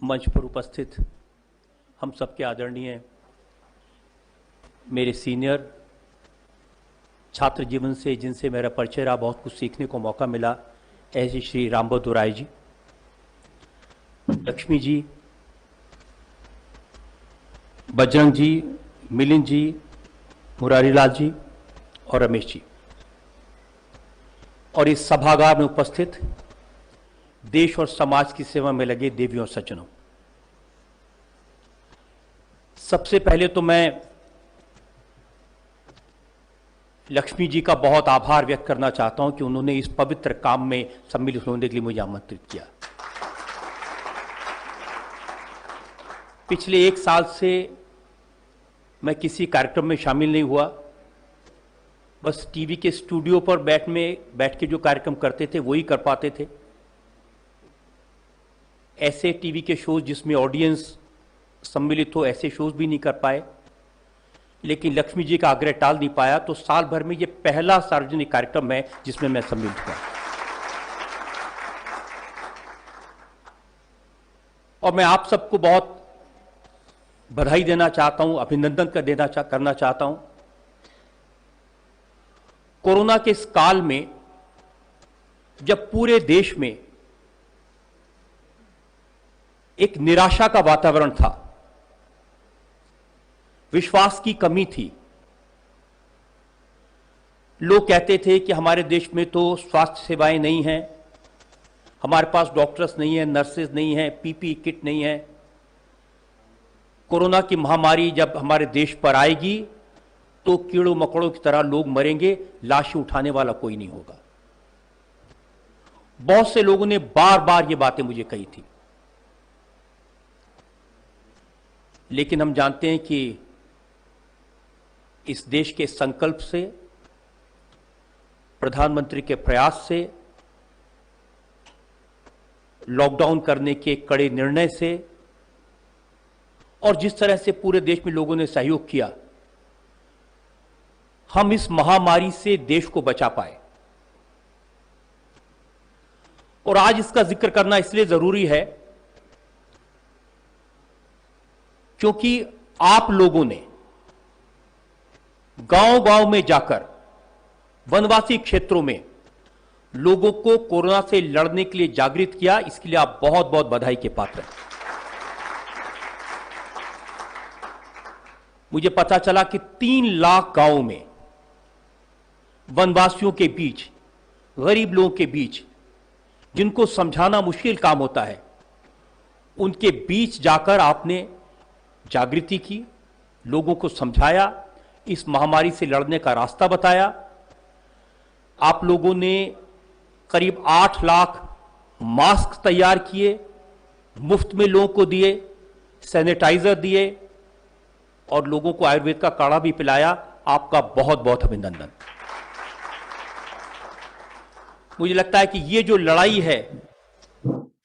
मंच पर उपस्थित हम सबके आदरणीय मेरे सीनियर छात्र जीवन से जिनसे मेरा परिचय रहा, बहुत कुछ सीखने को मौका मिला, ऐसे श्री रामभद्र राय जी, लक्ष्मी जी, बजरंग जी, मिलिंद जी, मुरारीलाल जी और रमेश जी, और इस सभागार में उपस्थित देश और समाज की सेवा में लगे देवियों और सज्जनों, सबसे पहले तो मैं लक्ष्मी जी का बहुत आभार व्यक्त करना चाहता हूं कि उन्होंने इस पवित्र काम में सम्मिलित होने के लिए मुझे आमंत्रित किया। पिछले 1 साल से मैं किसी कार्यक्रम में शामिल नहीं हुआ, बस टीवी के स्टूडियो पर बैठ के जो कार्यक्रम करते थे वही कर पाते थे। ऐसे टीवी के शोज जिसमें ऑडियंस सम्मिलित हो, ऐसे शोज भी नहीं कर पाए, लेकिन लक्ष्मी जी का आग्रह टाल नहीं पाया, तो साल भर में ये पहला सार्वजनिक कार्यक्रम है जिसमें मैं सम्मिलित हुआ। और मैं आप सबको बहुत बधाई देना चाहता हूं, अभिनंदन करना चाहता हूं। कोरोना के इस काल में जब पूरे देश में एक निराशा का वातावरण था, विश्वास की कमी थी, लोग कहते थे कि हमारे देश में तो स्वास्थ्य सेवाएं नहीं हैं, हमारे पास डॉक्टर्स नहीं है, नर्सेज नहीं है, पीपीई किट नहीं है, कोरोना की महामारी जब हमारे देश पर आएगी तो कीड़ों मकोड़ों की तरह लोग मरेंगे, लाशें उठाने वाला कोई नहीं होगा। बहुत से लोगों ने बार बार ये बातें मुझे कही थी, लेकिन हम जानते हैं कि इस देश के संकल्प से, प्रधानमंत्री के प्रयास से, लॉकडाउन करने के कड़े निर्णय से और जिस तरह से पूरे देश में लोगों ने सहयोग किया, हम इस महामारी से देश को बचा पाए। और आज इसका जिक्र करना इसलिए जरूरी है क्योंकि आप लोगों ने गांव-गांव में जाकर वनवासी क्षेत्रों में लोगों को कोरोना से लड़ने के लिए जागृत किया। इसके लिए आप बहुत बहुत बधाई के पात्र हैं। मुझे पता चला कि 3 लाख गांवों में वनवासियों के बीच, गरीब लोगों के बीच, जिनको समझाना मुश्किल काम होता है, उनके बीच जाकर आपने जागृति की, लोगों को समझाया, इस महामारी से लड़ने का रास्ता बताया। आप लोगों ने करीब 8 लाख मास्क तैयार किए, मुफ्त में लोगों को दिए, सैनिटाइजर दिए और लोगों को आयुर्वेद का काढ़ा भी पिलाया। आपका बहुत बहुत अभिनंदन। मुझे लगता है कि ये जो लड़ाई है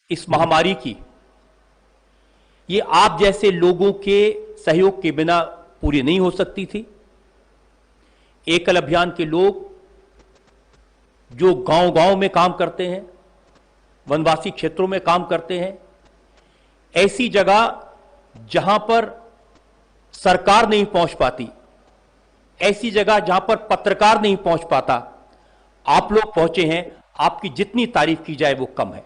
इस महामारी की, ये आप जैसे लोगों के सहयोग के बिना पूरी नहीं हो सकती थी। एकल अभियान के लोग जो गांव-गांव में काम करते हैं, वनवासी क्षेत्रों में काम करते हैं, ऐसी जगह जहां पर सरकार नहीं पहुंच पाती, ऐसी जगह जहां पर पत्रकार नहीं पहुंच पाता, आप लोग पहुंचे हैं। आपकी जितनी तारीफ की जाए वो कम है।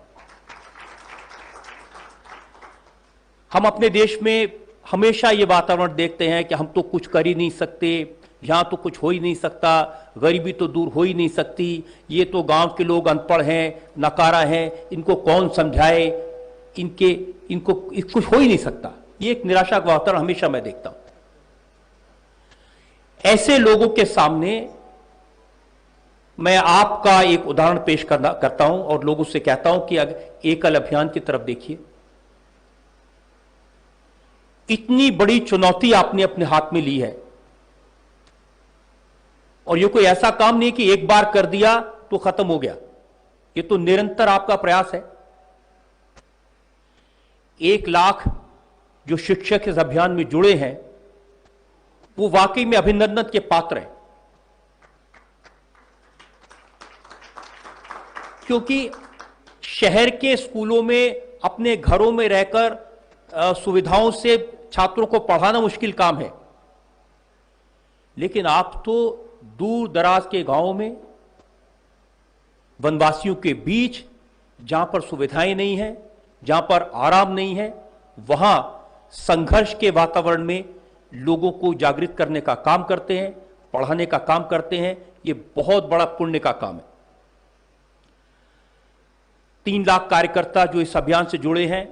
हम अपने देश में हमेशा ये वातावरण देखते हैं कि हम तो कुछ कर ही नहीं सकते, यहां तो कुछ हो ही नहीं सकता, गरीबी तो दूर हो ही नहीं सकती, ये तो गांव के लोग अनपढ़ हैं, नकारा हैं, इनको कौन समझाए, इनको कुछ हो ही नहीं सकता। ये एक निराशा का वातावरण हमेशा मैं देखता हूं। ऐसे लोगों के सामने मैं आपका एक उदाहरण पेश करता हूं और लोगों से कहता हूं कि एकल अभियान की तरफ देखिए। इतनी बड़ी चुनौती आपने अपने हाथ में ली है और ये कोई ऐसा काम नहीं कि एक बार कर दिया तो खत्म हो गया, ये तो निरंतर आपका प्रयास है। 1 लाख जो शिक्षक इस अभियान में जुड़े हैं वो वाकई में अभिनंदन के पात्र हैं, क्योंकि शहर के स्कूलों में अपने घरों में रहकर सुविधाओं से छात्रों को पढ़ाना मुश्किल काम है, लेकिन आप तो दूर दराज के गांवों में वनवासियों के बीच, जहां पर सुविधाएं नहीं है, जहां पर आराम नहीं है, वहां संघर्ष के वातावरण में लोगों को जागृत करने का काम करते हैं, पढ़ाने का काम करते हैं। ये बहुत बड़ा पुण्य का काम है। 3 लाख कार्यकर्ता जो इस अभियान से जुड़े हैं,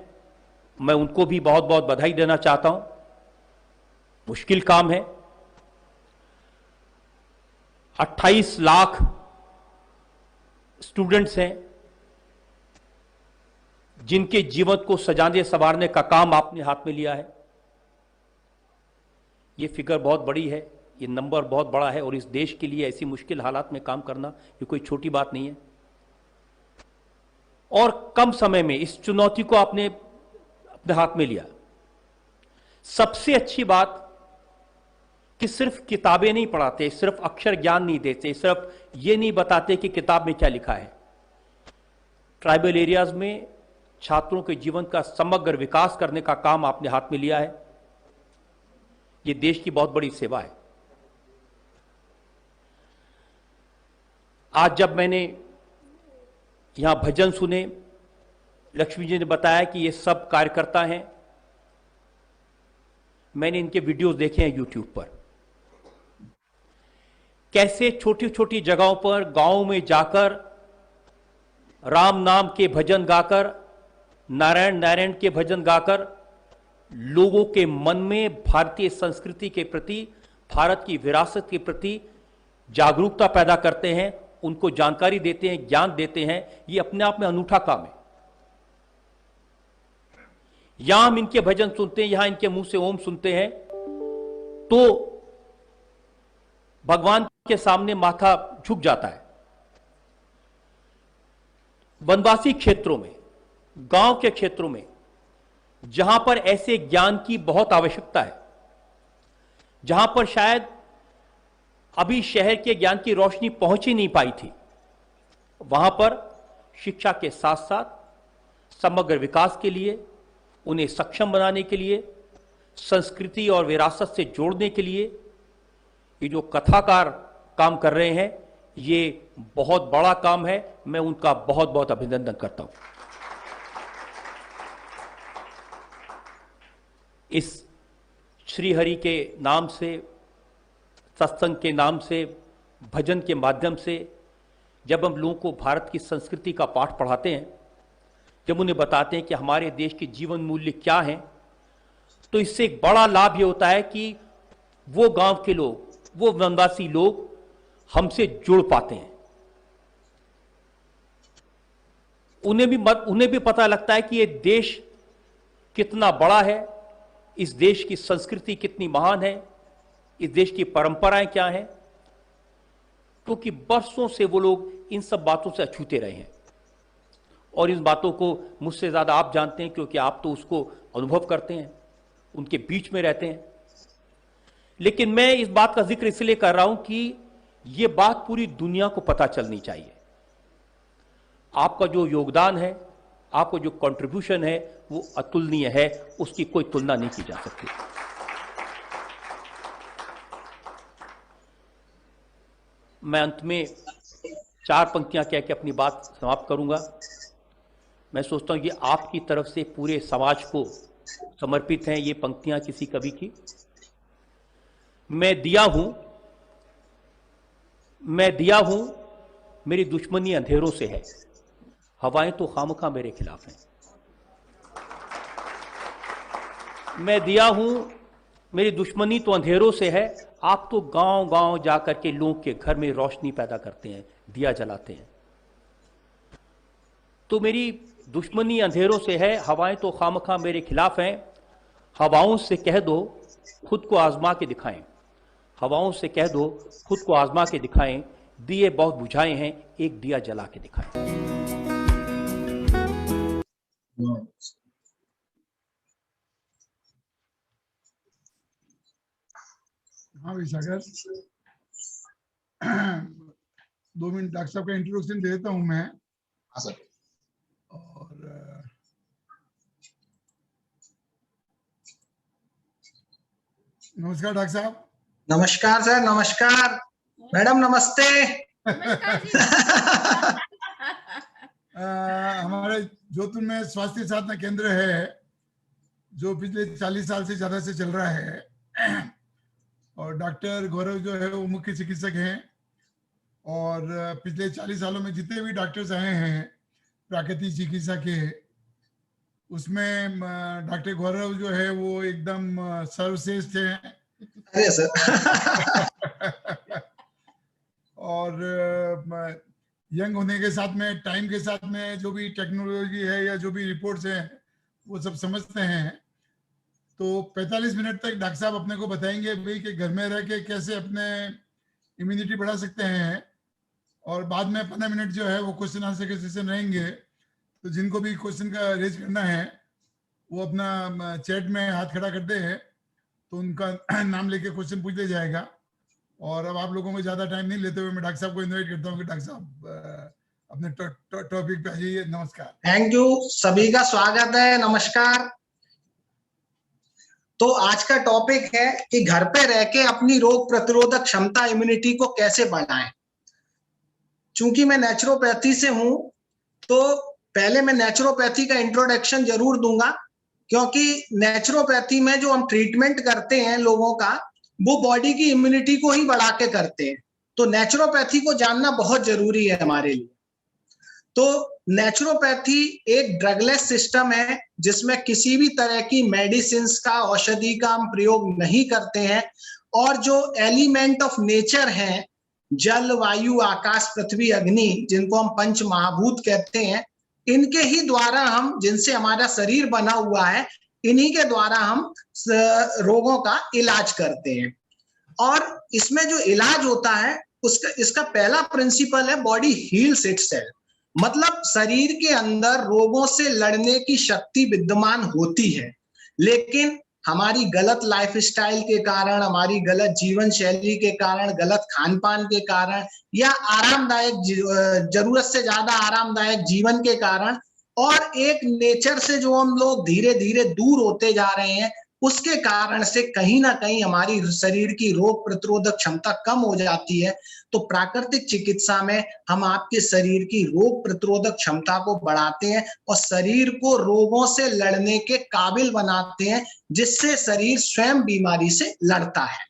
मैं उनको भी बहुत बहुत बधाई देना चाहता हूं। मुश्किल काम है। 28 लाख स्टूडेंट्स हैं जिनके जीवन को सजाने संवारने का काम आपने हाथ में लिया है। ये फिगर बहुत बड़ी है, ये नंबर बहुत बड़ा है, और इस देश के लिए ऐसी मुश्किल हालात में काम करना ये कोई छोटी बात नहीं है। और कम समय में इस चुनौती को आपने अपने हाथ में लिया। सबसे अच्छी बात कि सिर्फ किताबें नहीं पढ़ाते, सिर्फ अक्षर ज्ञान नहीं देते, सिर्फ ये नहीं बताते कि किताब में क्या लिखा है। ट्राइबल एरियाज में छात्रों के जीवन का समग्र विकास करने का काम आपने हाथ में लिया है। ये देश की बहुत बड़ी सेवा है। आज जब मैंने यहां भजन सुने, लक्ष्मी जी ने बताया कि ये सब कार्यकर्ता हैं। मैंने इनके वीडियोस देखे हैं यूट्यूब पर, कैसे छोटी छोटी जगहों पर गांव में जाकर राम नाम के भजन गाकर, नारायण नारायण के भजन गाकर लोगों के मन में भारतीय संस्कृति के प्रति, भारत की विरासत के प्रति जागरूकता पैदा करते हैं, उनको जानकारी देते हैं, ज्ञान देते हैं। ये अपने आप में अनूठा काम है। यहां हम इनके भजन सुनते हैं, यहां इनके मुंह से ओम सुनते हैं, तो भगवान के सामने माथा झुक जाता है। वनवासी क्षेत्रों में, गांव के क्षेत्रों में, जहां पर ऐसे ज्ञान की बहुत आवश्यकता है, जहां पर शायद अभी शहर के ज्ञान की रोशनी पहुंच ही नहीं पाई थी, वहां पर शिक्षा के साथ साथ समग्र विकास के लिए, उन्हें सक्षम बनाने के लिए, संस्कृति और विरासत से जोड़ने के लिए ये जो कथाकार काम कर रहे हैं, ये बहुत बड़ा काम है। मैं उनका बहुत बहुत अभिनंदन करता हूं। इस श्री हरि के नाम से, सत्संग के नाम से, भजन के माध्यम से जब हम लोगों को भारत की संस्कृति का पाठ पढ़ाते हैं, जब उन्हें बताते हैं कि हमारे देश के जीवन मूल्य क्या हैं, तो इससे एक बड़ा लाभ ये होता है कि वो गांव के लोग, वो वनवासी लोग हमसे जुड़ पाते हैं। उन्हें भी पता लगता है कि ये देश कितना बड़ा है, इस देश की संस्कृति कितनी महान है, इस देश की परंपराएं क्या हैं, क्योंकि बरसों से वो लोग इन सब बातों से अछूते रहे हैं। और इन बातों को मुझसे ज्यादा आप जानते हैं, क्योंकि आप तो उसको अनुभव करते हैं, उनके बीच में रहते हैं। लेकिन मैं इस बात का जिक्र इसलिए कर रहा हूं कि यह बात पूरी दुनिया को पता चलनी चाहिए। आपका जो योगदान है, आपको जो कंट्रीब्यूशन है, वो अतुलनीय है, उसकी कोई तुलना नहीं की जा सकती। मैं अंत में 4 पंक्तियां कह के अपनी बात समाप्त करूंगा। मैं सोचता हूं ये आपकी तरफ से पूरे समाज को समर्पित हैं ये पंक्तियां किसी कवि की। मैं दिया हूं, मेरी दुश्मनी अंधेरों से है, हवाएं तो खामखा मेरे खिलाफ हैं। मैं दिया हूं, मेरी दुश्मनी तो अंधेरों से है, आप तो गांव गांव जाकर के लोगों के घर में रोशनी पैदा करते हैं, दिया जलाते हैं। तो मेरी दुश्मनी अंधेरों से है, हवाएं तो खामखा मेरे खिलाफ हैं। हवाओं से कह दो खुद को आजमा के दिखाएं, हवाओं से कह दो खुद को आजमा के दिखाएं, दिए बहुत बुझाए हैं, एक दिया जला के दिखाएं। हाँ विशाखर, 2 मिनट डॉक्टर साहब का इंट्रोडक्शन दे देता हूं मैं। हाँ सर। और नमस्कार डॉक्टर साहब। नमस्कार सर, नमस्कार मैडम, नमस्ते। हमारे जोधपुर में स्वास्थ्य साधना केंद्र है जो पिछले 40 साल से ज्यादा से चल रहा है और डॉक्टर गौरव जो है वो मुख्य चिकित्सक हैं और पिछले 40 सालों में जितने भी डॉक्टर्स आए हैं प्राकृतिक चिकित्सा के, उसमें डॉक्टर गौरव जो है वो एकदम सर्वश्रेष्ठ हैं। अरे सर। और यंग होने के साथ में, टाइम के साथ में जो भी टेक्नोलॉजी है या जो भी रिपोर्ट्स हैं वो सब समझते हैं। तो 45 मिनट तक डॉक्टर साहब अपने को बताएंगे भाई कि घर में रह के कैसे अपने इम्यूनिटी बढ़ा सकते हैं, और बाद में 15 मिनट जो है वो क्वेश्चन आंसर के सेशन रहेंगे। तो जिनको भी क्वेश्चन का रेज करना है वो अपना चैट में हाथ खड़ा करते हैं तो उनका नाम लेके क्वेश्चन पूछ लिया जाएगा। और अब आप लोगों को ज्यादा टाइम नहीं लेते हुए मैं डॉक्टर साहब को इनवाइट करता हूँ कि डॉक्टर साहब अपने टॉपिक पे आ जाइए। नमस्कार। थैंक यू, सभी का स्वागत है, नमस्कार। तो आज का टॉपिक है कि घर पे रह के अपनी रोग प्रतिरोधक क्षमता, इम्यूनिटी को कैसे बढ़ाएं। चूंकि मैं नेचुरोपैथी से हूं तो पहले मैं नेचुरोपैथी का इंट्रोडक्शन जरूर दूंगा, क्योंकि नेचुरोपैथी में जो हम ट्रीटमेंट करते हैं लोगों का, वो बॉडी की इम्यूनिटी को ही बढ़ा के करते हैं। तो नेचुरोपैथी को जानना बहुत जरूरी है हमारे लिए। तो नेचुरोपैथी एक ड्रगलेस सिस्टम है जिसमें किसी भी तरह की मेडिसिन्स का, औषधि का हम प्रयोग नहीं करते हैं, और जो एलिमेंट ऑफ नेचर हैं, जल, वायु, आकाश, पृथ्वी, अग्नि, जिनको हम पंच महाभूत कहते हैं, इनके ही द्वारा हम, जिनसे हमारा शरीर बना हुआ है, इन्हीं के द्वारा हम रोगों का इलाज करते हैं। और इसमें जो इलाज होता है इसका पहला प्रिंसिपल है बॉडी हील्स इटसेल्फ। मतलब शरीर के अंदर रोगों से लड़ने की शक्ति विद्यमान होती है, लेकिन हमारी गलत लाइफस्टाइल के कारण, हमारी गलत जीवन शैली के कारण, गलत खान पान के कारण, या आरामदायक, जरूरत से ज्यादा आरामदायक जीवन के कारण, और एक नेचर से जो हम लोग धीरे धीरे दूर होते जा रहे हैं, उसके कारण से कहीं ना कहीं हमारी शरीर की रोग प्रतिरोधक क्षमता कम हो जाती है। तो प्राकृतिक चिकित्सा में हम आपके शरीर की रोग प्रतिरोधक क्षमता को बढ़ाते हैं और शरीर को रोगों से लड़ने के काबिल बनाते हैं, जिससे शरीर स्वयं बीमारी से लड़ता है।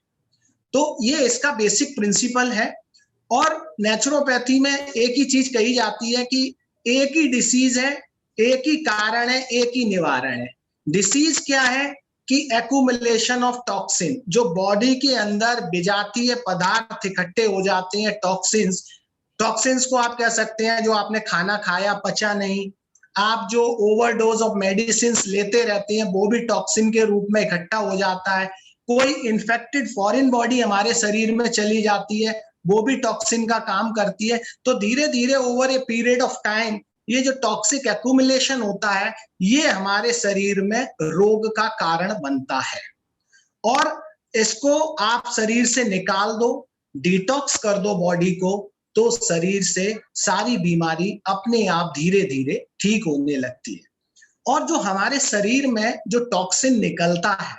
तो ये इसका बेसिक प्रिंसिपल है। और नेचुरोपैथी में एक ही चीज कही जाती है कि एक ही डिसीज है, एक ही कारण है, एक ही निवारण है। डिसीज क्या है कि एक्यूमुलेशन ऑफ टॉक्सिन, जो बॉडी के अंदर विजातीय पदार्थ इकट्ठे हो जाते हैं, टॉक्सिन्स। टॉक्सिन्स को आप कह सकते हैं जो आपने खाना खाया, पचा नहीं, आप जो ओवरडोज ऑफ मेडिसिन लेते रहते हैं, वो भी टॉक्सिन के रूप में इकट्ठा हो जाता है। कोई इन्फेक्टेड फॉरेन बॉडी हमारे शरीर में चली जाती है, वो भी टॉक्सिन का काम करती है। तो धीरे धीरे over a period of time ये जो टॉक्सिक एक्यूमुलेशन होता है, ये हमारे शरीर में रोग का कारण बनता है। और इसको आप शरीर से निकाल दो, डिटॉक्स कर दो बॉडी को, तो शरीर से सारी बीमारी अपने आप धीरे धीरे ठीक होने लगती है। और जो हमारे शरीर में जो टॉक्सिन निकलता है,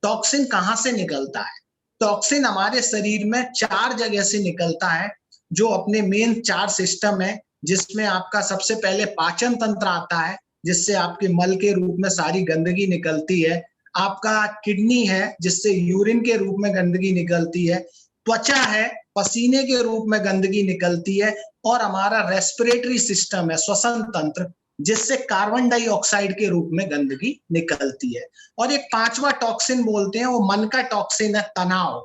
टॉक्सिन कहाँ से निकलता है? टॉक्सिन हमारे शरीर में 4 जगह से निकलता है, जो अपने मेन 4 सिस्टम है, जिसमें आपका सबसे पहले पाचन तंत्र आता है, जिससे आपके मल के रूप में सारी गंदगी निकलती है। आपका किडनी है, जिससे यूरिन के रूप में गंदगी निकलती है। त्वचा है, पसीने के रूप में गंदगी निकलती है। और हमारा रेस्पिरेटरी सिस्टम है, श्वसन तंत्र, जिससे कार्बन डाइऑक्साइड के रूप में गंदगी निकलती है। और एक 5वां टॉक्सिन बोलते हैं, वो मन का टॉक्सिन है, तनाव,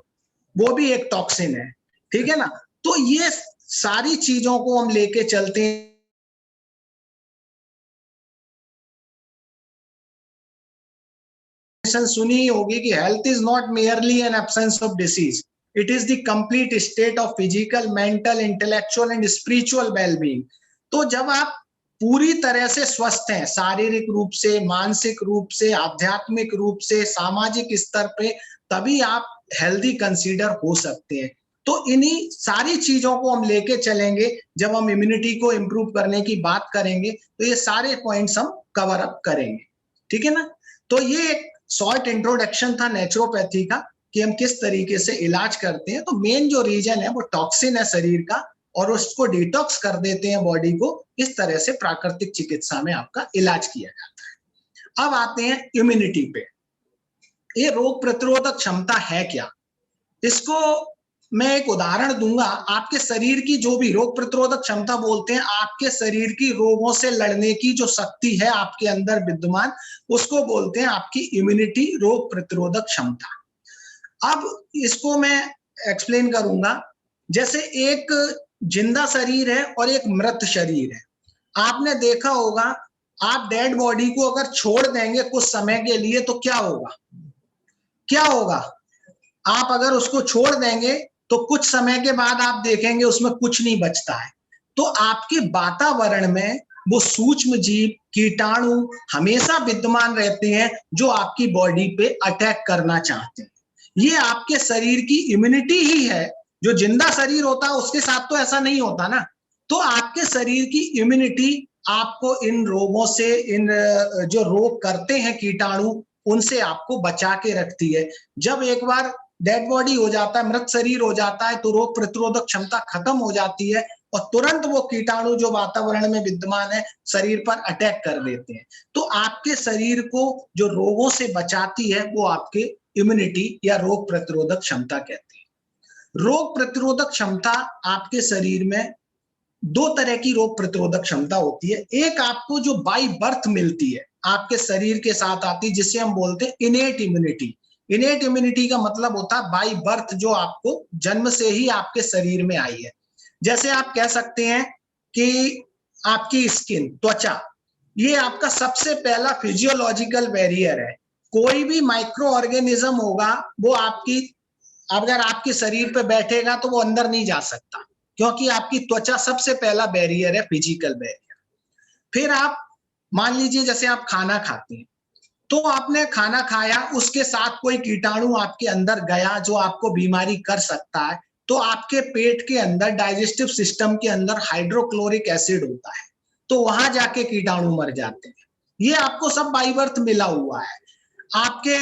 वो भी एक टॉक्सिन है। ठीक है ना? तो ये सारी चीजों को हम लेके चलते हैं। सुनी होगी कि health is not merely N absence of disease, it is the complete state of physical, mental, intellectual and spiritual wellbeing. तो जब आप पूरी तरह से स्वस्थ हैं, शारीरिक रूप से, मानसिक रूप से, आध्यात्मिक रूप से, सामाजिक स्तर पे, तभी आप हेल्दी कंसीडर हो सकते हैं। तो इन्हीं सारी चीजों को हम लेके चलेंगे। जब हम इम्यूनिटी को इंप्रूव करने की बात करेंगे तो ये सारे पॉइंट्स हम कवर अप करेंगे। ठीक है ना? तो ये एक शॉर्ट इंट्रोडक्शन था नेचुरोपैथी का। कि हम किस तरीके से इलाज करते हैं, तो मेन जो रीजन है वो टॉक्सिन है शरीर का, और उसको डिटॉक्स कर देते हैं बॉडी को। इस तरह से प्राकृतिक चिकित्सा में आपका इलाज किया जाता है। अब आते हैं इम्यूनिटी पे। ये रोग प्रतिरोधक क्षमता है क्या, इसको मैं एक उदाहरण दूंगा। आपके शरीर की जो भी रोग प्रतिरोधक क्षमता बोलते हैं, आपके शरीर की रोगों से लड़ने की जो शक्ति है आपके अंदर विद्यमान, उसको बोलते हैं आपकी इम्यूनिटी, रोग प्रतिरोधक क्षमता। अब इसको मैं एक्सप्लेन करूंगा। जैसे एक जिंदा शरीर है और एक मृत शरीर है। आपने देखा होगा, आप डेड बॉडी को अगर छोड़ देंगे कुछ समय के लिए तो क्या होगा, क्या होगा? आप अगर उसको छोड़ देंगे तो कुछ समय के बाद आप देखेंगे उसमें कुछ नहीं बचता है। तो आपके वातावरण में वो सूक्ष्म जीव, कीटाणु हमेशा विद्यमान रहते हैं जो आपकी बॉडी पे अटैक करना चाहते हैं। ये आपके शरीर की इम्यूनिटी ही है। जो जिंदा शरीर होता है उसके साथ तो ऐसा नहीं होता ना। तो आपके शरीर की इम्यूनिटी आपको इन रोगों से, इन जो रोग करते हैं कीटाणु, उनसे आपको बचा के रखती है। जब एक बार डेड बॉडी हो जाता है, मृत शरीर हो जाता है, तो रोग प्रतिरोधक क्षमता खत्म हो जाती है और तुरंत वो कीटाणु जो वातावरण में विद्यमान है शरीर पर अटैक कर देते हैं। तो आपके शरीर को जो रोगों से बचाती है वो आपके इम्यूनिटी या रोग प्रतिरोधक क्षमता कहते हैं। रोग प्रतिरोधक क्षमता आपके शरीर में दो तरह की रोग प्रतिरोधक क्षमता होती है। एक आपको जो बाय बर्थ मिलती है, आपके शरीर के साथ आती है, जिसे हम बोलते हैं इनेट इम्यूनिटी। इनेट इम्यूनिटी का मतलब होता है बाय बर्थ, जो आपको जन्म से ही आपके शरीर में आई है। जैसे आप कह सकते हैं कि आपकी स्किन, त्वचा, ये आपका सबसे पहला फिजियोलॉजिकल बैरियर है। कोई भी माइक्रो ऑर्गेनिज्म होगा वो आपकी, अगर आपके शरीर पे बैठेगा तो वो अंदर नहीं जा सकता, क्योंकि आपकी त्वचा सबसे पहला बैरियर है, फिजिकल बैरियर। फिर आप मान लीजिए जैसे आप खाना खाते हैं, तो आपने खाना खाया, उसके साथ कोई कीटाणु आपके अंदर गया जो आपको बीमारी कर सकता है, तो आपके पेट के अंदर, डाइजेस्टिव सिस्टम के अंदर हाइड्रोक्लोरिक एसिड होता है, तो वहां जाके कीटाणु मर जाते हैं। ये आपको सब बाय बर्थ मिला हुआ है। आपके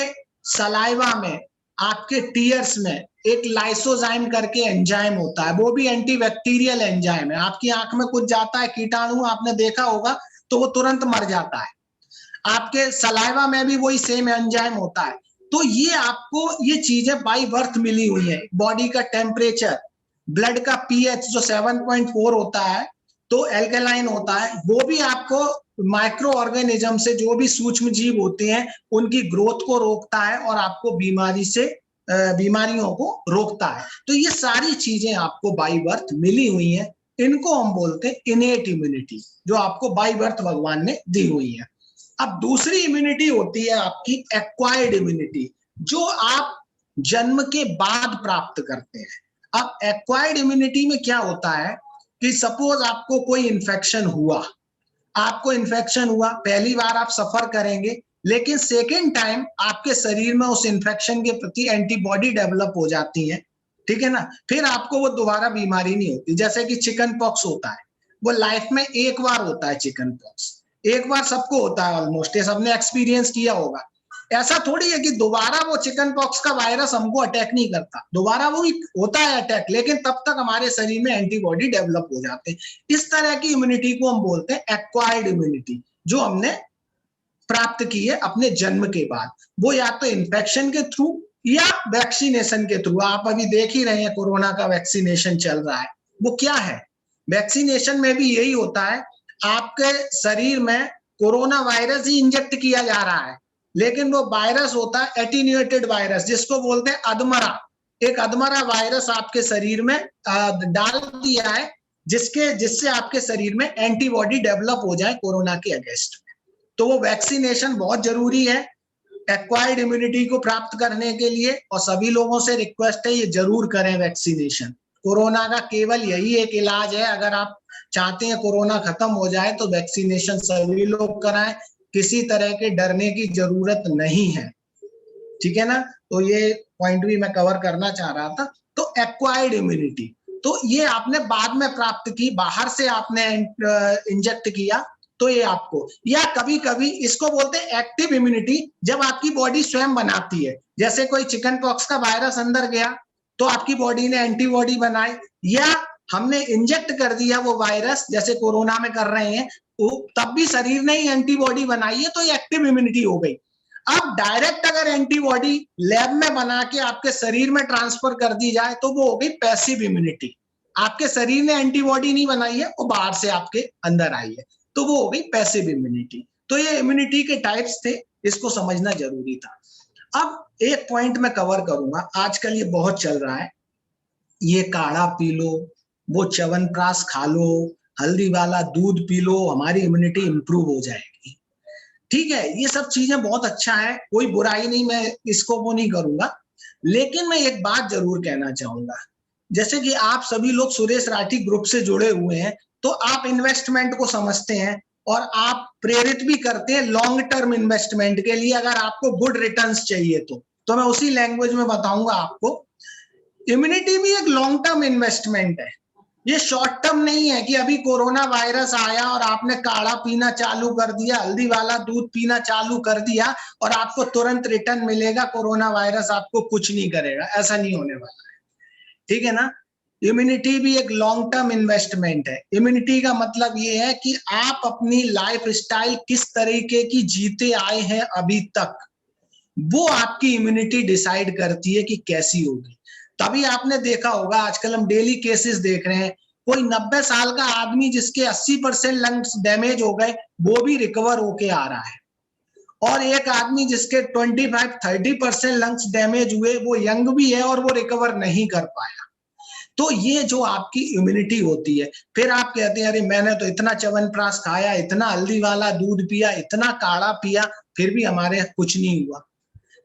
सलाइवा में, आपके टीयर्स में एक लाइसोजाइम करके एंजाइम होता है, वो भी एंटीबैक्टीरियल एंजाइम है। आपकी आंख में कुछ जाता है कीटाणु, आपने देखा होगा, तो वो तुरंत मर जाता है। आपके सलाइवा में भी वही सेम एंजाइम होता है। तो ये आपको ये चीजें बाय बर्थ मिली हुई है। बॉडी का टेम्परेचर, ब्लड का पीएच जो 7.4 होता है, तो एल्कलाइन होता है, वो भी आपको माइक्रो ऑर्गेनिज्म से, जो भी सूक्ष्म जीव होते हैं, उनकी ग्रोथ को रोकता है और आपको बीमारियों को रोकता है। तो ये सारी चीजें आपको बाय बर्थ मिली हुई हैं। इनको हम बोलते हैं इनेट इम्यूनिटी, जो आपको बाय बर्थ भगवान ने दी हुई है। अब दूसरी इम्यूनिटी होती है आपकी एक्वायर्ड इम्यूनिटी, जो आप जन्म के बाद प्राप्त करते हैं। अब एक्वायर्ड इम्यूनिटी में क्या होता है कि सपोज आपको कोई इन्फेक्शन हुआ, पहली बार आप सफर करेंगे, लेकिन सेकेंड टाइम आपके शरीर में उस इन्फेक्शन के प्रति एंटीबॉडी डेवलप हो जाती है, ठीक है ना। फिर आपको वो दोबारा बीमारी नहीं होती। जैसे कि चिकन पॉक्स होता है, वो लाइफ में एक बार होता है। चिकन पॉक्स एक बार सबको होता है ऑलमोस्ट, ये सबने एक्सपीरियंस किया होगा। ऐसा थोड़ी है कि दोबारा वो चिकन पॉक्स का वायरस हमको अटैक नहीं करता, दोबारा वो होता है अटैक, लेकिन तब तक हमारे शरीर में एंटीबॉडी डेवलप हो जाते हैं। इस तरह की इम्यूनिटी को हम बोलते हैं एक्वायर्ड इम्यूनिटी, जो हमने प्राप्त की है अपने जन्म के बाद। वो या तो इन्फेक्शन के थ्रू या वैक्सीनेशन के थ्रू। आप अभी देख ही रहे हैं कोरोना का वैक्सीनेशन चल रहा है। वो क्या है, वैक्सीनेशन में भी यही होता है, आपके शरीर में कोरोना वायरस ही इंजेक्ट किया जा रहा है, लेकिन वो वायरस होता है एटीन्यूएटेड वायरस, जिसको बोलते हैं अधमरा। एक अधमरा वायरस आपके शरीर में डाल दिया है, जिससे आपके शरीर में एंटीबॉडी डेवलप हो जाए कोरोना के अगेंस्ट में। तो वो वैक्सीनेशन बहुत जरूरी है एक्वायर्ड इम्यूनिटी को प्राप्त करने के लिए, और सभी लोगों से रिक्वेस्ट है ये जरूर करें वैक्सीनेशन। कोरोना का केवल यही एक इलाज है, अगर आप चाहते हैं कोरोना खत्म हो जाए तो वैक्सीनेशन सभी लोग कराएं, किसी तरह के डरने की जरूरत नहीं है, ठीक है ना। तो ये पॉइंट भी मैं कवर करना चाह रहा था। तो एक्वायर्ड इम्यूनिटी, तो ये आपने बाद में प्राप्त की, बाहर से आपने इंजेक्ट किया, तो ये आपको, या कभी कभी इसको बोलते हैं एक्टिव इम्यूनिटी, जब आपकी बॉडी स्वयं बनाती है। जैसे कोई चिकन पॉक्स का वायरस अंदर गया तो आपकी बॉडी ने एंटीबॉडी बनाई, या हमने इंजेक्ट कर दिया वो वायरस जैसे कोरोना में कर रहे हैं, तो तब भी शरीर ने ही एंटीबॉडी बनाई है, तो ये एक्टिव इम्यूनिटी हो गई। अब डायरेक्ट अगर एंटीबॉडी लैब में बना के आपके शरीर में ट्रांसफर कर दी जाए तो वो हो गई पैसिव इम्यूनिटी। आपके शरीर ने एंटीबॉडी नहीं बनाई है, वो बाहर से आपके अंदर आई है, तो वो हो गई पैसिव इम्यूनिटी। तो ये इम्यूनिटी के टाइप्स थे, इसको समझना जरूरी था। अब एक पॉइंट मैं कवर करूंगा, आजकल ये बहुत चल रहा है, ये काढ़ा पी लो, वो च्यवनप्राश खा लो, हल्दी वाला दूध पी लो, हमारी इम्यूनिटी इंप्रूव हो जाएगी। ठीक है, ये सब चीजें बहुत अच्छा है, कोई बुराई नहीं, मैं इसको वो नहीं करूंगा। लेकिन मैं एक बात जरूर कहना चाहूंगा, जैसे कि आप सभी लोग सुरेश राठी ग्रुप से जुड़े हुए हैं, तो आप इन्वेस्टमेंट को समझते हैं और आप प्रेरित भी करते हैं लॉन्ग टर्म इन्वेस्टमेंट के लिए। अगर आपको गुड रिटर्न्स चाहिए तो मैं उसी लैंग्वेज में बताऊंगा आपको, इम्यूनिटी भी एक लॉन्ग टर्म इन्वेस्टमेंट है। ये शॉर्ट टर्म नहीं है कि अभी कोरोना वायरस आया और आपने काढ़ा पीना चालू कर दिया, हल्दी वाला दूध पीना चालू कर दिया और आपको तुरंत रिटर्न मिलेगा, कोरोना वायरस आपको कुछ नहीं करेगा, ऐसा नहीं होने वाला है। ठीक है ना। इम्यूनिटी भी एक लॉन्ग टर्म इन्वेस्टमेंट है। इम्यूनिटी का मतलब ये है कि आप अपनी लाइफ स्टाइल किस तरीके की जीते आए हैं अभी तक, वो आपकी इम्यूनिटी डिसाइड करती है कि कैसी होगी। तभी आपने देखा होगा, आजकल हम डेली केसेस देख रहे हैं, कोई 90 साल का आदमी जिसके 80% लंग्स डैमेज हो गए, वो भी रिकवर होके आ रहा है, और एक आदमी जिसके 25-30% लंग्स डैमेज हुए, वो यंग भी है और वो रिकवर नहीं कर पाया। तो ये जो आपकी इम्यूनिटी होती है, फिर आप कहते हैं अरे मैंने तो इतना च्यवनप्राश खाया, इतना हल्दी वाला दूध पिया, इतना काढ़ा पिया, फिर भी हमारे कुछ नहीं हुआ।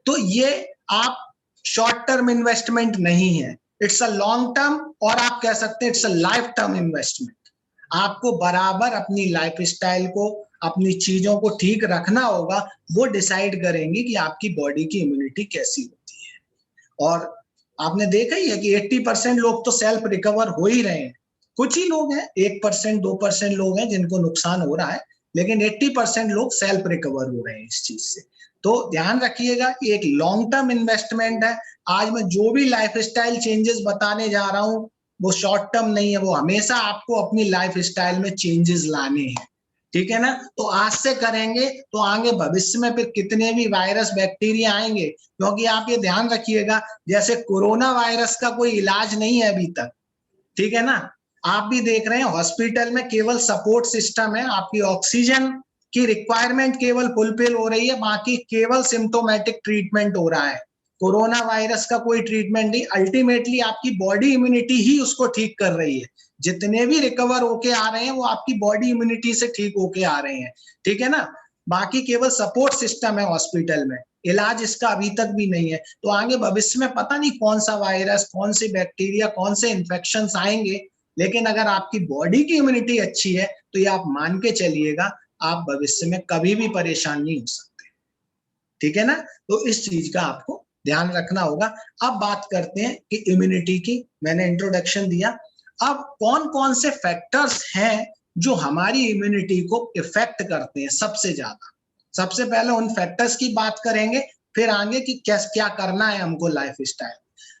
तो ये आप शॉर्ट टर्म इन्वेस्टमेंट नहीं है, इट्स अ लॉन्ग टर्म, और आप कह सकते हैं it's a life term investment. आपको बराबर अपनी लाइफ स्टाइल को, अपनी चीजों को ठीक रखना होगा, वो डिसाइड करेंगे कि आपकी बॉडी की इम्यूनिटी कैसी होती है। और आपने देखा ही है कि 80% लोग तो सेल्फ रिकवर हो ही रहे हैं, कुछ ही लोग हैं 1% 2% लोग हैं जिनको नुकसान हो रहा है, लेकिन 80% लोग सेल्फ रिकवर हो रहे हैं इस चीज से। तो ध्यान रखिएगा, ये एक लॉन्ग टर्म इन्वेस्टमेंट है। आज मैं जो भी लाइफ स्टाइल चेंजेस बताने जा रहा हूं, वो शॉर्ट टर्म नहीं है, वो हमेशा आपको अपनी लाइफ स्टाइल में चेंजेस लाने हैं। ठीक है ना। तो आज से करेंगे तो आगे भविष्य में फिर कितने भी वायरस बैक्टीरिया आएंगे, क्योंकि आप ये ध्यान रखिएगा, जैसे कोरोना वायरस का कोई इलाज नहीं है अभी तक। ठीक है ना। आप भी देख रहे हैं हॉस्पिटल में केवल सपोर्ट सिस्टम है, आपकी ऑक्सीजन की रिक्वायरमेंट केवल फुलफिल हो रही है, बाकी केवल सिम्टोमेटिक ट्रीटमेंट हो रहा है। कोरोना वायरस का कोई ट्रीटमेंट नहीं, अल्टीमेटली आपकी बॉडी इम्यूनिटी ही उसको ठीक कर रही है। जितने भी रिकवर होके आ रहे हैं वो आपकी बॉडी इम्यूनिटी से ठीक होके आ रहे हैं। ठीक है ना। बाकी केवल सपोर्ट सिस्टम है हॉस्पिटल में, इलाज इसका अभी तक भी नहीं है। तो आगे भविष्य में पता नहीं कौन सा वायरस, कौन से बैक्टीरिया, कौन से इन्फेक्शंस आएंगे, लेकिन अगर आपकी बॉडी की इम्यूनिटी अच्छी है तो ये आप मान के चलिएगा, आप भविष्य में कभी भी परेशान नहीं हो सकते। ठीक है ना। तो इस चीज का आपको ध्यान रखना होगा। अब बात करते हैं कि इम्यूनिटी की, मैंने इंट्रोडक्शन दिया, अब कौन कौन से फैक्टर्स हैं जो हमारी इम्यूनिटी को इफेक्ट करते हैं सबसे ज्यादा। सबसे पहले उन फैक्टर्स की बात करेंगे, फिर आगे कि क्या करना है हमको लाइफ स्टाइल।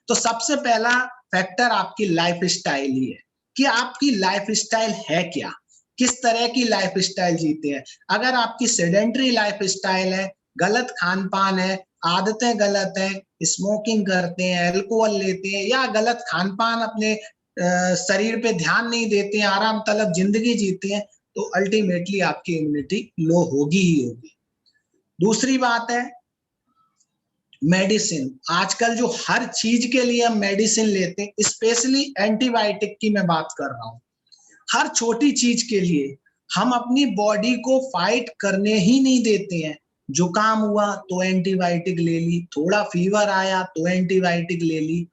तो सबसे पहला फैक्टर आपकी लाइफ स्टाइल ही है, कि आपकी लाइफ स्टाइल है क्या, किस तरह की लाइफ स्टाइल जीते हैं। अगर आपकी सेडेंटरी लाइफ स्टाइल है, गलत खान पान है, आदतें गलत है, स्मोकिंग करते हैं, अल्कोहल लेते हैं, या गलत खान पान, अपने शरीर पे ध्यान नहीं देते हैं, आराम तलब जिंदगी जीते हैं, तो अल्टीमेटली आपकी इम्यूनिटी लो होगी ही होगी। दूसरी बात है मेडिसिन। आजकल जो हर चीज के लिए हम मेडिसिन लेते हैं, स्पेशली एंटीबायोटिक की मैं बात कर रहा हूं, हर छोटी चीज के लिए हम अपनी बॉडी को फाइट करने ही नहीं देते हैं। जुकाम हुआ तो एंटीबायोटिक ले ली, थोड़ा फीवर आया तो एंटीबायोटिक ले ली।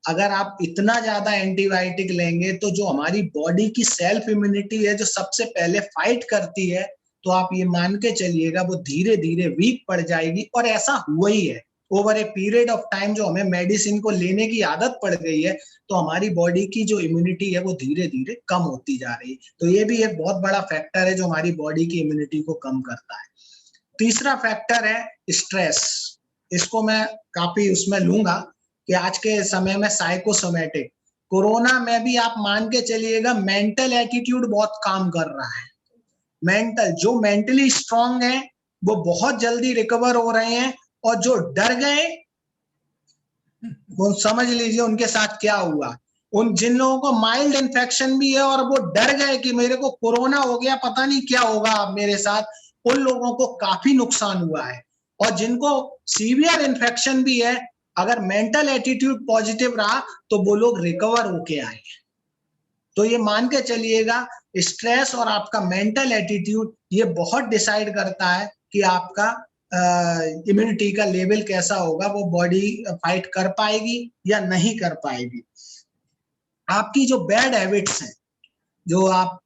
अगर आप इतना ज्यादा एंटीबायोटिक लेंगे तो जो हमारी बॉडी की सेल्फ इम्यूनिटी है, जो सबसे पहले फाइट करती है, तो आप ये मान के चलिएगा वो धीरे धीरे वीक पड़ जाएगी। और ऐसा हुआ ही है over a period of time, जो हमें मेडिसिन को लेने की आदत पड़ गई है, तो हमारी बॉडी की जो इम्यूनिटी है वो धीरे धीरे कम होती जा रही है। तो ये भी एक बहुत बड़ा फैक्टर है जो हमारी बॉडी की इम्यूनिटी को कम करता है। तीसरा फैक्टर है स्ट्रेस। इसको मैं काफी उसमें लूंगा कि आज के समय में साइकोसोमैटिक, कोरोना में भी आप मान के चलिएगा मेंटल एटीट्यूड बहुत काम कर रहा है। मेंटल, जो मेंटली स्ट्रांग है वो बहुत जल्दी रिकवर हो रहे हैं, और जो डर गए वो समझ लीजिए उनके साथ क्या हुआ। उन जिन लोगों को माइल्ड इन्फेक्शन भी है और वो डर गए कि मेरे को कोरोना हो गया, पता नहीं क्या होगा अब मेरे साथ, उन लोगों को काफी नुकसान हुआ है। और जिनको सीवियर इन्फेक्शन भी है, अगर मेंटल एटीट्यूड पॉजिटिव रहा तो वो लोग रिकवर होके आए। तो ये मान के चलिएगा स्ट्रेस और आपका मेंटल एटीट्यूड ये बहुत डिसाइड करता है कि आपका इम्यूनिटी का लेवल कैसा होगा, वो बॉडी फाइट कर पाएगी या नहीं कर पाएगी। आपकी जो बैड हैबिट्स हैं, जो आप,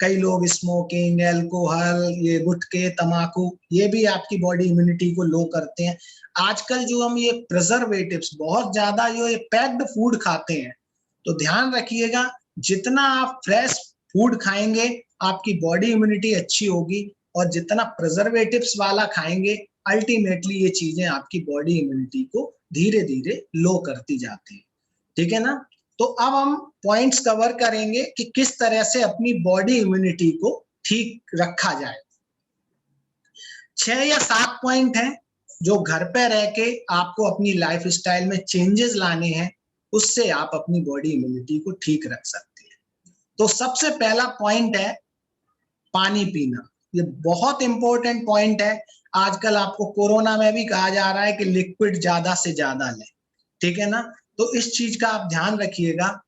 कई लोग स्मोकिंग, अल्कोहल, ये गुटखे, तंबाकू, ये भी आपकी बॉडी इम्यूनिटी को लो करते हैं। आजकल जो हम ये प्रिजर्वेटिव्स बहुत ज्यादा जो ये पैक्ड फूड खाते हैं, तो ध्यान रखिएगा जितना आप फ्रेश फूड खाएंगे आपकी बॉडी इम्यूनिटी अच्छी होगी, और जितना प्रिजर्वेटिव्स वाला खाएंगे अल्टीमेटली ये चीजें आपकी बॉडी इम्यूनिटी को धीरे धीरे लो करती जाती है। ठीक है ना। तो अब हम पॉइंट्स कवर करेंगे कि किस तरह से अपनी बॉडी इम्यूनिटी को ठीक रखा जाए। 6 या 7 पॉइंट हैं जो घर पे रह के आपको अपनी लाइफस्टाइल में चेंजेस लाने हैं, उससे आप अपनी बॉडी इम्यूनिटी को ठीक रख सकते हैं। तो सबसे पहला पॉइंट है पानी पीना। ये बहुत इंपॉर्टेंट पॉइंट है। आजकल आपको कोरोना में भी कहा जा रहा है कि लिक्विड ज्यादा से ज्यादा लें। ठीक है ना। तो इस चीज का आप ध्यान रखिएगा,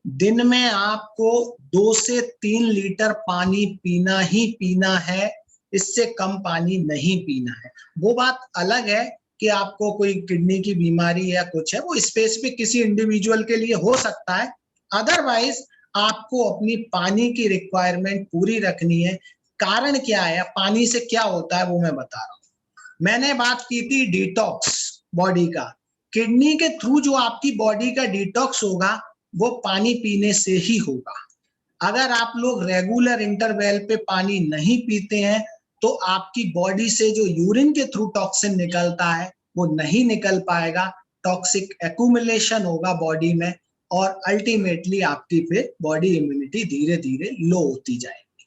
दिन में आपको 2 से 3 लीटर पानी पीना ही पीना है, इससे कम पानी नहीं पीना है। वो बात अलग है कि आपको कोई किडनी की बीमारी या कुछ है, वो स्पेसिफिक किसी इंडिविजुअल के लिए हो सकता है। अदरवाइज आपको अपनी पानी की रिक्वायरमेंट पूरी रखनी है। कारण क्या है, पानी से क्या होता है वो मैं बता रहा हूं। मैंने बात की थी डिटॉक्स बॉडी का। किडनी के थ्रू जो आपकी बॉडी का डिटॉक्स होगा वो पानी पीने से ही होगा। अगर आप लोग रेगुलर इंटरवल पे पानी नहीं पीते हैं तो आपकी बॉडी से जो यूरिन के थ्रू टॉक्सिन निकलता है वो नहीं निकल पाएगा, टॉक्सिक एक्यूमुलेशन होगा बॉडी में, और अल्टीमेटली आपकी फिर बॉडी इम्यूनिटी धीरे धीरे लो होती जाएगी।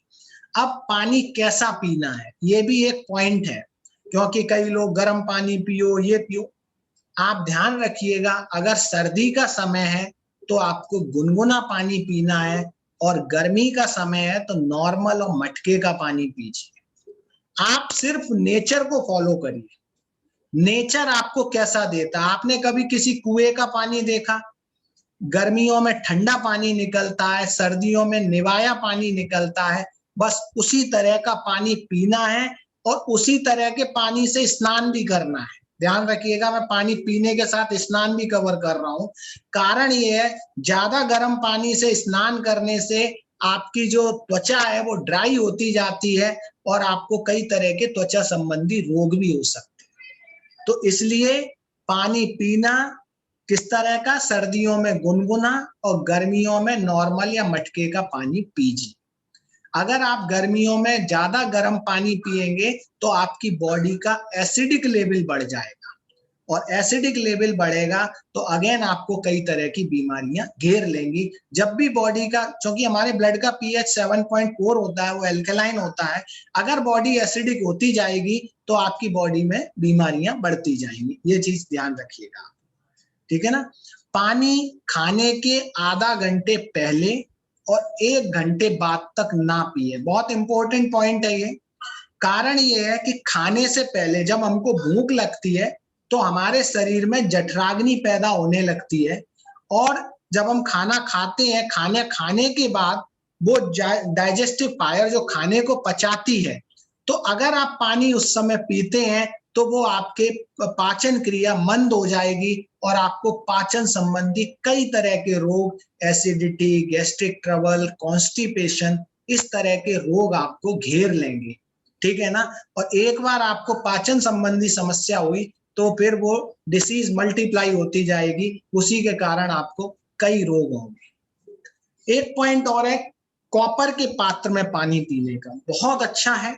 अब पानी कैसा पीना है ये भी एक पॉइंट है, क्योंकि कई लोग गर्म पानी पियो, ये पियो। आप ध्यान रखिएगा, अगर सर्दी का समय है तो आपको गुनगुना पानी पीना है, और गर्मी का समय है तो नॉर्मल और मटके का पानी पीजिए। आप सिर्फ नेचर को फॉलो करिए। नेचर आपको कैसा देता है, आपने कभी किसी कुएं का पानी देखा? गर्मियों में ठंडा पानी निकलता है, सर्दियों में निवाया पानी निकलता है। बस उसी तरह का पानी पीना है और उसी तरह के पानी से स्नान भी करना है। ध्यान रखिएगा, मैं पानी पीने के साथ स्नान भी कवर कर रहा हूं। कारण ये है, ज्यादा गर्म पानी से स्नान करने से आपकी जो त्वचा है वो ड्राई होती जाती है और आपको कई तरह के त्वचा संबंधी रोग भी हो सकते हैं। तो इसलिए पानी पीना किस तरह का, सर्दियों में गुनगुना और गर्मियों में नॉर्मल या मटके का पानी पीजिए। अगर आप गर्मियों में ज्यादा गर्म पानी पिएंगे तो आपकी बॉडी का एसिडिक लेवल बढ़ जाएगा, और एसिडिक लेवल बढ़ेगा तो अगेन आपको कई तरह की बीमारियां घेर लेंगी। जब भी बॉडी का, क्योंकि हमारे ब्लड का पीएच 7.4 होता है, वो एल्कलाइन होता है, अगर बॉडी एसिडिक होती जाएगी तो आपकी बॉडी में बीमारियां बढ़ती जाएंगी। ये चीज ध्यान रखिएगा। ठीक है ना। पानी खाने के आधा घंटे पहले और 1 घंटे बाद तक ना पिए। बहुत इंपॉर्टेंट पॉइंट है ये। कारण ये है कि खाने से पहले जब हमको भूख लगती है तो हमारे शरीर में जठराग्नि पैदा होने लगती है, और जब हम खाना खाते हैं, खाने के बाद वो डाइजेस्टिव फायर जो खाने को पचाती है, तो अगर आप पानी उस समय पीते हैं तो वो आपके पाचन क्रिया मंद हो जाएगी और आपको पाचन संबंधी कई तरह के रोग, एसिडिटी, गैस्ट्रिक ट्रबल, कॉन्स्टिपेशन, इस तरह के रोग आपको घेर लेंगे। ठीक है ना। और एक बार आपको पाचन संबंधी समस्या हुई तो फिर वो डिसीज मल्टीप्लाई होती जाएगी, उसी के कारण आपको कई रोग होंगे। एक पॉइंट और है, कॉपर के पात्र में पानी पीने का। बहुत अच्छा है,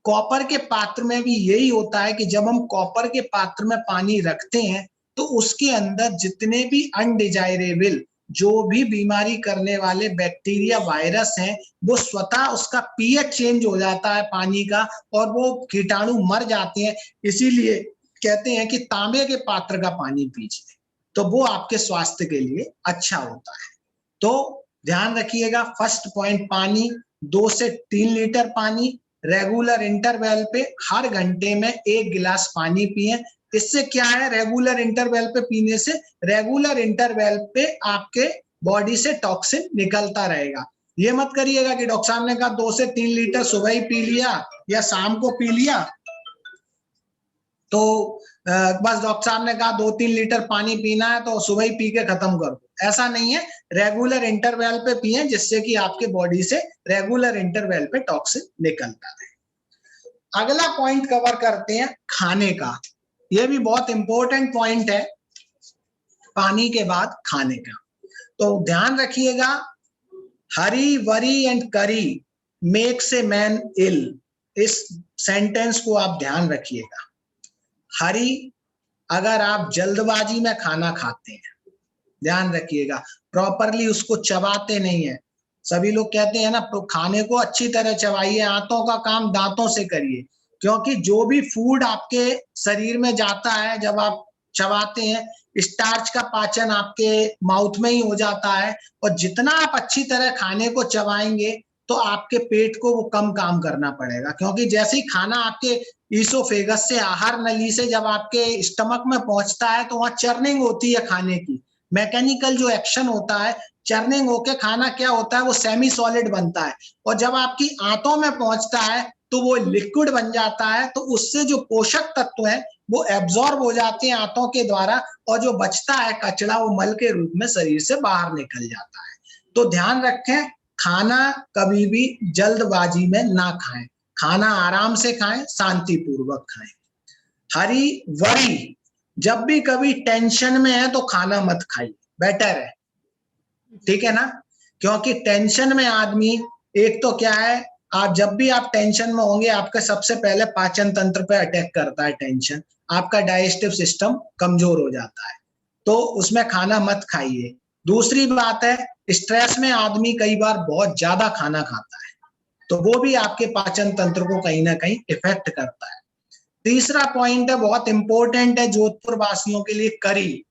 कॉपर के पात्र में भी यही होता है कि जब हम कॉपर के पात्र में पानी रखते हैं तो उसके अंदर जितने भी अनडिजायरेबल, जो भी बीमारी करने वाले बैक्टीरिया, वायरस हैं, वो स्वतः उसका पीएच चेंज हो जाता है पानी का और वो कीटाणु मर जाते हैं। इसीलिए कहते हैं कि तांबे के पात्र का पानी पीजिए, तो वो आपके स्वास्थ्य के लिए अच्छा होता है। तो ध्यान रखिएगा, फर्स्ट पॉइंट पानी, 2 से 3 लीटर पानी रेगुलर इंटरवल पे हर घंटे में 1 गिलास पानी पिए। इससे क्या है, रेगुलर इंटरवल पे पीने से रेगुलर इंटरवल पे आपके बॉडी से टॉक्सिन निकलता रहेगा। ये मत करिएगा कि डॉक्टर साहब ने कहा 2 से 3 लीटर सुबह ही पी लिया या शाम को पी लिया, तो बस डॉक्टर साहब ने कहा 2-3 लीटर पानी पीना है तो सुबह ही पी के खत्म कर दो। ऐसा नहीं है, रेगुलर इंटरवल पे पिए जिससे कि आपके बॉडी से रेगुलर इंटरवल पे टॉक्सिन निकलता है। अगला पॉइंट कवर करते हैं खाने का। यह भी बहुत इंपॉर्टेंट पॉइंट है, पानी के बाद खाने का। तो ध्यान रखिएगा, हरी, वरी एंड करी मेक्स ए मैन इल। इस सेंटेंस को आप ध्यान रखिएगा। हरी, अगर आप जल्दबाजी में खाना खाते हैं, ध्यान रखिएगा, प्रॉपरली उसको चबाते नहीं है। सभी लोग कहते हैं ना, तो खाने को अच्छी तरह चबाइए, आंतों का काम दांतों से करिए, क्योंकि जो भी फूड आपके शरीर में जाता है जब आप चबाते हैं, स्टार्च का पाचन आपके माउथ में ही हो जाता है, और जितना आप अच्छी तरह खाने को चबाएंगे तो आपके पेट को वो कम काम करना पड़ेगा, क्योंकि जैसे ही खाना आपके ईसोफेगस से, आहार नली से जब आपके स्टमक में पहुंचता है तो वहां चर्निंग होती है खाने की, मैकेनिकल जो एक्शन होता है, चर्निंग होके खाना क्या होता है, वो सेमी सॉलिड बनता है, और जब आपकी आंतों में पहुंचता है तो वो लिक्विड बन जाता है। तो उससे जो पोषक तत्व हैं वो एब्जॉर्ब हो जाते हैं आंतों के द्वारा, और जो बचता है कचरा वो मल के रूप में शरीर से बाहर निकल जाता है। तो ध्यान रखें, खाना कभी भी जल्दबाजी में ना खाएं, खाना आराम से खाएं, शांतिपूर्वक खाएं। हरी, वरी, जब भी कभी टेंशन में है तो खाना मत खाइए, बेटर है, ठीक है ना, क्योंकि टेंशन में आदमी, एक तो क्या है, आप जब भी आप टेंशन में होंगे आपका सबसे पहले पाचन तंत्र पे अटैक करता है टेंशन, आपका डाइजेस्टिव सिस्टम कमजोर हो जाता है, तो उसमें खाना मत खाइए। दूसरी बात है, स्ट्रेस में आदमी कई बार बहुत ज्यादा खाना खाता है, तो वो भी आपके पाचन तंत्र को कहीं ना कहीं इफेक्ट करता है। तीसरा पॉइंट है, बहुत इंपॉर्टेंट है जोधपुर वासियों के लिए, करी,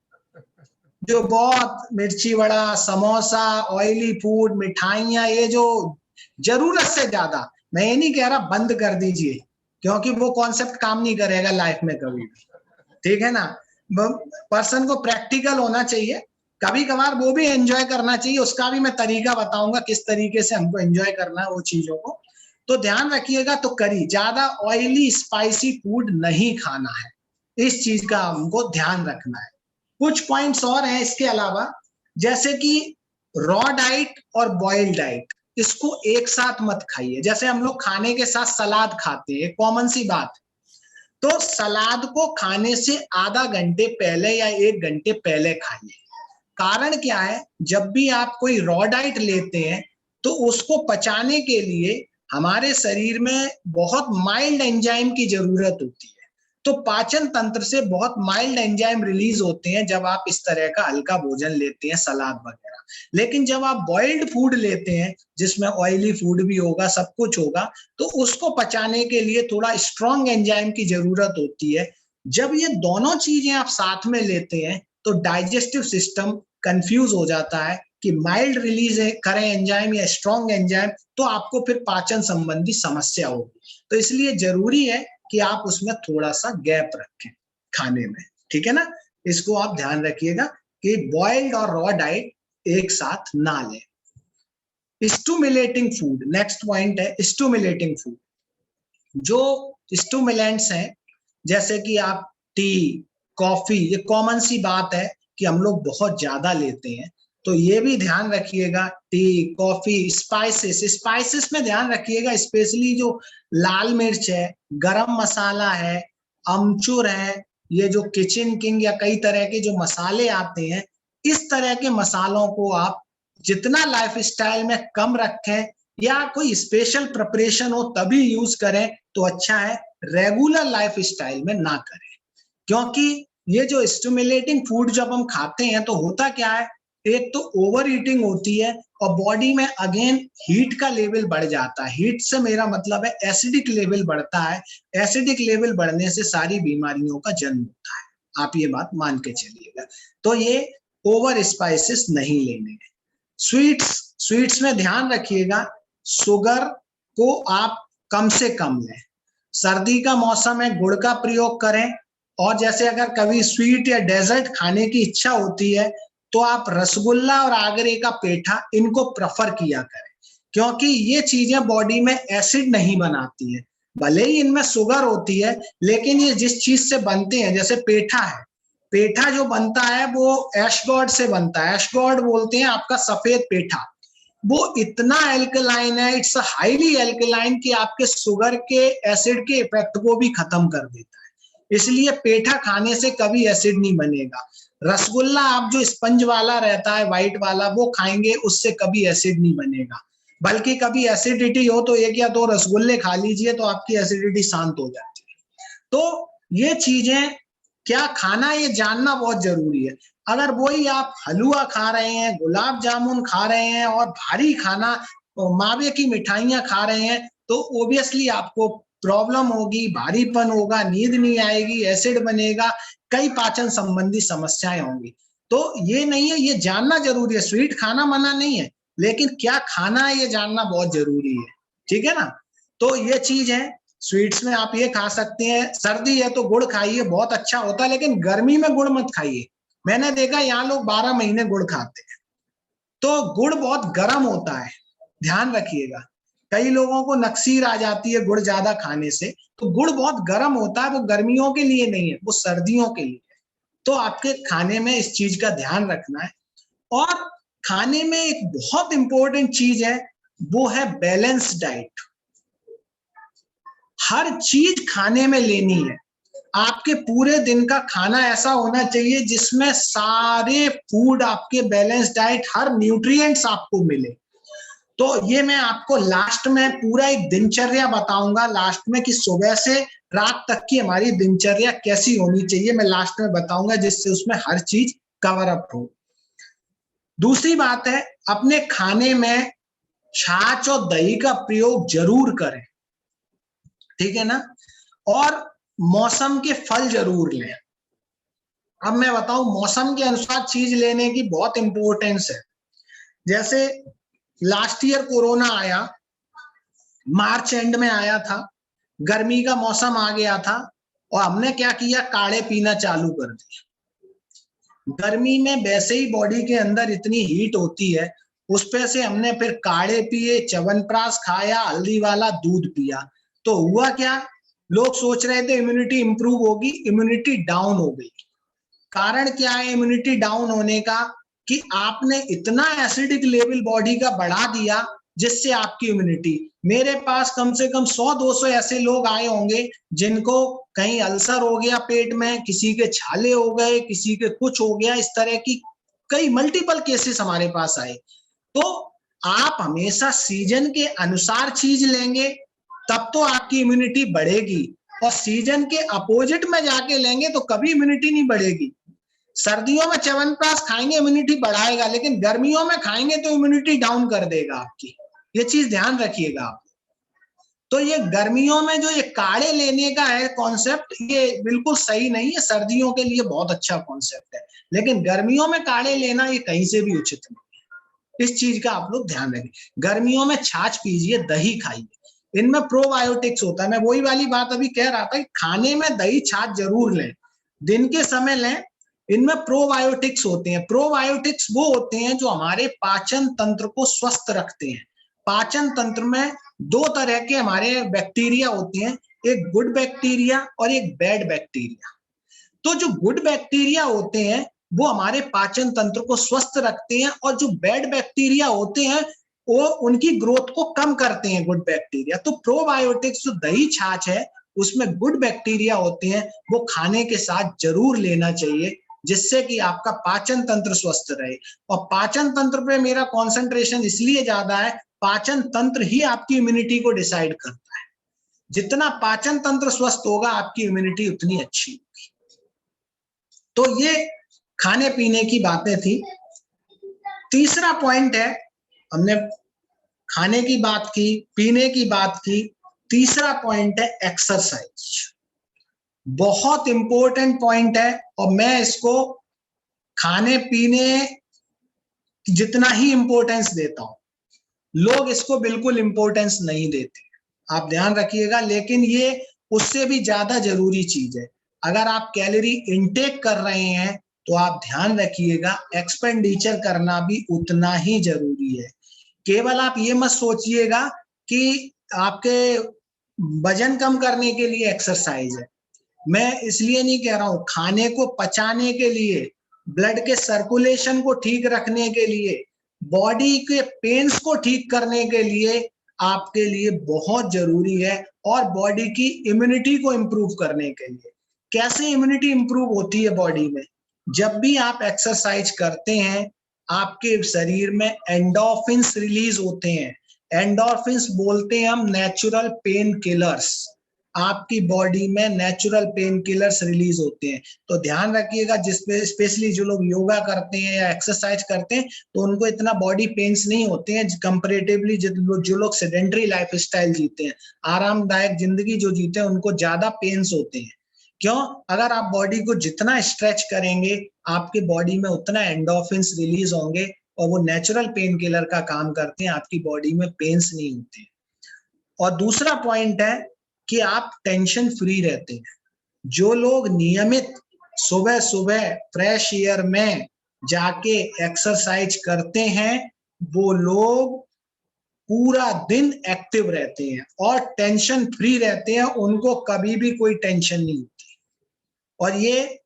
जो बहुत मिर्ची वड़ा, समोसा, ऑयली फूड, मिठाइयां, ये जो जरूरत से ज्यादा, मैं ये नहीं कह रहा बंद कर दीजिए, क्योंकि वो कॉन्सेप्ट काम नहीं करेगा लाइफ में कभी भी, ठीक है ना। पर्सन को प्रैक्टिकल होना चाहिए, कभी कभार वो भी एंजॉय करना चाहिए, उसका भी मैं तरीका बताऊंगा किस तरीके से हमको एंजॉय करना है वो चीजों को। तो ध्यान रखिएगा, तो करी, ज्यादा ऑयली स्पाइसी फूड नहीं खाना है, इस चीज का हमको ध्यान रखना है। कुछ पॉइंट्स और हैं इसके अलावा, जैसे कि रॉ डाइट और बॉइल्ड डाइट, इसको एक साथ मत खाइए। जैसे हम लोग खाने के साथ सलाद खाते हैं, कॉमन सी बात, तो सलाद को खाने से आधा घंटे पहले या 1 घंटे पहले खाइए। कारण क्या है, जब भी आप कोई रॉ डाइट लेते हैं तो उसको पचाने के लिए हमारे शरीर में बहुत माइल्ड एंजाइम की जरूरत होती है, तो पाचन तंत्र से बहुत माइल्ड एंजाइम रिलीज होते हैं जब आप इस तरह का हल्का भोजन लेते हैं, सलाद वगैरह। लेकिन जब आप बॉइल्ड फूड लेते हैं जिसमें ऑयली फूड भी होगा, सब कुछ होगा, तो उसको पचाने के लिए थोड़ा स्ट्रॉन्ग एंजाइम की जरूरत होती है। जब ये दोनों चीजें आप साथ में लेते हैं तो डाइजेस्टिव सिस्टम कंफ्यूज हो जाता है कि माइल्ड रिलीज करें एंजाइम या स्ट्रॉन्ग एंजाइम, तो आपको फिर पाचन संबंधी समस्या होगी। तो इसलिए जरूरी है कि आप उसमें थोड़ा सा गैप रखें खाने में, ठीक है ना। इसको आप ध्यान रखिएगा कि बॉइल्ड और रॉ डाइट एक साथ ना लें। स्टिमुलेटिंग फूड, नेक्स्ट पॉइंट है स्टिमुलेटिंग फूड। जो स्टिमुलेंट्स हैं, जैसे कि आप टी, कॉफी, ये कॉमन सी बात है कि हम लोग बहुत ज्यादा लेते हैं, तो ये भी ध्यान रखिएगा। टी, कॉफी, स्पाइसेस में ध्यान रखिएगा, स्पेशली जो लाल मिर्च है, गरम मसाला है, अमचूर है, ये जो किचन किंग या कई तरह के जो मसाले आते हैं, इस तरह के मसालों को आप जितना लाइफस्टाइल में कम रखें, या कोई स्पेशल प्रिपरेशन हो तभी यूज करें तो अच्छा है, रेगुलर लाइफ स्टाइल में ना करें। क्योंकि ये जो स्टिमुलेटिंग फूड जब हम खाते हैं तो होता क्या है, एक तो ओवर ईटिंग होती है और बॉडी में अगेन हीट का लेवल बढ़ जाता है। हीट से मेरा मतलब है एसिडिक लेवल बढ़ता है, एसिडिक लेवल बढ़ने से सारी बीमारियों का जन्म होता है, आप ये बात मान के चलिएगा। तो ये ओवर स्पाइसेस नहीं लेने हैं। स्वीट्स में ध्यान रखिएगा, शुगर को आप कम से कम लें। सर्दी का मौसम है, गुड़ का प्रयोग करें, और जैसे अगर कभी स्वीट या डेजर्ट खाने की इच्छा होती है तो आप रसगुल्ला और आगरे का पेठा इनको प्रेफर किया करें, क्योंकि ये चीजें बॉडी में एसिड नहीं बनाती है। भले ही इनमें शुगर होती है, लेकिन ये जिस चीज से बनते हैं, जैसे पेठा है, पेठा जो बनता है वो एशगॉर्ड से बनता है। एशगॉर्ड बोलते हैं आपका सफेद पेठा। वो इतना एल्कलाइन है, इट्स हाईली एल्कलाइन, कि आपके शुगर के एसिड के इफेक्ट को भी खत्म कर देता है। इसलिए पेठा खाने से कभी एसिड नहीं बनेगा। रसगुल्ला आप जो स्पंज वाला रहता है, व्हाइट वाला, वो खाएंगे, उससे कभी एसिड नहीं बनेगा। बल्कि कभी एसिडिटी हो तो 1 या 2 रसगुल्ले खा लीजिए तो आपकी एसिडिटी शांत हो जाती है। तो ये चीजें क्या खाना, ये जानना बहुत जरूरी है। अगर वही आप हलवा खा रहे हैं, गुलाब जामुन खा रहे हैं और भारी खाना, मावे की मिठाइयां खा रहे हैं, तो ओबियसली आपको प्रॉब्लम होगी, भारीपन होगा, नींद नहीं आएगी, एसिड बनेगा, कई पाचन संबंधी समस्याएं होंगी। तो ये नहीं है, ये जानना जरूरी है। स्वीट खाना मना नहीं है, लेकिन क्या खाना है ये जानना बहुत जरूरी है, ठीक है ना। तो ये चीज है, स्वीट्स में आप ये खा सकते हैं। सर्दी है तो गुड़ खाइए, बहुत अच्छा होता है, लेकिन गर्मी में गुड़ मत खाइए। मैंने देखा यहाँ लोग 12 महीने गुड़ खाते हैं, तो गुड़ बहुत गर्म होता है, ध्यान रखिएगा। कई लोगों को नक्सीर आ जाती है गुड़ ज्यादा खाने से, तो गुड़ बहुत गर्म होता है, वो गर्मियों के लिए नहीं है, वो सर्दियों के लिए है। तो आपके खाने में इस चीज का ध्यान रखना है। और खाने में एक बहुत इंपॉर्टेंट चीज है, वो है बैलेंस डाइट। हर चीज खाने में लेनी है। आपके पूरे दिन का खाना ऐसा होना चाहिए जिसमें सारे फूड आपके बैलेंस डाइट, हर न्यूट्रिएंट्स आपको मिले। तो ये मैं आपको लास्ट में पूरा एक दिनचर्या बताऊंगा, लास्ट में, कि सुबह से रात तक की हमारी दिनचर्या कैसी होनी चाहिए, मैं लास्ट में बताऊंगा, जिससे उसमें हर चीज कवर अप हो। दूसरी बात है, अपने खाने में छाछ और दही का प्रयोग जरूर करें, ठीक है ना। और मौसम के फल जरूर लें। अब मैं बताऊं, मौसम के अनुसार चीज लेने की बहुत इंपॉर्टेंस है। जैसे लास्ट ईयर कोरोना आया, मार्च एंड में आया था, गर्मी का मौसम आ गया था, और हमने क्या किया, काढ़े पीना चालू कर दिया। गर्मी में वैसे ही बॉडी के अंदर इतनी हीट होती है, उस पे से हमने फिर काढ़े पिए, च्यवनप्राश खाया, हल्दी वाला दूध पिया। तो हुआ क्या, लोग सोच रहे थे इम्यूनिटी इंप्रूव होगी, इम्यूनिटी डाउन हो गई। कारण क्या है इम्यूनिटी डाउन होने का, कि आपने इतना एसिडिक लेवल बॉडी का बढ़ा दिया, जिससे आपकी इम्यूनिटी, मेरे पास कम से कम 100-200 ऐसे लोग आए होंगे जिनको कहीं अल्सर हो गया पेट में, किसी के छाले हो गए, किसी के कुछ हो गया, इस तरह की कई मल्टीपल केसेस हमारे पास आए। तो आप हमेशा सीजन के अनुसार चीज लेंगे, तब तो आपकी इम्यूनिटी बढ़ेगी, और सीजन के अपोजिट में जाके लेंगे तो कभी इम्यूनिटी नहीं बढ़ेगी। सर्दियों में च्यवनप्राश खाएंगे, इम्यूनिटी बढ़ाएगा, लेकिन गर्मियों में खाएंगे तो इम्यूनिटी डाउन कर देगा आपकी। ये चीज ध्यान रखिएगा आप। तो ये गर्मियों में जो ये काढ़े लेने का है कॉन्सेप्ट, ये बिल्कुल सही नहीं है। सर्दियों के लिए बहुत अच्छा कॉन्सेप्ट है, लेकिन गर्मियों में काढ़े लेना ये कहीं से भी उचित नहीं है। इस चीज का आप लोग ध्यान रखें। गर्मियों में छाछ पीजिए, दही खाइए, इनमें प्रोबायोटिक्स होता है। मैं वही वाली बात अभी कह रहा था कि खाने में दही छाछ जरूर लें, दिन के समय लें। इनमें प्रोबायोटिक्स होते हैं। प्रोबायोटिक्स वो होते हैं जो हमारे पाचन तंत्र को स्वस्थ रखते हैं। पाचन तंत्र में 2 तरह के हमारे बैक्टीरिया होते हैं, एक गुड बैक्टीरिया और एक बैड बैक्टीरिया। तो जो गुड बैक्टीरिया होते हैं वो हमारे पाचन तंत्र को स्वस्थ रखते हैं, और जो बैड बैक्टीरिया होते हैं वो उनकी ग्रोथ को कम करते हैं, गुड बैक्टीरिया। तो प्रोबायोटिक्स जो दही छाछ है उसमें गुड बैक्टीरिया होते हैं, वो खाने के साथ जरूर लेना चाहिए, जिससे कि आपका पाचन तंत्र स्वस्थ रहे। और पाचन तंत्र पे मेरा कंसंट्रेशन इसलिए ज्यादा है, पाचन तंत्र ही आपकी इम्यूनिटी को डिसाइड करता है। जितना पाचन तंत्र स्वस्थ होगा आपकी इम्यूनिटी उतनी अच्छी होगी। तो ये खाने पीने की बातें थी। तीसरा पॉइंट है, हमने खाने की बात की, पीने की बात की, तीसरा पॉइंट है एक्सरसाइज। बहुत इंपॉर्टेंट पॉइंट है और मैं इसको खाने पीने जितना ही इंपॉर्टेंस देता हूं, लोग इसको बिल्कुल इंपॉर्टेंस नहीं देते, आप ध्यान रखिएगा। लेकिन ये उससे भी ज्यादा जरूरी चीज है। अगर आप कैलोरी इनटेक कर रहे हैं तो आप ध्यान रखिएगा एक्सपेंडिचर करना भी उतना ही जरूरी है। केवल आप ये मत सोचिएगा कि आपके वजन कम करने के लिए एक्सरसाइज है। मैं इसलिए नहीं कह रहा हूं, खाने को पचाने के लिए, ब्लड के सर्कुलेशन को ठीक रखने के लिए, बॉडी के पेन्स को ठीक करने के लिए आपके लिए बहुत जरूरी है, और बॉडी की इम्यूनिटी को इंप्रूव करने के लिए। कैसे इम्यूनिटी इंप्रूव होती है बॉडी में? जब भी आप एक्सरसाइज करते हैं आपके शरीर में एंडोर्फिन्स रिलीज होते हैं। एंडोर्फिन्स बोलते हैं हम नेचुरल पेन किलर्स। आपकी बॉडी में नेचुरल पेन किलर्स रिलीज होते हैं। तो ध्यान रखिएगा, जिसमें स्पेशली जो लोग योगा करते हैं या एक्सरसाइज करते हैं तो उनको इतना बॉडी पेन्स नहीं होते हैं कंपैरेटिवली जो लोग सेडेंटरी लाइफस्टाइल जीते हैं, आरामदायक जिंदगी जो जीते हैं, उनको ज्यादा पेन्स होते हैं। क्यों? अगर आप बॉडी को जितना स्ट्रेच करेंगे आपके बॉडी में उतना एंडोर्फिन्स रिलीज होंगे और वो नेचुरल पेन किलर का काम करते हैं, आपकी बॉडी में पेन्स नहीं होते। और दूसरा पॉइंट है कि आप टेंशन फ्री रहते हैं। जो लोग नियमित सुबह सुबह फ्रेश एयर में जाके एक्सरसाइज करते हैं वो लोग पूरा दिन एक्टिव रहते हैं और टेंशन फ्री रहते हैं, उनको कभी भी कोई टेंशन नहीं होती। और ये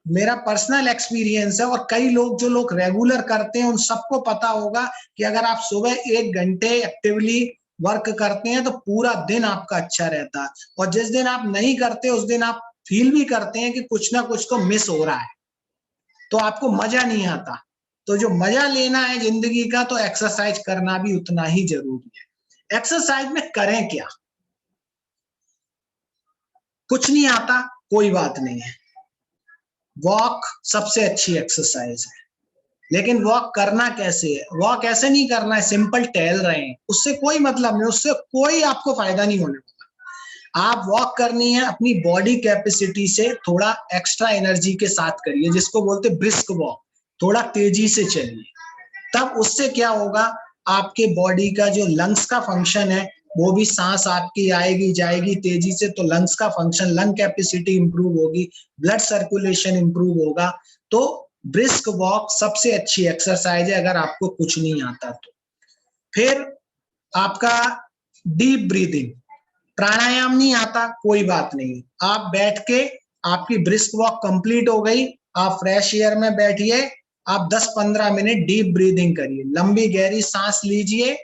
मेरा पर्सनल एक्सपीरियंस है, और कई लोग जो लोग रेगुलर करते हैं उन सबको पता होगा कि अगर आप सुबह 1 घंटे एक्टिवली वर्क करते हैं तो पूरा दिन आपका अच्छा रहता है, और जिस दिन आप नहीं करते उस दिन आप फील भी करते हैं कि कुछ ना कुछ तो मिस हो रहा है, तो आपको मजा नहीं आता। तो जो मजा लेना है जिंदगी का, तो एक्सरसाइज करना भी उतना ही जरूरी है। एक्सरसाइज में करें क्या? कुछ नहीं आता, कोई बात नहीं है। वॉक सबसे अच्छी एक्सरसाइज है, लेकिन वॉक करना कैसे है? वॉक ऐसे नहीं करना है सिंपल टहल रहे हैं, उससे कोई मतलब नहीं, उससे कोई आपको फायदा नहीं होने वाला। आप वॉक करनी है अपनी बॉडी कैपेसिटी से थोड़ा एक्स्ट्रा एनर्जी के साथ करिए, जिसको बोलते ब्रिस्क वॉक। थोड़ा तेजी से चलिए, तब उससे क्या होगा, आपके बॉडी का जो लंग्स का फंक्शन है वो भी, सांस आपकी आएगी जाएगी तेजी से, तो लंग्स का फंक्शन, लंग कैपेसिटी इंप्रूव होगी, ब्लड सर्कुलेशन इंप्रूव होगा। तो ब्रिस्क वॉक सबसे अच्छी एक्सरसाइज है अगर आपको कुछ नहीं आता तो। फिर आपका डीप ब्रीदिंग, प्राणायाम नहीं आता कोई बात नहीं, आप बैठ के, आपकी ब्रिस्क वॉक कंप्लीट हो गई, आप फ्रेश एयर में बैठिए, आप 10-15 मिनट डीप ब्रीदिंग करिए, लंबी गहरी सांस लीजिए,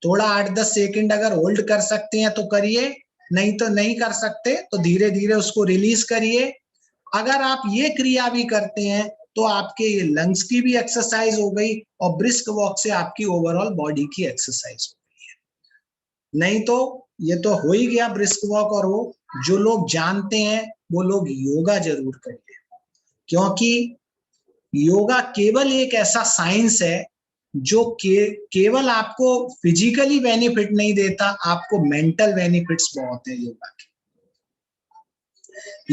थोड़ा 8-10 सेकंड अगर होल्ड कर सकते हैं तो करिए, नहीं तो नहीं कर सकते तो धीरे धीरे उसको रिलीज करिए। अगर आप ये क्रिया भी करते हैं तो आपके ये लंग्स की भी एक्सरसाइज हो गई और ब्रिस्क वॉक से आपकी ओवरऑल बॉडी की एक्सरसाइज हो गई है। नहीं तो ये तो हो ही गया ब्रिस्क वॉक। और वो जो लोग जानते हैं वो लोग योगा जरूर करिए, क्योंकि योगा केवल एक ऐसा साइंस है जो केवल आपको फिजिकली बेनिफिट नहीं देता, आपको मेंटल बेनिफिट्स बहुत है योगा के।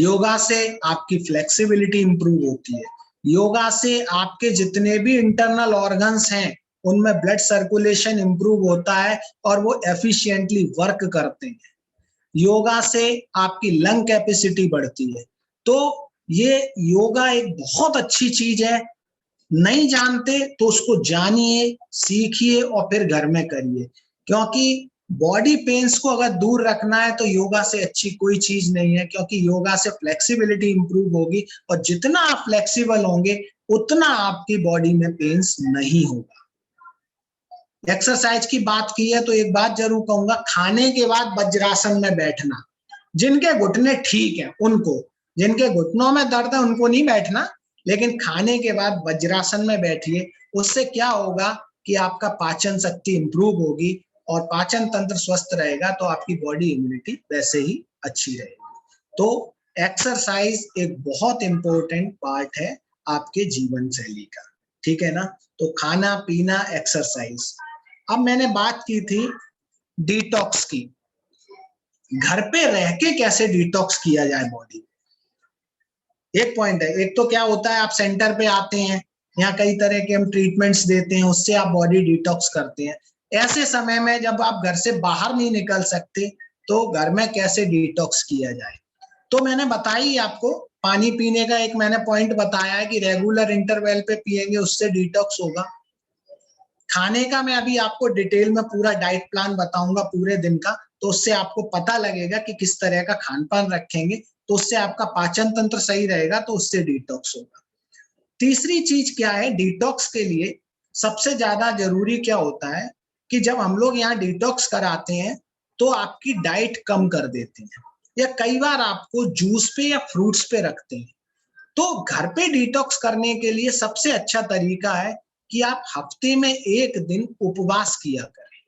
योगा से आपकी फ्लेक्सिबिलिटी इंप्रूव होती है, योगा से आपके जितने भी इंटरनल ऑर्गन्स हैं उनमें ब्लड सर्कुलेशन इंप्रूव होता है और वो एफिशिएंटली वर्क करते हैं। योगा से आपकी लंग कैपेसिटी बढ़ती है। तो ये योगा एक बहुत अच्छी चीज है, नहीं जानते तो उसको जानिए, सीखिए और फिर घर में करिए, क्योंकि बॉडी पेन्स को अगर दूर रखना है तो योगा से अच्छी कोई चीज नहीं है, क्योंकि योगा से फ्लेक्सिबिलिटी इंप्रूव होगी और जितना आप फ्लेक्सिबल होंगे उतना आपकी बॉडी में पेन्स नहीं होगा। एक्सरसाइज की बात की है तो एक बात जरूर कहूंगा, खाने के बाद वज्रासन में बैठना, जिनके घुटने ठीक है उनको, जिनके घुटनों में दर्द है उनको नहीं बैठना, लेकिन खाने के बाद वज्रासन में बैठिए। उससे क्या होगा, कि आपका पाचन शक्ति इंप्रूव होगी, और पाचन तंत्र स्वस्थ रहेगा तो आपकी बॉडी इम्यूनिटी वैसे ही अच्छी रहेगी। तो एक्सरसाइज एक बहुत इंपॉर्टेंट पार्ट है आपके जीवन शैली का, ठीक है ना। तो खाना पीना एक्सरसाइज। अब मैंने बात की थी डिटॉक्स की, घर पे रह के कैसे डिटॉक्स किया जाए बॉडी। एक पॉइंट है, एक तो क्या होता है आप सेंटर पे आते हैं, यहाँ कई तरह के हम ट्रीटमेंट्स देते हैं, उससे आप बॉडी डिटॉक्स करते हैं। ऐसे समय में जब आप घर से बाहर नहीं निकल सकते तो घर में कैसे डिटॉक्स किया जाए। तो मैंने बताई आपको, पानी पीने का एक मैंने पॉइंट बताया है कि रेगुलर इंटरवल पे पिएंगे उससे डिटॉक्स होगा। खाने का मैं अभी आपको डिटेल में पूरा डाइट प्लान बताऊंगा पूरे दिन का, तो उससे आपको पता लगेगा कि किस तरह का खान पान रखेंगे तो उससे आपका पाचन तंत्र सही रहेगा, तो उससे डिटॉक्स होगा। तीसरी चीज क्या है, डिटॉक्स के लिए सबसे ज्यादा जरूरी क्या होता है कि जब हम लोग यहाँ डिटॉक्स कराते हैं तो आपकी डाइट कम कर देते हैं, या कई बार आपको जूस पे या फ्रूट्स पे रखते हैं। तो घर पे डिटॉक्स करने के लिए सबसे अच्छा तरीका है कि आप हफ्ते में एक दिन उपवास किया करें।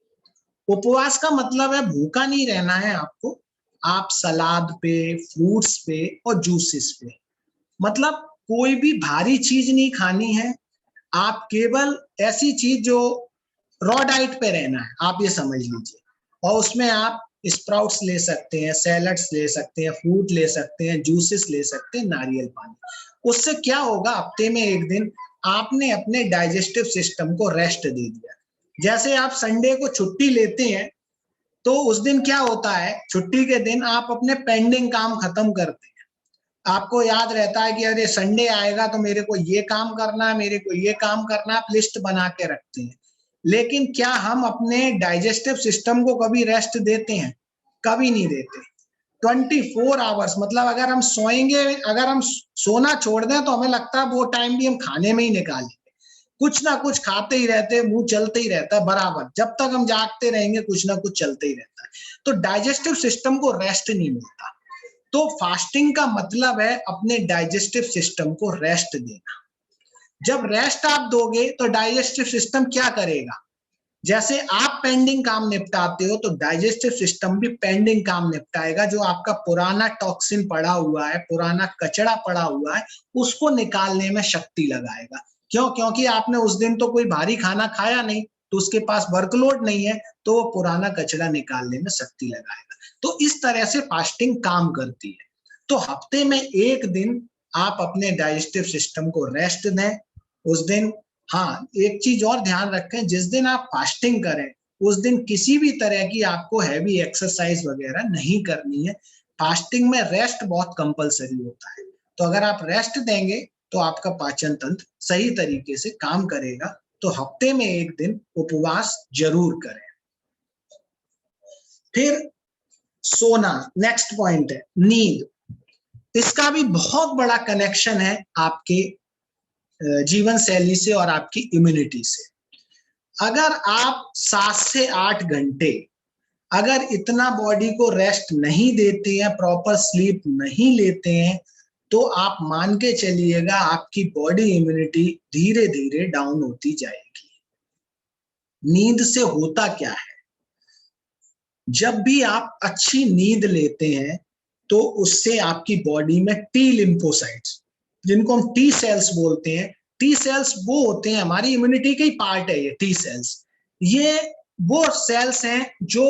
उपवास का मतलब है भूखा नहीं रहना है आपको, आप सलाद पे, फ्रूट्स पे और जूसेस पे, मतलब कोई भी भारी चीज नहीं खानी है, आप केवल ऐसी चीज जो रॉ डाइट पे रहना है, आप ये समझ लीजिए। और उसमें आप स्प्राउट्स ले सकते हैं, सैलड्स ले सकते हैं, फ्रूट ले सकते हैं, जूसेस ले सकते हैं, नारियल पानी। उससे क्या होगा, हफ्ते में एक दिन आपने अपने डाइजेस्टिव सिस्टम को रेस्ट दे दिया। जैसे आप संडे को छुट्टी लेते हैं तो उस दिन क्या होता है, छुट्टी के दिन आप अपने पेंडिंग काम खत्म करते हैं। आपको याद रहता है कि अरे संडे आएगा तो मेरे को ये काम करना है, मेरे को ये काम करना है, आप लिस्ट बना के रखते हैं। लेकिन क्या हम अपने डाइजेस्टिव सिस्टम को कभी रेस्ट देते हैं? कभी नहीं देते। 24 आवर्स, मतलब अगर हम सोएंगे, अगर हम सोना छोड़ दें तो हमें लगता है वो टाइम भी हम खाने में ही निकालेंगे, कुछ ना कुछ खाते ही रहते हैं, मुंह चलते ही रहता है बराबर, जब तक हम जागते रहेंगे कुछ ना कुछ चलते ही रहता है। तो डाइजेस्टिव सिस्टम को रेस्ट नहीं मिलता। तो फास्टिंग का मतलब है अपने डाइजेस्टिव सिस्टम को रेस्ट देना। जब रेस्ट आप दोगे तो डाइजेस्टिव सिस्टम क्या करेगा, जैसे आप पेंडिंग काम निपटाते हो तो डाइजेस्टिव सिस्टम भी पेंडिंग काम निपटाएगा। जो आपका पुराना टॉक्सिन पड़ा हुआ है, पुराना कचरा पड़ा हुआ है, उसको निकालने में शक्ति लगाएगा। क्यों? क्योंकि आपने उस दिन तो कोई भारी खाना खाया नहीं, तो उसके पास वर्कलोड नहीं है, तो वो पुराना कचरा निकालने में शक्ति लगाएगा। तो इस तरह से फास्टिंग काम करती है। तो हफ्ते में एक दिन आप अपने डाइजेस्टिव सिस्टम को रेस्ट दें। उस दिन हाँ, एक चीज और ध्यान रखें, जिस दिन आप फास्टिंग करें उस दिन किसी भी तरह की आपको हैवी एक्सरसाइज वगैरह नहीं करनी है। फास्टिंग में रेस्ट बहुत कंपलसरी होता है, तो अगर आप रेस्ट देंगे तो आपका पाचन तंत्र सही तरीके से काम करेगा। तो हफ्ते में एक दिन उपवास जरूर करें। फिर सोना, नेक्स्ट पॉइंट है नींद। इसका भी बहुत बड़ा कनेक्शन है आपके जीवन शैली से और आपकी इम्यूनिटी से। अगर आप 7 से 8 घंटे अगर इतना बॉडी को रेस्ट नहीं देते हैं, प्रॉपर स्लीप नहीं लेते हैं, तो आप मान के चलिएगा आपकी बॉडी इम्यूनिटी धीरे धीरे डाउन होती जाएगी। नींद से होता क्या है, जब भी आप अच्छी नींद लेते हैं तो उससे आपकी बॉडी में टी लिम्फोसाइट्स, जिनको हम टी सेल्स बोलते हैं, टी सेल्स वो होते हैं, हमारी इम्यूनिटी के ही पार्ट है ये टी सेल्स। ये वो सेल्स हैं जो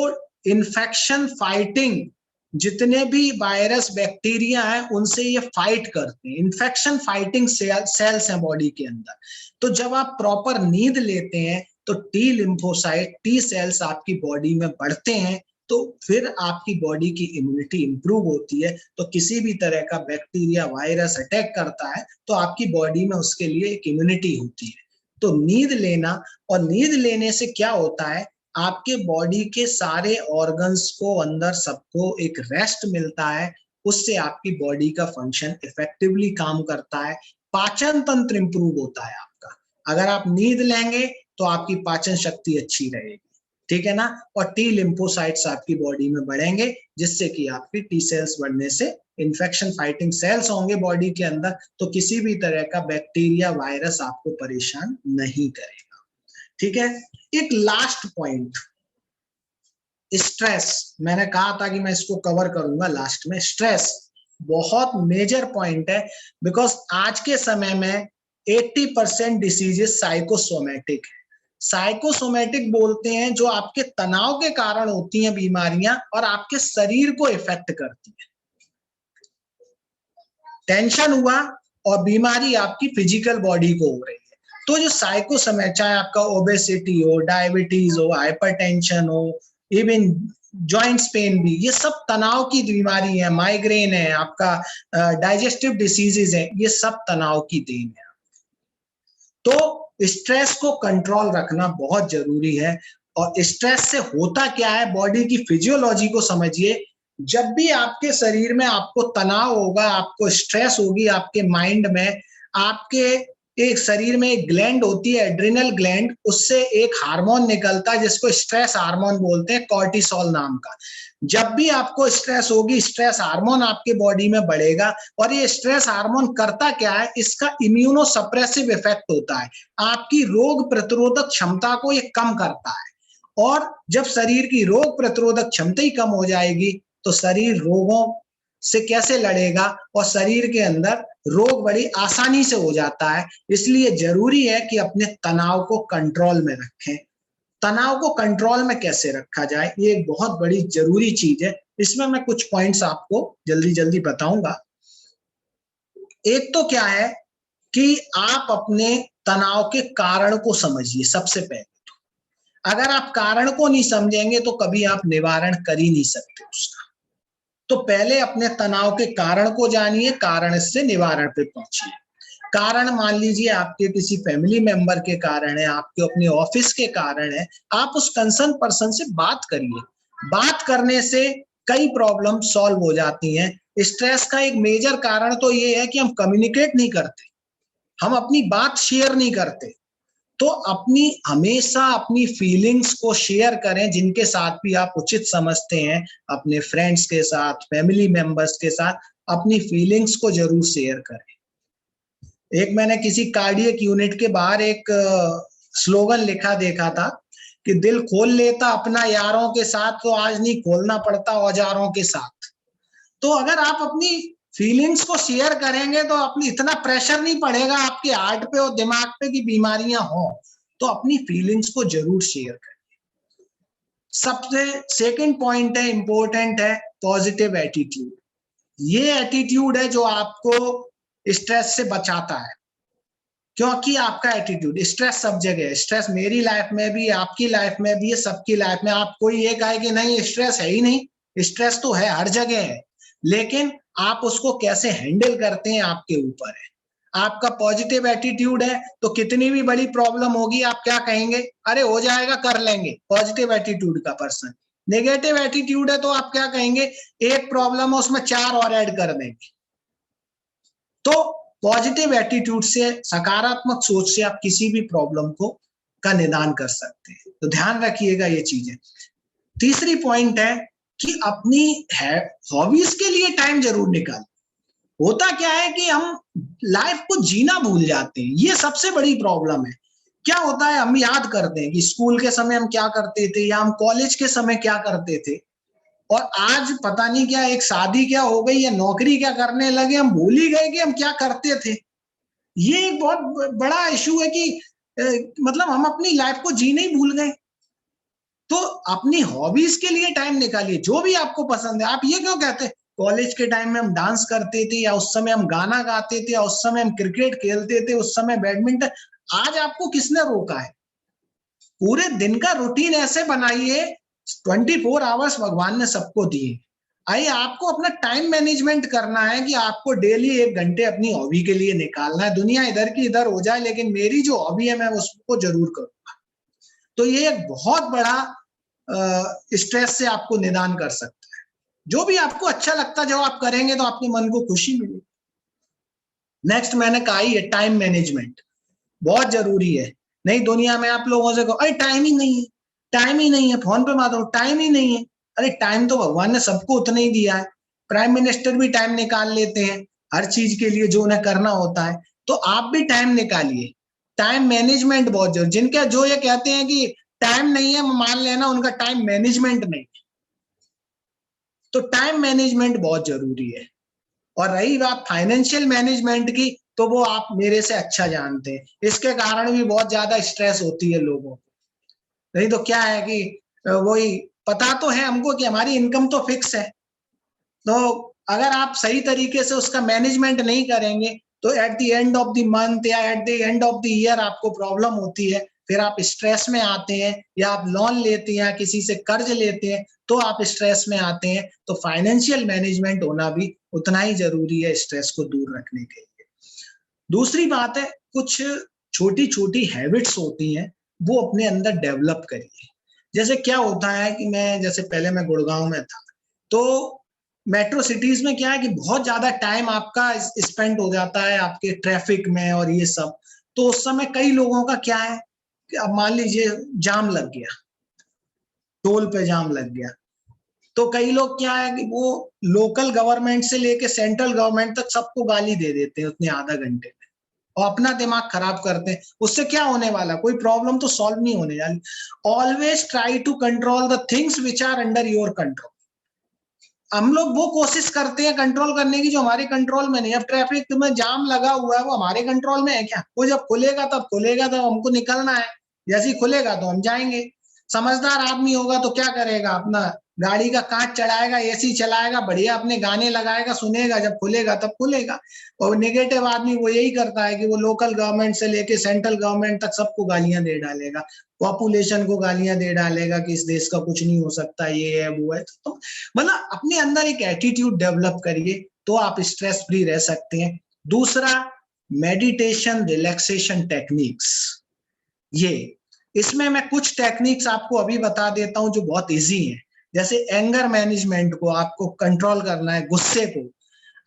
इन्फेक्शन फाइटिंग, जितने भी वायरस बैक्टीरिया हैं उनसे ये फाइट करते हैं। इन्फेक्शन फाइटिंग सेल्स हैं बॉडी के अंदर। तो जब आप प्रॉपर नींद लेते हैं तो टी लिम्फोसाइट, टी सेल्स आपकी बॉडी में बढ़ते हैं, तो फिर आपकी बॉडी की इम्यूनिटी इंप्रूव होती है। तो किसी भी तरह का बैक्टीरिया, वायरस अटैक करता है तो आपकी बॉडी में उसके लिए एक इम्यूनिटी होती है। तो नींद लेना, और नींद लेने से क्या होता है, आपके बॉडी के सारे ऑर्गन्स को अंदर सबको एक रेस्ट मिलता है, उससे आपकी बॉडी का फंक्शन इफेक्टिवली काम करता है, पाचन तंत्र इंप्रूव होता है आपका। अगर आप नींद लेंगे तो आपकी पाचन शक्ति अच्छी रहेगी, ठीक है ना, और टी लिम्फोसाइट्स आपकी बॉडी में बढ़ेंगे, जिससे कि आपकी टी सेल्स बढ़ने से इन्फेक्शन फाइटिंग सेल्स होंगे बॉडी के अंदर, तो किसी भी तरह का बैक्टीरिया, वायरस आपको परेशान नहीं करेगा। ठीक है। एक लास्ट पॉइंट, स्ट्रेस, मैंने कहा था कि मैं इसको कवर करूंगा लास्ट में। स्ट्रेस बहुत मेजर पॉइंट है, बिकॉज आज के समय में 80% डिसीजेस साइकोसोमेटिक है। साइकोसोमेटिक बोलते हैं जो आपके तनाव के कारण होती हैं बीमारियां और आपके शरीर को इफेक्ट करती है। टेंशन हुआ और बीमारी आपकी फिजिकल बॉडी को हो रही है। तो जो साइकोसोमेटिक, चाहे आपका ओबेसिटी हो, डायबिटीज हो, हाइपरटेंशन हो, इवन जॉइंट्स पेन भी, ये सब तनाव की बीमारी है। माइग्रेन है, आपका डाइजेस्टिव डिसीजेज है, ये सब तनाव की देन है। तो स्ट्रेस को कंट्रोल रखना बहुत जरूरी है। और स्ट्रेस से होता क्या है, बॉडी की फिजियोलॉजी को समझिए। जब भी आपके शरीर में आपको तनाव होगा, आपको स्ट्रेस होगी आपके माइंड में, आपके एक शरीर में एक ग्लैंड होती है एड्रिनल ग्लैंड, उससे एक हार्मोन निकलता है जिसको स्ट्रेस हार्मोन बोलते हैं, कॉर्टिसोल नाम का। जब भी आपको स्ट्रेस होगी, स्ट्रेस हार्मोन आपके बॉडी में बढ़ेगा। और ये स्ट्रेस हार्मोन करता क्या है, इसका इम्यूनो सप्रेसिव इफेक्ट होता है, आपकी रोग प्रतिरोधक क्षमता को ये कम करता है। और जब शरीर की रोग प्रतिरोधक क्षमता ही कम हो जाएगी तो शरीर रोगों से कैसे लड़ेगा, और शरीर के अंदर रोग बड़ी आसानी से हो जाता है। इसलिए जरूरी है कि अपने तनाव को कंट्रोल में रखें। तनाव को कंट्रोल में कैसे रखा जाए, ये एक बहुत बड़ी जरूरी चीज है। इसमें मैं कुछ पॉइंट्स आपको जल्दी जल्दी बताऊंगा। एक तो क्या है कि आप अपने तनाव के कारण को समझिए सबसे पहले। तो अगर आप कारण को नहीं समझेंगे तो कभी आप निवारण कर ही नहीं सकते उसका। तो पहले अपने तनाव के कारण को जानिए, कारण से निवारण पे पहुंचिए। कारण मान लीजिए आपके किसी फैमिली मेंबर के कारण है, आपके अपने ऑफिस के कारण है, आप उस कंसर्न पर्सन से बात करिए। बात करने से कई प्रॉब्लम सॉल्व हो जाती हैं। स्ट्रेस का एक मेजर कारण तो ये है कि हम कम्युनिकेट नहीं करते, हम अपनी बात शेयर नहीं करते। तो हमेशा अपनी फीलिंग्स को शेयर करें, जिनके साथ भी आप उचित समझते हैं, अपने फ्रेंड्स के साथ, फैमिली मेंबर्स के साथ अपनी फीलिंग्स को जरूर शेयर करें। एक मैंने किसी कार्डियक यूनिट के बाहर एक स्लोगन लिखा देखा था कि दिल खोल लेता अपना यारों के साथ, तो आज नहीं खोलना पड़ता औजारों के साथ। तो अगर आप अपनी फीलिंग्स को शेयर करेंगे तो अपनी इतना प्रेशर नहीं पड़ेगा आपके हार्ट पे और दिमाग पे कि बीमारियां हो। तो अपनी फीलिंग्स को जरूर शेयर करिए। सबसे सेकंड पॉइंट है, इंपॉर्टेंट है, पॉजिटिव एटीट्यूड। ये एटीट्यूड है जो आपको स्ट्रेस से बचाता है। क्योंकि आपका एटीट्यूड, स्ट्रेस सब जगह है। स्ट्रेस मेरी लाइफ में भी, आपकी लाइफ में भी है, सबकी लाइफ में। आप कोई ये कहे कि नहीं स्ट्रेस है ही नहीं, स्ट्रेस तो है, हर जगह है, लेकिन आप उसको कैसे हैंडल करते हैं आपके ऊपर है। आपका पॉजिटिव एटीट्यूड है तो कितनी भी बड़ी प्रॉब्लम होगी आप क्या कहेंगे, अरे हो जाएगा, कर लेंगे, पॉजिटिव एटीट्यूड का पर्सन। नेगेटिव एटीट्यूड है तो आप क्या कहेंगे, एक प्रॉब्लम है उसमें 4 और ऐड कर देंगे। तो पॉजिटिव एटीट्यूड से, सकारात्मक सोच से आप किसी भी प्रॉब्लम का निदान कर सकते हैं। तो ध्यान रखिएगा ये चीजें। तीसरी पॉइंट है कि अपनी हॉबीज के लिए टाइम जरूर निकालें। होता क्या है कि हम लाइफ को जीना भूल जाते हैं, ये सबसे बड़ी प्रॉब्लम है। क्या होता है, हम याद करते हैं कि स्कूल के समय हम क्या करते थे या हम कॉलेज के समय क्या करते थे, और आज पता नहीं क्या एक शादी क्या हो गई या नौकरी क्या करने लगे, हम भूल ही गए कि हम क्या करते थे। ये एक बहुत बड़ा इशू है कि मतलब हम अपनी लाइफ को जीना ही भूल गए। तो अपनी हॉबीज के लिए टाइम निकालिए, जो भी आपको पसंद है। आप ये क्यों कहते, कॉलेज के टाइम में हम डांस करते थे, या उस समय हम गाना गाते थे, या उस समय हम क्रिकेट खेलते थे, उस समय बैडमिंटन। आज आपको किसने रोका है? पूरे दिन का रूटीन ऐसे बनाइए, 24 आवर्स भगवान ने सबको दिए। आइए, आपको अपना टाइम मैनेजमेंट करना है कि आपको डेली 1 घंटे अपनी हॉबी के लिए निकालना है। दुनिया इधर की इधर हो जाए, लेकिन मेरी जो हॉबी है मैं उसको जरूर करूंगा। तो ये एक बहुत बड़ा स्ट्रेस से आपको निदान कर सकता है। जो भी आपको अच्छा लगता है, जब आप करेंगे तो आपके मन को खुशी मिलेगी। नेक्स्ट मैंने कहा ही है, टाइम मैनेजमेंट बहुत जरूरी है। नहीं दुनिया में आप लोगों से कहो, अरे टाइम ही नहीं है, टाइम ही नहीं है, फोन पे बात करो, टाइम ही नहीं है। अरे टाइम तो भगवान ने सबको उतना ही दिया है। प्राइम मिनिस्टर भी टाइम निकाल लेते हैं हर चीज के लिए जो उन्हें करना होता है। तो आप भी टाइम निकालिए। टाइम मैनेजमेंट बहुत जरूरी। जिनका जो ये कहते हैं कि टाइम नहीं है, मान लेना उनका टाइम मैनेजमेंट नहीं है। तो टाइम मैनेजमेंट बहुत जरूरी है। और रही बात फाइनेंशियल मैनेजमेंट की, तो वो आप मेरे से अच्छा जानते हैं। इसके कारण भी बहुत ज्यादा स्ट्रेस होती है लोगों को। नहीं तो क्या है कि वही पता तो है हमको कि हमारी इनकम तो फिक्स है, तो अगर आप सही तरीके से उसका मैनेजमेंट नहीं करेंगे तो at the end of the month या at the end of the year आपको प्रॉब्लम होती है। फिर आप स्ट्रेस में आते हैं, या आप लोन लेते हैं, किसी से कर्ज लेते हैं, तो आप स्ट्रेस में आते हैं। तो फाइनेंशियल मैनेजमेंट होना भी उतना ही जरूरी है स्ट्रेस को दूर रखने के लिए। दूसरी बात है, कुछ छोटी छोटी हैबिट्स होती हैं, वो अपने अंदर डेवलप करिए। जैसे क्या होता है कि जैसे पहले मैं गुड़गांव में था, तो मेट्रो सिटीज में क्या है कि बहुत ज्यादा टाइम आपका स्पेंड हो जाता है आपके ट्रैफिक में और ये सब। तो उस समय कई लोगों का क्या है कि अब मान लीजिए जाम लग गया, टोल पे जाम लग गया, तो कई लोग क्या है कि वो लोकल गवर्नमेंट से लेके सेंट्रल गवर्नमेंट तक सबको गाली दे देते हैं उतने आधा घंटे में, और अपना दिमाग खराब करते हैं। उससे क्या होने वाला, कोई प्रॉब्लम तो सॉल्व नहीं होने वाली। Always try to control the things which are under your control. हम लोग वो कोशिश करते हैं कंट्रोल करने की जो हमारे कंट्रोल में नहीं। अब ट्रैफिक में जाम लगा हुआ है, वो हमारे कंट्रोल में है क्या? वो जब खुलेगा तब खुलेगा, तब हमको निकलना है, जैसे ही खुलेगा तो हम जाएंगे। समझदार आदमी होगा तो क्या करेगा, अपना गाड़ी का कांच चढ़ाएगा, एसी चलाएगा, बढ़िया अपने गाने लगाएगा, सुनेगा, जब खुलेगा तब खुलेगा। और नेगेटिव आदमी वो यही करता है कि वो लोकल गवर्नमेंट से लेके सेंट्रल गवर्नमेंट तक सबको गालियां दे डालेगा, पॉपुलेशन को गालियां दे डालेगा कि इस देश का कुछ नहीं हो सकता, ये है वो है। तो मतलब अपने अंदर एक एटीट्यूड डेवलप करिए, तो आप स्ट्रेस फ्री रह सकते हैं। दूसरा, मेडिटेशन, रिलैक्सेशन टेक्निक्स। ये इसमें मैं कुछ टेक्निक्स आपको अभी बता देता हूं जो बहुत इजी है। जैसे एंगर मैनेजमेंट को आपको कंट्रोल करना है, गुस्से को।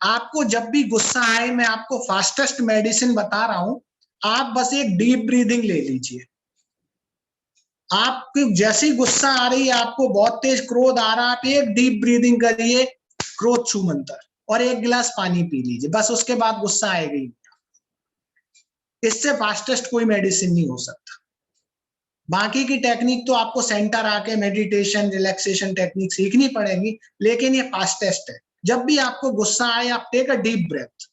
आपको जब भी गुस्सा आए, मैं आपको फास्टेस्ट मेडिसिन बता रहा हूं, आप बस एक डीप ब्रीदिंग ले लीजिए। आपकी जैसी गुस्सा आ रही है, आपको बहुत तेज क्रोध आ रहा है, आप एक डीप ब्रीदिंग करिए, क्रोध छू मंतर, और एक गिलास पानी पी लीजिए, बस उसके बाद गुस्सा आएगा ही। इससे फास्टेस्ट कोई मेडिसिन नहीं हो सकता। बाकी की टेक्निक तो आपको सेंटर आके मेडिटेशन, रिलैक्सेशन टेक्निक सीखनी पड़ेगी, लेकिन ये फास्टेस्ट है। जब भी आपको गुस्सा आए, आप टेक अ डीप ब्रेथ,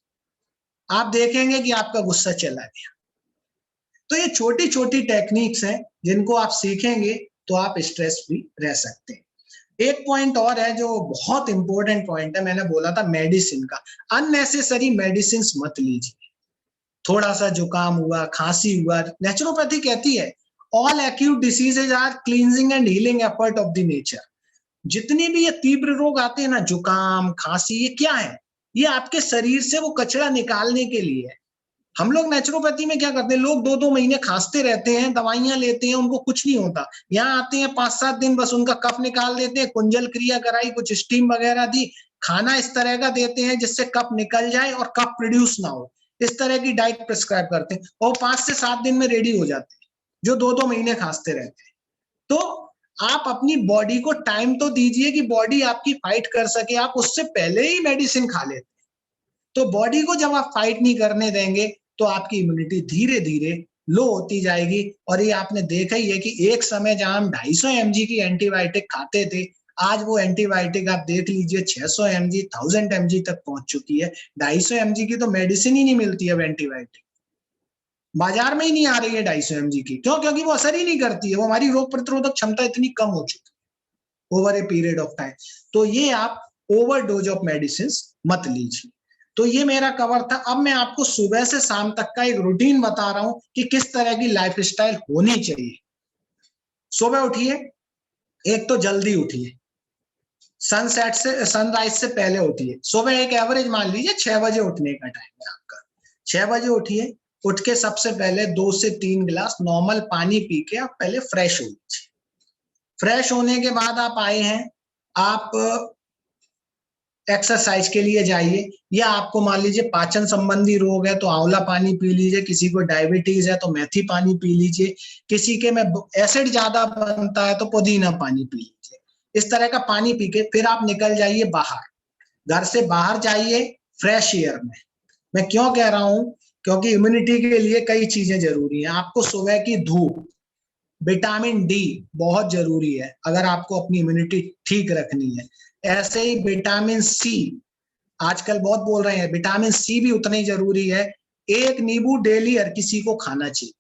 आप देखेंगे कि आपका गुस्सा चला गया। तो ये छोटी छोटी टेक्निक्स हैं जिनको आप सीखेंगे तो आप स्ट्रेस फ्री रह सकते हैं। एक पॉइंट और है जो बहुत इंपॉर्टेंट पॉइंट है, मैंने बोला था मेडिसिन का। अननेसेसरी मेडिसिन मत लीजिए। थोड़ा सा जुकाम हुआ, खांसी हुआ, नेचुरोपैथी कहती है all acute diseases are cleansing and healing effort of the nature. जितनी भी ये तीव्र रोग आते हैं ना, जुकाम, खांसी, ये क्या है? ये आपके शरीर से वो कचरा निकालने के लिए है। हम लोग नेचुरोपैथी में क्या करते हैं, लोग 2-2 महीने खांसते रहते हैं, दवाइयां लेते हैं, उनको कुछ नहीं होता। यहाँ आते हैं 5-7 दिन, बस उनका कफ निकाल देते हैं, कुंजल क्रिया कराई, कुछ स्टीम वगैरह दी, खाना इस तरह का देते हैं जिससे कफ निकल जाए और कफ प्रोड्यूस ना हो। इस तरह की डाइट प्रिस्क्राइब करते हैं, और 5 से 7 दिन में रेडी हो जाते हैं, जो 2-2 महीने खांसते रहते हैं। तो आप अपनी बॉडी को टाइम तो दीजिए कि बॉडी आपकी फाइट कर सके। आप उससे पहले ही मेडिसिन खा लेते, तो बॉडी को जब आप फाइट नहीं करने देंगे तो आपकी इम्यूनिटी धीरे धीरे लो होती जाएगी। और ये आपने देखा ही है कि एक समय जहां हम 250 mg की एंटीबायोटिक खाते थे, आज वो एंटीबायोटिक आप देख लीजिए 600 mg, 1000 mg तक पहुंच चुकी है। 250 mg की तो मेडिसिन ही नहीं मिलती अब, एंटीबायोटिक बाजार में ही नहीं आ रही है 250 mg की। क्यों? क्योंकि वो असर ही नहीं करती है, वो हमारी रोग प्रतिरोधक क्षमता इतनी कम हो चुकी है over a period of time. तो ये आप ओवरडोज ऑफ मेडिसिन मत लीजिए। तो ये मेरा कवर था। अब मैं आपको सुबह से शाम तक का एक रूटीन बता रहा हूं कि किस तरह की लाइफस्टाइल होनी चाहिए। सुबह उठिए, एक तो जल्दी उठिए, सनसेट से, सनराइज से पहले उठिए। सुबह एक एवरेज मान लीजिए 6 बजे उठने का टाइम है आपका। 6 बजे उठिए, उठ के सबसे पहले 2 से 3 गिलास नॉर्मल पानी पी के आप पहले फ्रेश हो लीजिए। फ्रेश होने के बाद आप आए हैं, आप एक्सरसाइज के लिए जाइए, या आपको मान लीजिए पाचन संबंधी रोग है तो आंवला पानी पी लीजिए, किसी को डायबिटीज है तो मेथी पानी पी लीजिए, किसी के में एसिड ज्यादा बनता है तो पुदीना पानी पी लीजिए। इस तरह का पानी पी के फिर आप निकल जाइए बाहर, घर से बाहर जाइए फ्रेश एयर में। मैं क्यों कह रहा हूं क्योंकि इम्यूनिटी के लिए कई चीजें जरूरी हैं। आपको सुबह की धूप, विटामिन डी बहुत जरूरी है अगर आपको अपनी इम्यूनिटी ठीक रखनी है। ऐसे ही विटामिन सी, आजकल बहुत बोल रहे हैं, विटामिन सी भी उतना ही जरूरी है। एक नींबू डेली हर किसी को खाना चाहिए,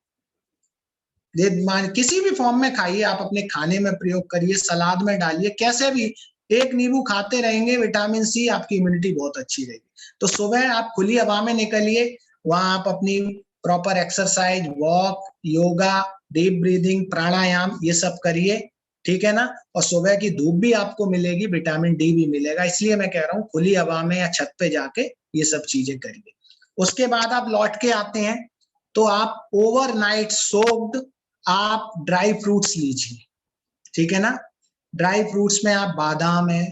किसी भी फॉर्म में खाइए, आप अपने खाने में प्रयोग करिए, सलाद में डालिए, कैसे भी एक नींबू खाते रहेंगे, विटामिन सी, आपकी इम्यूनिटी बहुत अच्छी रहेगी। तो सुबह आप खुली हवा में निकलिए, वहां आप अपनी proper exercise, walk, yoga, deep breathing, pranayama, ये सब करिए, ठीक है ना। और सुबह की धूप भी आपको मिलेगी, विटामिन डी भी मिलेगा। इसलिए मैं कह रहा हूँ खुली हवा में या छत पे जाके ये सब चीजें करिए। उसके बाद आप लौट के आते हैं तो आप ओवरनाइट सोक्ड आप ड्राई फ्रूट्स लीजिए, ठीक है ना। ड्राई फ्रूट्स में आप बादाम है,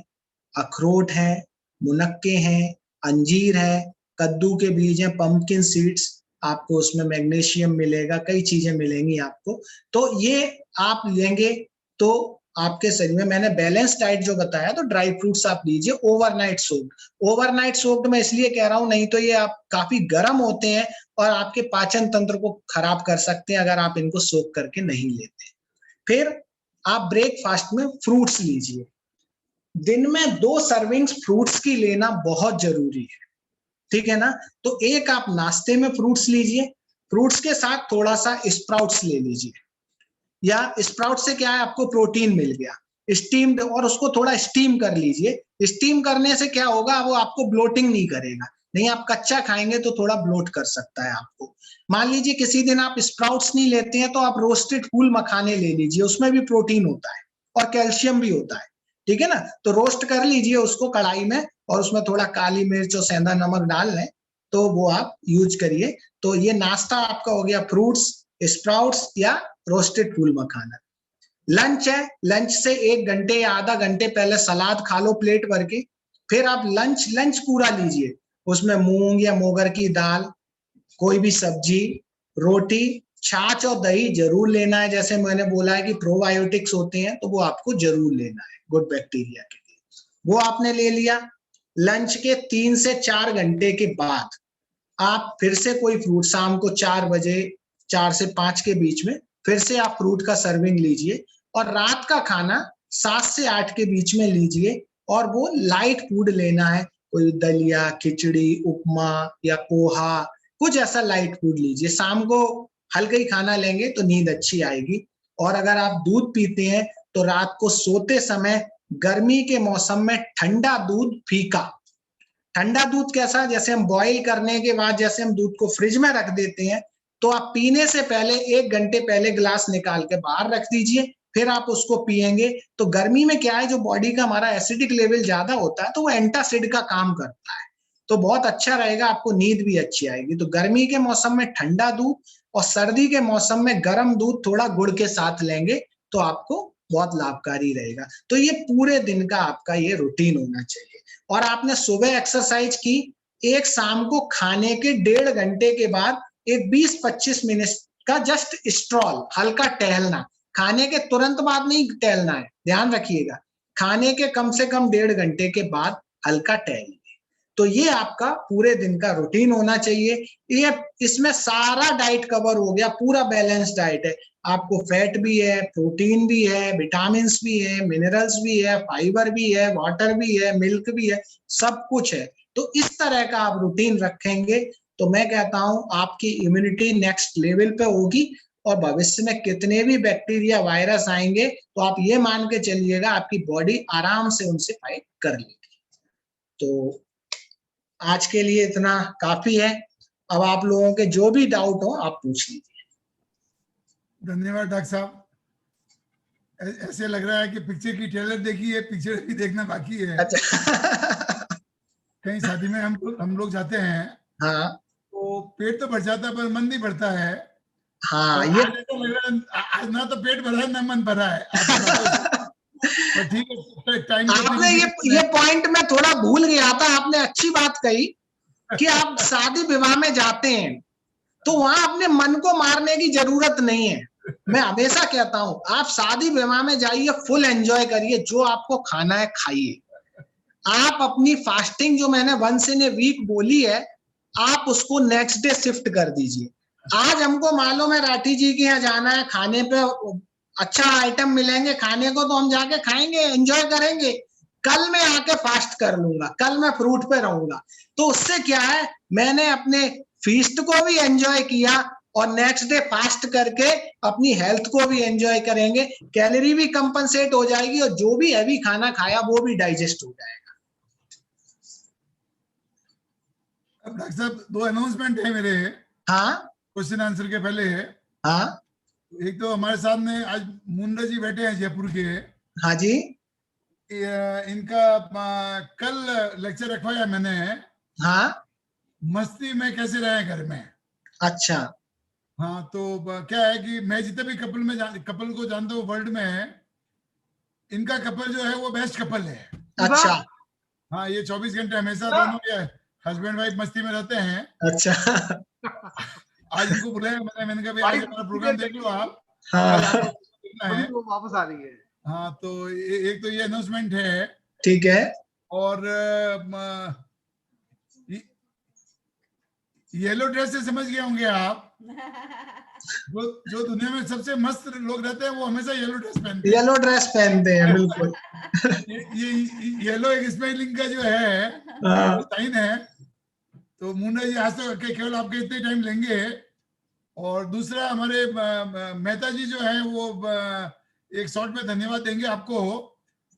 अखरोट है, मुनक्के हैं, अंजीर है, कद्दू के बीज हैं, पंपकिन सीड्स, आपको उसमें मैग्नीशियम मिलेगा, कई चीजें मिलेंगी आपको। तो ये आप लेंगे तो आपके शरीर में, मैंने बैलेंस डाइट जो बताया, तो ड्राई फ्रूट्स आप लीजिए ओवरनाइट सोक्ड। ओवरनाइट सोक्ड मैं इसलिए कह रहा हूं, नहीं तो ये आप काफी गर्म होते हैं और आपके पाचन तंत्र को खराब कर सकते हैं अगर आप इनको सोक करके नहीं लेते। फिर आप ब्रेकफास्ट में फ्रूट्स लीजिए, दिन में 2 सर्विंग्स फ्रूट्स की लेना बहुत जरूरी है, ठीक है ना। तो एक आप नाश्ते में फ्रूट्स लीजिए, फ्रूट्स के साथ थोड़ा सा स्प्राउट्स ले लीजिए, या स्प्राउट से क्या है, आपको प्रोटीन मिल गया, स्टीम्ड, और उसको थोड़ा स्टीम कर लीजिए। स्टीम करने से क्या होगा, वो आपको ब्लोटिंग नहीं करेगा, नहीं आप कच्चा खाएंगे तो थोड़ा ब्लोट कर सकता है आपको। मान लीजिए किसी दिन आप स्प्राउट्स नहीं लेते हैं तो आप रोस्टेड फूल मखाने ले लीजिए, उसमें भी प्रोटीन होता है और कैल्शियम भी होता है, ठीक है ना। तो रोस्ट कर लीजिए उसको कढ़ाई में, और उसमें थोड़ा काली मिर्च और सेंधा नमक डाल लें, तो वो आप यूज करिए। तो ये नाश्ता आपका हो गया, फ्रूट्स, स्प्राउट्स या रोस्टेड फूल मखाना। लंच है, लंच से 1 घंटे या आधा घंटे पहले सलाद खा लो प्लेट भर के। फिर आप लंच पूरा लीजिए, उसमें मूंग या मोगर की दाल, कोई भी सब्जी, रोटी, छाछ और दही जरूर लेना है। जैसे मैंने बोला है कि प्रोबायोटिक्स होते हैं तो वो आपको जरूर लेना है गुड बैक्टीरिया के लिए, वो आपने ले लिया। लंच के 3 से 4 घंटे के बाद आप फिर से कोई फ्रूट, शाम को 4 बजे, 4 से 5 के बीच में फिर से आप फ्रूट का सर्विंग लीजिए। और रात का खाना 7 से 8 के बीच में लीजिए, और वो लाइट फूड लेना है, कोई दलिया, खिचड़ी, उपमा या पोहा, कुछ ऐसा लाइट फूड लीजिए। शाम को हल्का ही खाना लेंगे तो नींद अच्छी आएगी। और अगर आप दूध पीते हैं तो रात को सोते समय गर्मी के मौसम में ठंडा दूध फीका, ठंडा दूध कैसा, जैसे हम बॉईल करने के बाद जैसे हम दूध को फ्रिज में रख देते हैं, तो आप पीने से पहले 1 घंटे पहले गिलास निकाल के बाहर रख दीजिए, फिर आप उसको पिएंगे। तो गर्मी में क्या है, जो बॉडी का हमारा एसिडिक लेवल ज्यादा होता है तो वो एंटासिड का काम करता है, तो बहुत अच्छा रहेगा, आपको नींद भी अच्छी आएगी। तो गर्मी के मौसम में ठंडा दूध और सर्दी के मौसम में गर्म दूध थोड़ा गुड़ के साथ लेंगे तो आपको बहुत लाभकारी रहेगा। तो ये पूरे दिन का आपका ये रूटीन होना चाहिए। और आपने सुबह एक्सरसाइज की, एक शाम को खाने के 1.5 घंटे के बाद एक 20-25 मिनट का जस्ट स्ट्रॉल, हल्का टहलना, खाने के तुरंत बाद नहीं टहलना है, ध्यान रखिएगा, खाने के कम से कम 1.5 घंटे के बाद हल्का टहलिए। तो ये आपका पूरे दिन का रूटीन होना चाहिए। ये इसमें सारा डाइट कवर हो गया, पूरा बैलेंस डाइट है, आपको फैट भी है, प्रोटीन भी है, विटामिन भी है, मिनरल्स भी है, फाइबर भी है, वाटर भी है, मिल्क भी है, सब कुछ है। तो इस तरह का आप रूटीन रखेंगे तो मैं कहता हूं आपकी इम्यूनिटी नेक्स्ट लेवल पे होगी, और भविष्य में कितने भी बैक्टीरिया, वायरस आएंगे तो आप ये मान के चलिएगा आपकी बॉडी आराम से उनसे फाइट कर लेगी। तो आज के लिए इतना काफी है। अब आप लोगों के जो भी डाउट हो आप पूछ लीजिए। धन्यवाद डॉक्टर साहब। ऐसे लग रहा है कि पिक्चर की ट्रेलर देखी है, पिक्चर भी देखना बाकी है। अच्छा। कहीं शादी में हम लोग जाते हैं, हाँ तो पेट तो भर जाता है पर मन नहीं भरता है। हाँ, ये आज ऐसा लग रहा है, आज ना तो पेट भरा है ना मन भरा है। तो ठीक है, टाइम आपने ये पॉइंट में थोड़ा भूल गया था, आपने अच्छी बात कही कि आप शादी विवाह में जाते हैं तो वहां अपने मन को मारने की जरूरत नहीं है। मैं हमेशा कहता हूं आप शादी विवाह में जाइए, फुल एंजॉय करिए, जो आपको खाना है खाइए। आप अपनी फास्टिंग जो मैंने 1 वीक बोली है, आप उसको नेक्स्ट डे शिफ्ट कर दीजिए। आज हमको मालूम है राठी जी के यहाँ जाना है, खाने पे अच्छा आइटम मिलेंगे खाने को, तो हम जाके खाएंगे, एंजॉय करेंगे। कल मैं आके फास्ट कर लूंगा, कल मैं फ्रूट पे रहूंगा। तो उससे क्या है, मैंने अपने फीस्ट को भी एंजॉय किया और नेक्स्ट डे फास्ट करके अपनी हेल्थ को भी एंजॉय करेंगे, कैलोरी भी कंपनसेट हो जाएगी और जो भी हैवी खाना खाया वो भी डाइजेस्ट हो जाएगा। अब डॉक्टर साहब, 2 अनाउंसमेंट है मेरे हाँ क्वेश्चन आंसर के पहले। हाँ एक तो हमारे सामने आज मुंडा जी बैठे हैं जयपुर के। हाँ जी। इनका कल लेक्चर रखवाया मैंने, हाँ मस्ती में कैसे रहे घर में। अच्छा हाँ, तो क्या है कि मैं जितने भी कपल को जानता हूँ वर्ल्ड में, इनका कपल जो है वो बेस्ट कपल है। अच्छा हाँ, ये 24 घंटे हमेशा दोनों ये हस्बैंड वाइफ मस्ती में रहते हैं। अच्छा आज इनको बुलाया मैंने कहा भाई आज हमारा प्रोग्राम देख लो आप। हाँ देखना है। वो वापस आ रही है। हाँ, तो एक तो ये अनाउंसमेंट है। ठीक है। और येलो ड्रेस से समझ गए होंगे आप, जो दुनिया में सबसे मस्त लोग रहते हैं वो हमेशा येलो ड्रेस पहनते हैं। येलो ड्रेस पहनते हैं बिल्कुल। ये येलो एक स्पेलिंग का जो है हाँ। साइन है। तो मुन्ना जी आज तो केवल आपके इतने टाइम लेंगे। और दूसरा, हमारे मेहता जी जो है वो एक शॉर्ट में धन्यवाद देंगे आपको।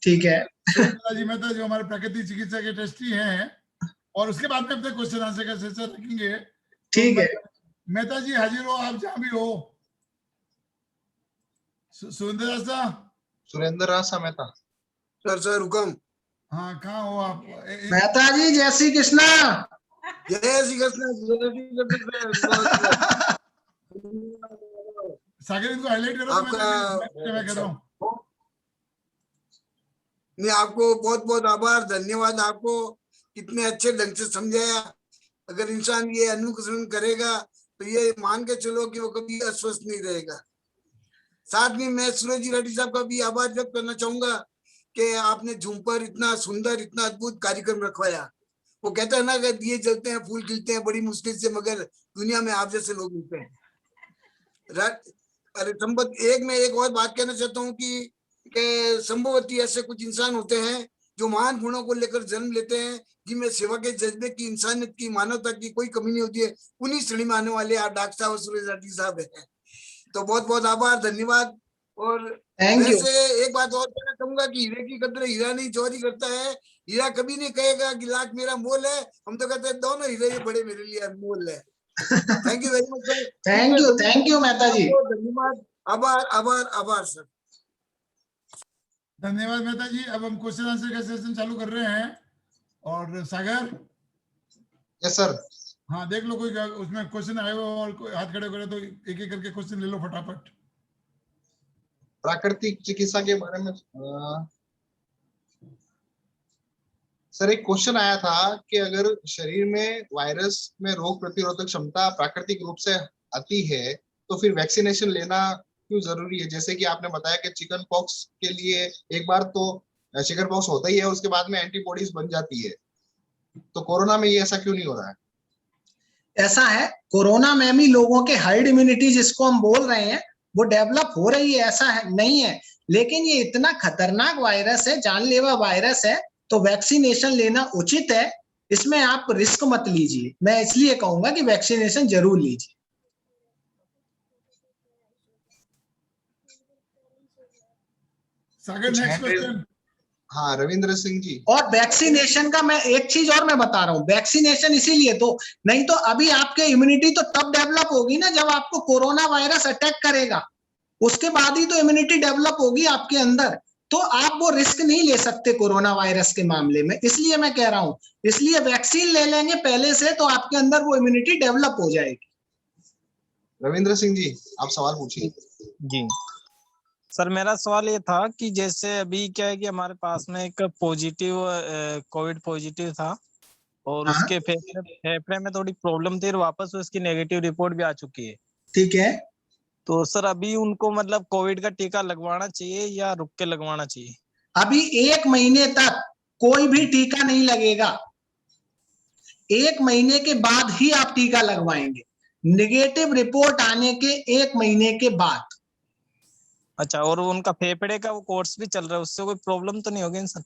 ठीक है। सुरेंद्र जी मेहता जो हमारे प्राकृतिक चिकित्सा के ट्रस्टी हैं, और उसके बाद में अपने क्वेश्चन आंसर का सिलसिला रखेंगे। ठीक है। मेहता जी हाजिर हो आप जहां भी हो। सुरेंद्र रास्ता। सुरेंद्र रासा मेहता। सर हुक्म। हाँ, कहाँ हो आप? मेहता जी जय श्री कृष्णा। जय श्री कृष्ण। सागर इनको हाईलाइट करो। मैं कर रहा हूँ। नहीं, आपको बहुत बहुत आभार, धन्यवाद। आपको कितने अच्छे ढंग से समझाया। अगर इंसान ये अनुकरण करेगा तो ये मान के चलो कि वो कभी अस्वस्थ नहीं रहेगा। साथ में मैं सूरज जी रेड्डी साहब का भी आभार व्यक्त करना चाहूंगा कि आपने झूम पर इतना सुंदर, इतना अद्भुत कार्यक्रम रखवाया। वो कहता है ना कि दिए जलते हैं, फूल खिलते हैं बड़ी मुश्किल से, मगर दुनिया में आप जैसे लोग मिलते हैं। अरे संबत एक, मैं एक और बात कहना चाहता हूँ कि संभवतः ऐसे कुछ इंसान होते हैं जो महान गुणों को लेकर जन्म लेते हैं, जिनमें सेवा के जज्बे की, इंसानियत की, मानवता की कोई कमी नहीं होती है। उन्हीं श्रेणी में आने वाले आप डॉक्टर साहब सूरज रेड्डी साहब है। तो बहुत बहुत आभार, धन्यवाद। और वैसे एक बात और कहना चाहूंगा कि हीरे की कदर हीरा नहीं चोरी करता है। हीरा कभी नहीं कहेगा कि लाख मेरा मोल है। हम तो कहते हैं दोनों हीरे ये बड़े मेरे लिए अनमोल है। Thank you very much sir. Thank you Mehta ji. धन्यवाद, आभार आभार आभार सर। धन्यवाद मेहता जी। अब हम क्वेश्चन आंसर का सेशन चालू कर रहे हैं। और सागर। Yes sir. हाँ, देख लो कोई उसमें क्वेश्चन आए हो और कोई हाथ खड़े करे तो एक एक करके क्वेश्चन ले लो फटाफट। प्राकृतिक चिकित्सा के बारे में सर एक क्वेश्चन आया था कि अगर शरीर में वायरस में रोग प्रतिरोधक क्षमता प्राकृतिक रूप से आती है तो फिर वैक्सीनेशन लेना क्यों जरूरी है? जैसे कि आपने बताया कि चिकन पॉक्स के लिए एक बार तो चिकन पॉक्स होता ही है, उसके बाद में एंटीबॉडीज बन जाती है, तो कोरोना में ये ऐसा क्यों नहीं हो रहा है? ऐसा है, कोरोना में भी लोगों के हर्ड इम्यूनिटी जिसको हम बोल रहे हैं वो डेवलप हो रही है, ऐसा है नहीं है। लेकिन ये इतना खतरनाक वायरस है, जानलेवा वायरस है, तो वैक्सीनेशन लेना उचित है। इसमें आप रिस्क मत लीजिए। मैं इसलिए कहूंगा कि वैक्सीनेशन जरूर लीजिए। सागर नेक्स्ट क्वेश्चन। हाँ, रविंद्र सिंह जी। और वैक्सीनेशन का मैं एक चीज और मैं बता रहा हूँ, वैक्सीनेशन इसीलिए तो नहीं तो अभी आपके इम्यूनिटी तो तब डेवलप होगी ना जब आपको कोरोना वायरस अटैक करेगा, उसके बाद ही तो इम्यूनिटी डेवलप होगी आपके अंदर। तो आप वो रिस्क नहीं ले सकते कोरोना वायरस के मामले में, इसलिए मैं कह रहा हूं, इसलिए वैक्सीन ले लेंगे पहले से तो आपके अंदर वो इम्यूनिटी डेवलप हो जाएगी। रविंद्र सिंह जी, आप सवाल पूछिए। जी सर, मेरा सवाल ये था कि जैसे अभी क्या है कि हमारे पास में एक पॉजिटिव कोविड पॉजिटिव था और उसके फेफड़े में थोड़ी प्रॉब्लम थी और वापस उसकी नेगेटिव रिपोर्ट भी आ चुकी है। ठीक है। तो सर अभी उनको मतलब कोविड का टीका लगवाना चाहिए या रुक के लगवाना चाहिए? अभी 1 महीने तक कोई भी टीका नहीं लगेगा। 1 महीने के बाद ही आप टीका लगवाएंगे, नेगेटिव रिपोर्ट आने के 1 महीने के बाद। अच्छा, और उनका फेफड़े का वो कोर्स भी चल रहा है, उससे कोई प्रॉब्लम तो नहीं होगी इंसान?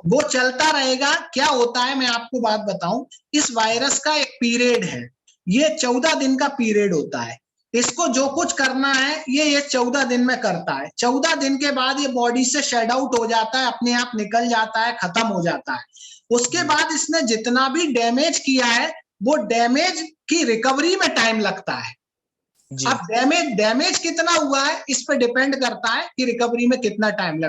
वो चलता रहेगा। क्या होता है मैं आपको बात बताऊं, इस वायरस का एक पीरियड है, ये 14 दिन का पीरियड होता है। इसको जो कुछ करना है ये 14 दिन में करता है। 14 दिन के बाद ये बॉडी से शेड आउट हो जाता है, अपने आप निकल जाता है, खत्म हो जाता है। उसके बाद इसने जितना भी डैमेज किया है वो डैमेज की रिकवरी में टाइम लगता है। अब डैमेज कितना हुआ है इस पे डिपेंड करता है कि रिकवरी में कितना टाइम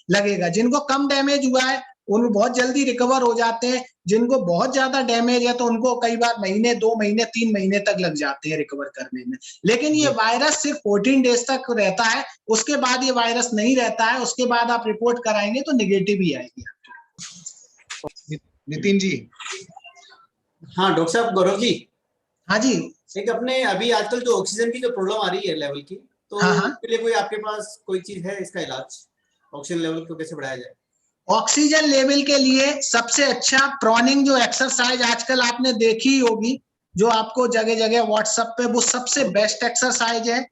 लगेगा। जिनको कम डैमेज हुआ है उन बहुत जल्दी रिकवर हो जाते हैं, जिनको बहुत ज्यादा डैमेज है तो उनको कई बार महीने, 2 महीने, 3 महीने तक लग जाते हैं रिकवर करने में। लेकिन ये वायरस सिर्फ 14 डेज तक रहता है, उसके बाद ये वायरस नहीं रहता है। उसके बाद आप रिपोर्ट कराएंगे तो निगेटिव ही आएगी। नितिन जी। हाँ डॉक्टर साहब, गौरव जी। हाँ जी। एक अपने अभी आजकल जो ऑक्सीजन की जो प्रॉब्लम आ रही है लेवल की, तो उसके लिए कोई आपके पास कोई चीज है इसका इलाज, ऑक्सीजन लेवल को कैसे बढ़ाया जाए? ऑक्सीजन लेवल के लिए सबसे अच्छा प्रॉनिंग जो एक्सरसाइज आजकल आपने देखी होगी, जो आपको जगह जगह व्हाट्सएप पे, वो सबसे बेस्ट एक्सरसाइज है।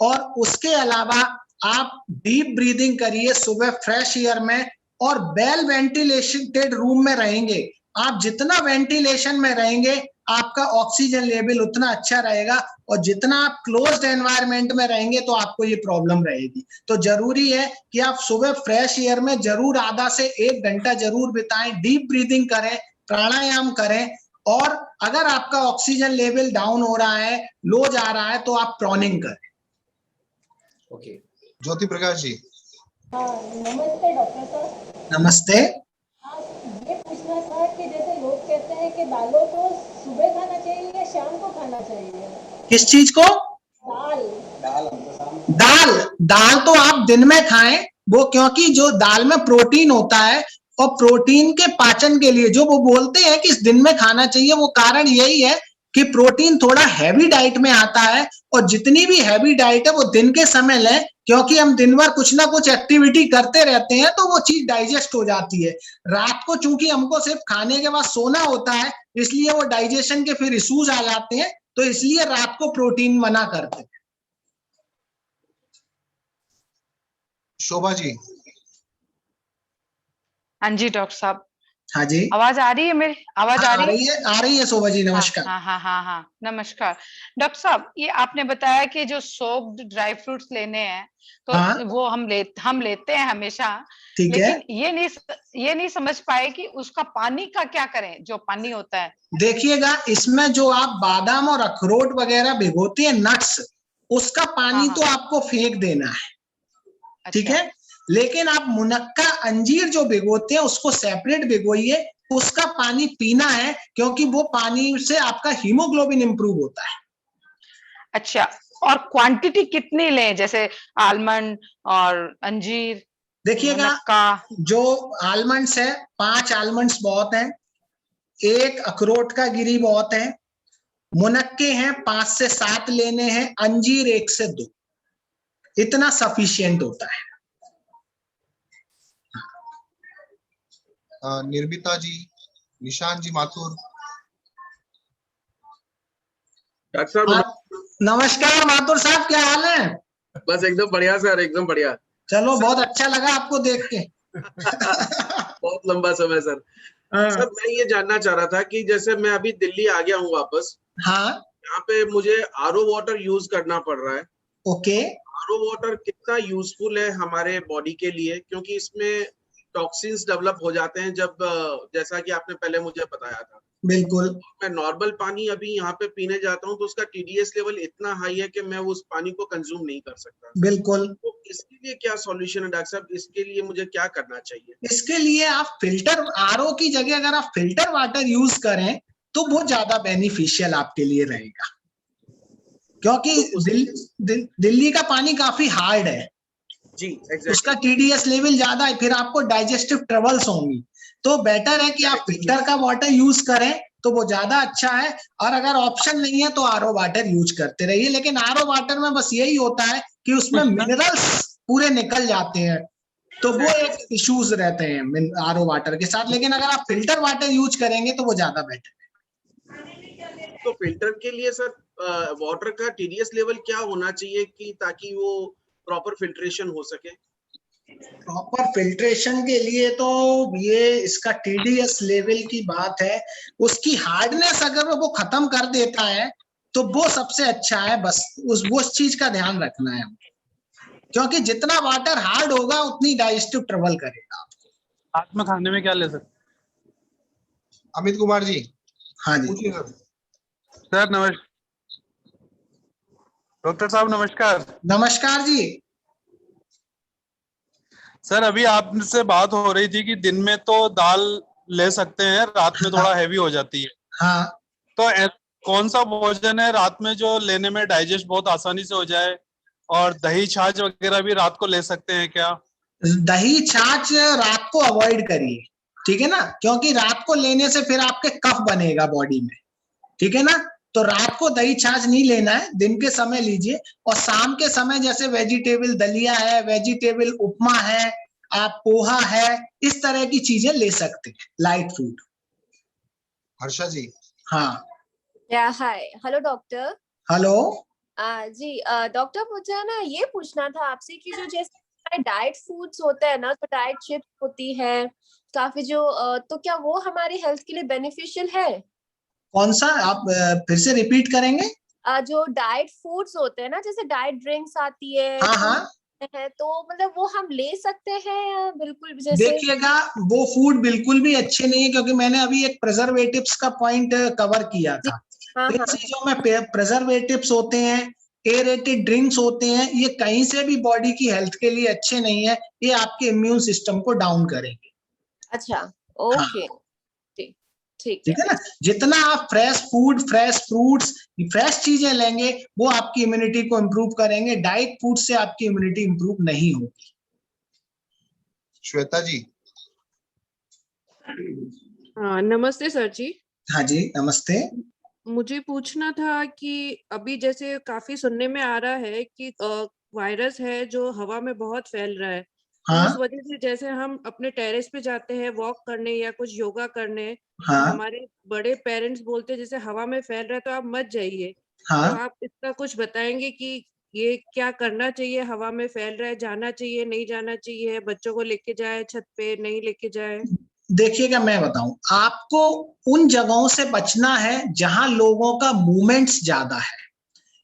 और उसके अलावा आप डीप ब्रीदिंग करिए सुबह फ्रेश एयर में, और वेल वेंटिलेटेड रूम में रहेंगे। आप जितना वेंटिलेशन में रहेंगे आपका ऑक्सीजन लेवल उतना अच्छा रहेगा, और जितना आप क्लोज्ड एनवायरनमेंट में रहेंगे तो आपको ये प्रॉब्लम रहेगी। तो जरूरी है कि आप सुबह फ्रेश एयर में जरूर आधा से 1 घंटा जरूर बिताएं, डीप ब्रीदिंग करें, प्राणायाम करें। और अगर आपका ऑक्सीजन लेवल डाउन हो रहा है, लो जा रहा है, तो आप प्रॉनिंग करें। ओके। ज्योति प्रकाश जी। नमस्ते डॉक्टर साहब। नमस्ते। ये पूछना था कि जैसे लोग कहते हैं कि दालों को सुबह खाना चाहिए या शाम को खाना चाहिए? किस चीज को? दाल तो आप दिन में खाएं, वो क्योंकि जो दाल में प्रोटीन होता है, और प्रोटीन के पाचन के लिए जो वो बोलते हैं कि इस दिन में खाना चाहिए, वो कारण यही है कि प्रोटीन थोड़ा हैवी डाइट में आता है। और जितनी भी हैवी डाइट है वो दिन के समय लें, क्योंकि हम दिन भर कुछ ना कुछ एक्टिविटी करते रहते हैं तो वो चीज डाइजेस्ट हो जाती है। रात को चूंकि हमको सिर्फ खाने के बाद सोना होता है, इसलिए वो डाइजेशन के फिर इश्यूज आ जाते हैं, तो इसलिए रात को प्रोटीन मना करते हैं। शोभा जी। हाँ जी डॉक्टर साहब। हाँ जी, आवाज आ रही है मेरी? आवाज आ रही है शोभा जी, नमस्कार। हाँ, नमस्कार डॉक्टर साहब। ये आपने बताया कि जो सोक्ड ड्राई फ्रूट्स लेने हैं तो वो हम लेते हैं हमेशा, लेकिन ये नहीं समझ पाए कि उसका पानी का क्या करें, जो पानी होता है। देखिएगा, इसमें जो आप बादाम और अखरोट वगैरह भिगोते हैं, नट्स, उसका पानी तो आपको फेंक देना है, ठीक है। लेकिन आप मुनक्का, अंजीर जो भिगोते हैं उसको सेपरेट भिगोइए, उसका पानी पीना है, क्योंकि वो पानी से आपका हीमोग्लोबिन इंप्रूव होता है। अच्छा, और क्वांटिटी कितनी लें, जैसे आलमंड और अंजीर? देखिएगा, जो आलमंड्स है, 5 आलमंड्स बहुत हैं, 1 अखरोट का गिरी बहुत है, मुनक्के हैं 5 से 7 लेने हैं, अंजीर 1 से 2, इतना सफिशिएंट होता है। निर्मिता जी, निशान जी माथुर। डॉक्टर साहब नमस्कार माथुर साहब, क्या हाल है? बस एकदम बढ़िया सर, एकदम बढ़िया। चलो, बहुत अच्छा लगा आपको देख के। बहुत लंबा समय सर। सर मैं ये जानना चाह रहा था कि जैसे मैं अभी दिल्ली आ गया हूँ वापस। यहाँ पे मुझे आरओ वाटर यूज करना पड़ रहा है। ओके। आरओ वाटर कितना यूजफुल है हमारे बॉडी के लिए, क्योंकि इसमें टॉक्सिन्स डेवलप हो जाते हैं जब, जैसा कि आपने पहले मुझे बताया था। बिल्कुल। मैं नॉर्मल पानी अभी यहाँ पे पीने जाता हूँ तो उसका टीडीएस लेवल इतना हाई है कि मैं उस पानी को कंज्यूम नहीं कर सकता। बिल्कुल। तो इसके लिए क्या सॉल्यूशन है डॉक्टर साहब? इसके लिए मुझे क्या करना चाहिए? इसके लिए आप फिल्टर, आरओ की जगह अगर आप फिल्टर वाटर यूज करें तो वो ज्यादा बेनिफिशियल आपके लिए रहेगा, क्योंकि दिल्ली का पानी काफी हार्ड है जी, exactly. उसका टीडीएस लेवल ज्यादा है, फिर आपको डाइजेस्टिव ट्रबल्स होंगी। तो बेटर है कि आप फिल्टर का वाटर यूज करें तो वो ज्यादा अच्छा है। और अगर ऑप्शन नहीं है तो आरओ वाटर यूज करते रहिए, लेकिन आरओ वाटर में बस यही होता है कि उसमें मिनरल्स पूरे निकल जाते हैं, तो वो एक इश्यूज रहते हैं आरओ वाटर के साथ। लेकिन अगर आप फिल्टर वाटर यूज करेंगे तो वो ज्यादा बेटर है। तो फिल्टर के लिए सर वाटर का TDS लेवल क्या होना चाहिए कि ताकि वो प्रॉपर फिल्ट्रेशन हो सके? प्रॉपर फिल्ट्रेशन के लिए तो ये इसका TDS लेवल की बात है, उसकी हार्डनेस अगर वो खत्म कर देता है तो वो सबसे अच्छा है। बस उस चीज का ध्यान रखना है, क्योंकि जितना वाटर हार्ड होगा उतनी डाइजेस्टिव ट्रबल करेगा। रात में खाने में क्या ले सकते? अमित कुमार जी। हाँ जी पूछिए सर। नमस्कार डॉक्टर साहब, नमस्कार। नमस्कार जी। सर अभी आपसे बात हो रही थी कि दिन में तो दाल ले सकते हैं, रात में थोड़ा हैवी हो जाती है। हाँ, तो कौन सा भोजन है रात में जो लेने में डाइजेस्ट बहुत आसानी से हो जाए? और दही छाछ वगैरह भी रात को ले सकते हैं क्या? दही छाछ रात को अवॉइड करिए, ठीक है ना, क्योंकि रात को लेने से फिर आपके कफ बनेगा बॉडी में, ठीक है ना। तो रात को दही छाछ नहीं लेना है, दिन के समय लीजिए। और शाम के समय जैसे वेजिटेबल दलिया है, वेजिटेबल उपमा है, आप पोहा है, इस तरह की चीजें ले सकते हैं, लाइट फूड। हर्षा जी। हाँ या हाय, हेलो डॉक्टर। हेलो जी डॉक्टर, मुझे ना ये पूछना था आपसे कि जो जैसे डाइट फूड्स होते हैं ना, तो डाइट चिप्स होती है काफी जो तो क्या वो हमारी हेल्थ के लिए बेनिफिशियल है? कौन सा, आप फिर से रिपीट करेंगे? जो डाइट फूड्स होते हैं ना, जैसे डाइट ड्रिंक्स आती है, हाँ, तो मतलब वो हम ले सकते हैं या बिल्कुल जैसे? देखिएगा, वो फूड बिल्कुल भी अच्छे नहीं है, क्योंकि मैंने अभी एक प्रिजर्वेटिव्स का पॉइंट कवर किया था। इन चीजों में प्रिजर्वेटिव्स होते हैं, एरेटेड ड्रिंक्स होते हैं, ये कहीं से भी बॉडी की हेल्थ के लिए अच्छे नहीं है, ये आपके इम्यून सिस्टम को डाउन करेंगे। अच्छा, ओके, ठीक है ना। जितना आप fresh food, fresh fruits, fresh चीजें लेंगे, वो आपकी इम्यूनिटी को इम्प्रूव करेंगे। डाइट फूड से आपकी इम्यूनिटी इम्प्रूव नहीं होगी। श्वेता जी। नमस्ते सर जी। हाँ जी नमस्ते। मुझे पूछना था कि अभी जैसे काफी सुनने में आ रहा है कि वायरस है जो हवा में बहुत फैल रहा है। हाँ? उस वजह से जैसे हम अपने टेरेस पे जाते हैं वॉक करने या कुछ योगा करने, हाँ? तो हमारे बड़े पेरेंट्स बोलते हैं जैसे हवा में फैल रहा है तो आप मत जाइए। हाँ? तो आप इसका कुछ बताएंगे कि ये क्या करना चाहिए? हवा में फैल रहा है, जाना चाहिए, नहीं जाना चाहिए? बच्चों को लेके जाए छत पे, नहीं लेके जाए? देखिएगा, मैं बताऊं आपको, उन जगहों से बचना है जहां लोगों का मूवमेंट्स ज्यादा है,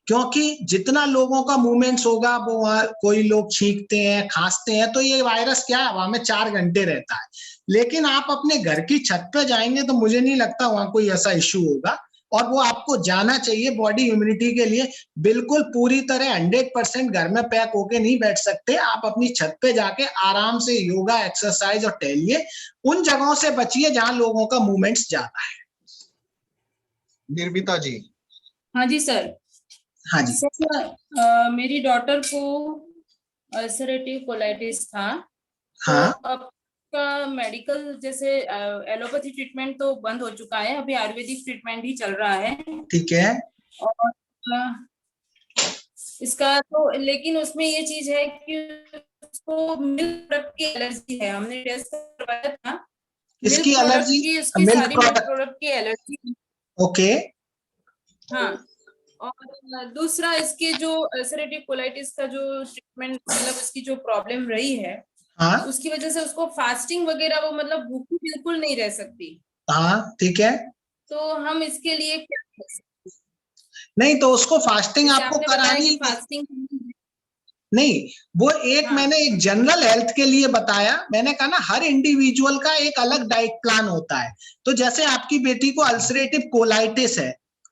क्योंकि जितना लोगों का मूवमेंट्स होगा वो वहां कोई लोग छींकते हैं, खांसते हैं, तो ये वायरस क्या है, हवा में 4 घंटे रहता है। लेकिन आप अपने घर की छत पे जाएंगे तो मुझे नहीं लगता वहां कोई ऐसा इश्यू होगा, और वो आपको जाना चाहिए बॉडी इम्यूनिटी के लिए। बिल्कुल पूरी तरह 100% घर में पैक होके नहीं बैठ सकते, आप अपनी छत पे जाके आराम से योगा, एक्सरसाइज और टहलिए। उन जगहों से बचिए जहां लोगों का मूवमेंट्स ज्यादा है। निर्मिता जी। हाँ जी सर। हाँ जी सर, मेरी डॉटर को अल्सरेटिव कोलाइटिस था। हाँ? तो अब का मेडिकल जैसे एलोपैथी ट्रीटमेंट तो बंद हो चुका है, अभी आयुर्वेदिक ट्रीटमेंट ही चल रहा है। ठीक है। और इसका तो, लेकिन उसमें ये चीज है कि उसको मिल्क प्रोडक्ट की एलर्जी है। हमने टेस्ट करवाया था। किसकी एलर्जी? मिल्क प्रोडक्ट की एलर्जी। ओके। हाँ, और दूसरा इसके जो अल्सरेटिव कोलाइटिस का जो ट्रीटमेंट, मतलब उसकी जो प्रॉब्लम रही है, हाँ? उसकी वजह से उसको फास्टिंग वगैरह, वो मतलब भूखी बिल्कुल नहीं रह सकती। हाँ ठीक है। तो हम इसके लिए क्या कर सकते? नहीं, तो उसको फास्टिंग आपको करानी फास्टिंग नहीं, वो एक मैंने एक जनरल हेल्थ के लिए बताया। मैंने कहा ना, हर इंडिविजुअल का एक अलग डाइट प्लान होता है। तो जैसे आपकी बेटी को अल्सरेटिव कोलाइटिस है,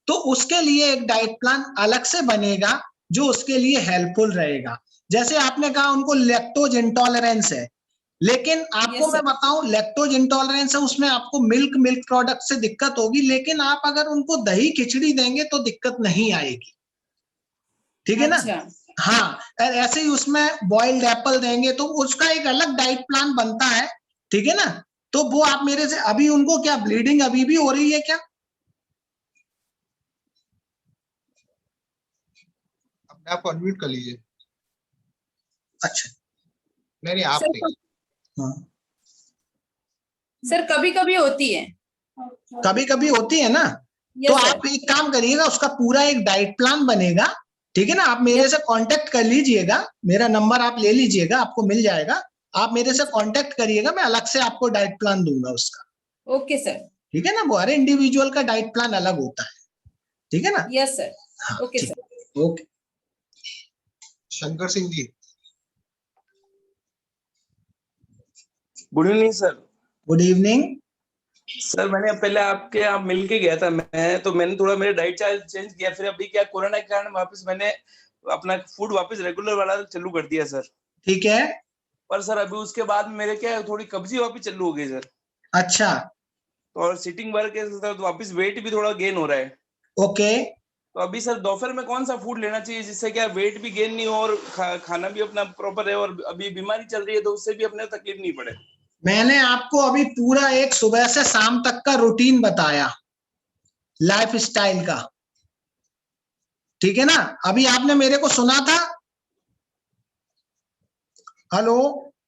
तो उसके लिए एक डाइट प्लान अलग से बनेगा जो उसके लिए हेल्पफुल रहेगा। जैसे आपने कहा उनको लैक्टोज इंटॉलरेंस है, लेकिन आपको मैं बताऊं, लैक्टोज इंटॉलरेंस है, उसमें आपको मिल्क प्रोडक्ट से दिक्कत होगी, लेकिन आप अगर उनको दही खिचड़ी देंगे तो दिक्कत नहीं आएगी, ठीक है ना। हाँ, ऐसे ही उसमें बॉइल्ड एप्पल देंगे तो उसका एक अलग डाइट प्लान बनता है, ठीक है ना। तो वो आप मेरे से, अभी उनको क्या ब्लीडिंग अभी भी हो रही है क्या? अपने आप को अनम्यूट कर लीजिए। अच्छा, नहीं आप नहीं। हाँ सर, कभी कभी होती है, कभी कभी होती है ना। तो आप एक काम करिएगा, उसका पूरा एक डाइट प्लान बनेगा, ठीक है ना। आप मेरे से कांटेक्ट कर लीजिएगा, मेरा नंबर आप ले लीजिएगा, आपको मिल जाएगा, आप मेरे से कांटेक्ट करिएगा, मैं अलग से आपको डाइट प्लान दूंगा उसका। ओके सर, ठीक है ना, वो हर इंडिविजुअल का डाइट प्लान अलग होता है, ठीक है ना। यस सर, हाँ, okay sir, okay. Shankar Singh ji, good evening sir. Good evening sir, मैंने पहले आपके यहाँ मिल के गया था मैं, तो मैंने थोड़ा मेरे डाइट चार्ट चेंज किया, फिर अभी क्या कोरोना के कारण वापस मैंने अपना फूड वापस रेगुलर वाला चालू कर दिया सर। ठीक है। पर सर अभी उसके बाद मेरे क्या थोड़ी कब्जी वापस चालू हो गई सर। अच्छा। और सिटिंग वर्क के साथ वापस वेट भी थोड़ा गेन हो रहा है। ओके। तो अभी सर दोपहर में कौन सा फूड लेना चाहिए जिससे क्या वेट भी गेन नहीं हो और खाना भी अपना प्रॉपर है, और अभी बीमारी चल रही है तो उससे भी अपने तकलीफ नहीं पड़े। मैंने आपको अभी पूरा एक सुबह से शाम तक का रूटीन बताया लाइफ स्टाइल का, ठीक है ना। अभी आपने मेरे को सुना था? हेलो?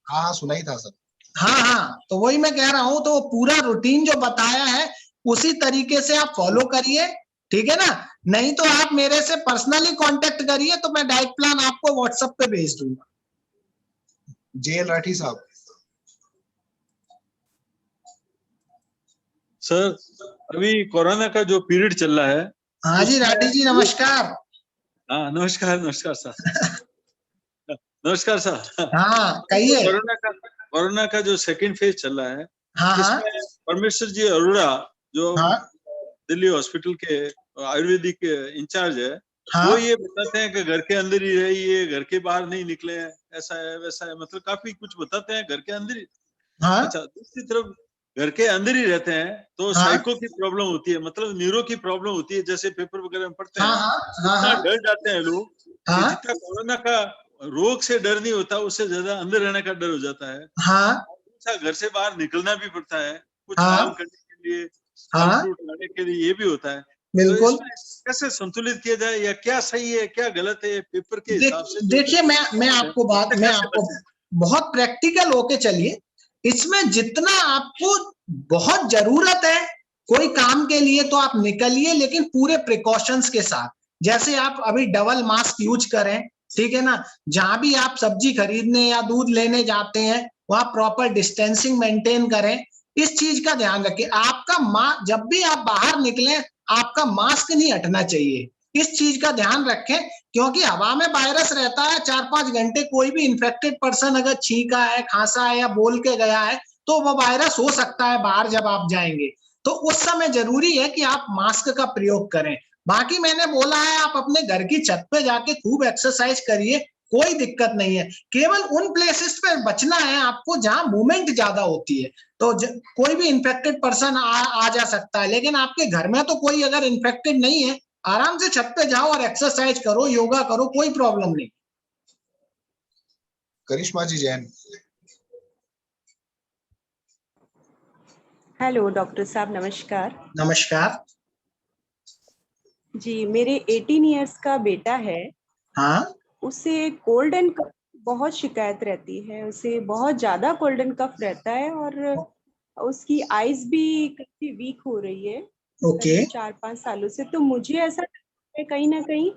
हाँ सुनाई था सर। हाँ, तो वही मैं कह रहा हूं, तो पूरा रूटीन जो बताया है उसी तरीके से आप फॉलो करिए, ठीक है ना। नहीं तो आप मेरे से पर्सनली कांटेक्ट करिए, तो मैं डाइट प्लान आपको व्हाट्सएप पे भेज दूंगा। जेएल राठी साहब। सर, अभी कोरोना का जो पीरियड चल रहा है। हाँ जी राठी जी, नमस्कार। हाँ नमस्कार, नमस्कार सर। नमस्कार सर। हाँ कहिए। कोरोना का जो सेकंड फेज चल रहा है, हाँ, इसमें परमेश्वर जी अरोड़ा जो दिल्ली हॉस्पिटल के आयुर्वेदिक इंचार्ज है, वो ये बताते हैं कि घर के अंदर ही रहिए, घर के बाहर नहीं निकले, ऐसा है वैसा है, मतलब काफी कुछ बताते हैं घर के अंदर ही। अच्छा, दूसरी तरफ घर के अंदर ही रहते हैं तो साइको की प्रॉब्लम होती है, मतलब न्यूरो की प्रॉब्लम होती है, जैसे पेपर वगैरह में पढ़ते हैं। इतना डर जाते हैं लोग, जितना कोरोना का रोग से डर नहीं होता, उससे ज्यादा अंदर रहने का डर हो जाता है। घर से बाहर निकलना भी पड़ता है कुछ काम करने के लिए, फल फ्रूट लाने के लिए, ये भी होता है। बिल्कुल। तो कैसे संतुलित किया जाए, या क्या सही है क्या गलत है पेपर के हिसाब से? देखिए मैं आपको बहुत प्रैक्टिकल होके चलिए। इसमें जितना आपको बहुत जरूरत है कोई काम के लिए तो आप निकलिए, लेकिन पूरे प्रिकॉशंस के साथ। जैसे आप अभी डबल मास्क यूज करें, ठीक है ना। जहां भी आप सब्जी खरीदने या दूध लेने जाते हैं वहां प्रॉपर डिस्टेंसिंग मेंटेन करें। इस चीज का ध्यान रखें। आपका जब भी आप बाहर निकलें आपका मास्क नहीं हटना चाहिए, इस चीज का ध्यान रखें, क्योंकि हवा में वायरस रहता है 4-5 घंटे। कोई भी इन्फेक्टेड पर्सन अगर छींका है, खांसा है या बोल के गया है तो वो वायरस हो सकता है बाहर जब आप जाएंगे। तो उस समय जरूरी है कि आप मास्क का प्रयोग करें। बाकी मैंने बोला है आप अपने घर की छत पे जाके खूब एक्सरसाइज करिए, कोई दिक्कत नहीं है। केवल उन प्लेसेस पे बचना है आपको जहां मूवमेंट ज्यादा होती है। तो कोई भी इन्फेक्टेड पर्सन आ जा सकता है, लेकिन आपके घर में तो कोई अगर इन्फेक्टेड नहीं है, आराम से छत पे जाओ और एक्सरसाइज करो, योगा करो, कोई प्रॉब्लम नहीं। करिश्मा जी जैन। हेलो डॉक्टर साहब, नमस्कार। नमस्कार जी, मेरे 18 इयर्स का बेटा है। हाँ। उसे कोल्ड एंड कफ बहुत शिकायत रहती है, उसे बहुत ज्यादा कोल्ड एंड कफ रहता है और उसकी आईज भी काफी वीक हो रही है। ओके। 4-5 सालों से। तो मुझे ऐसा लगता है कहीं ना कहीं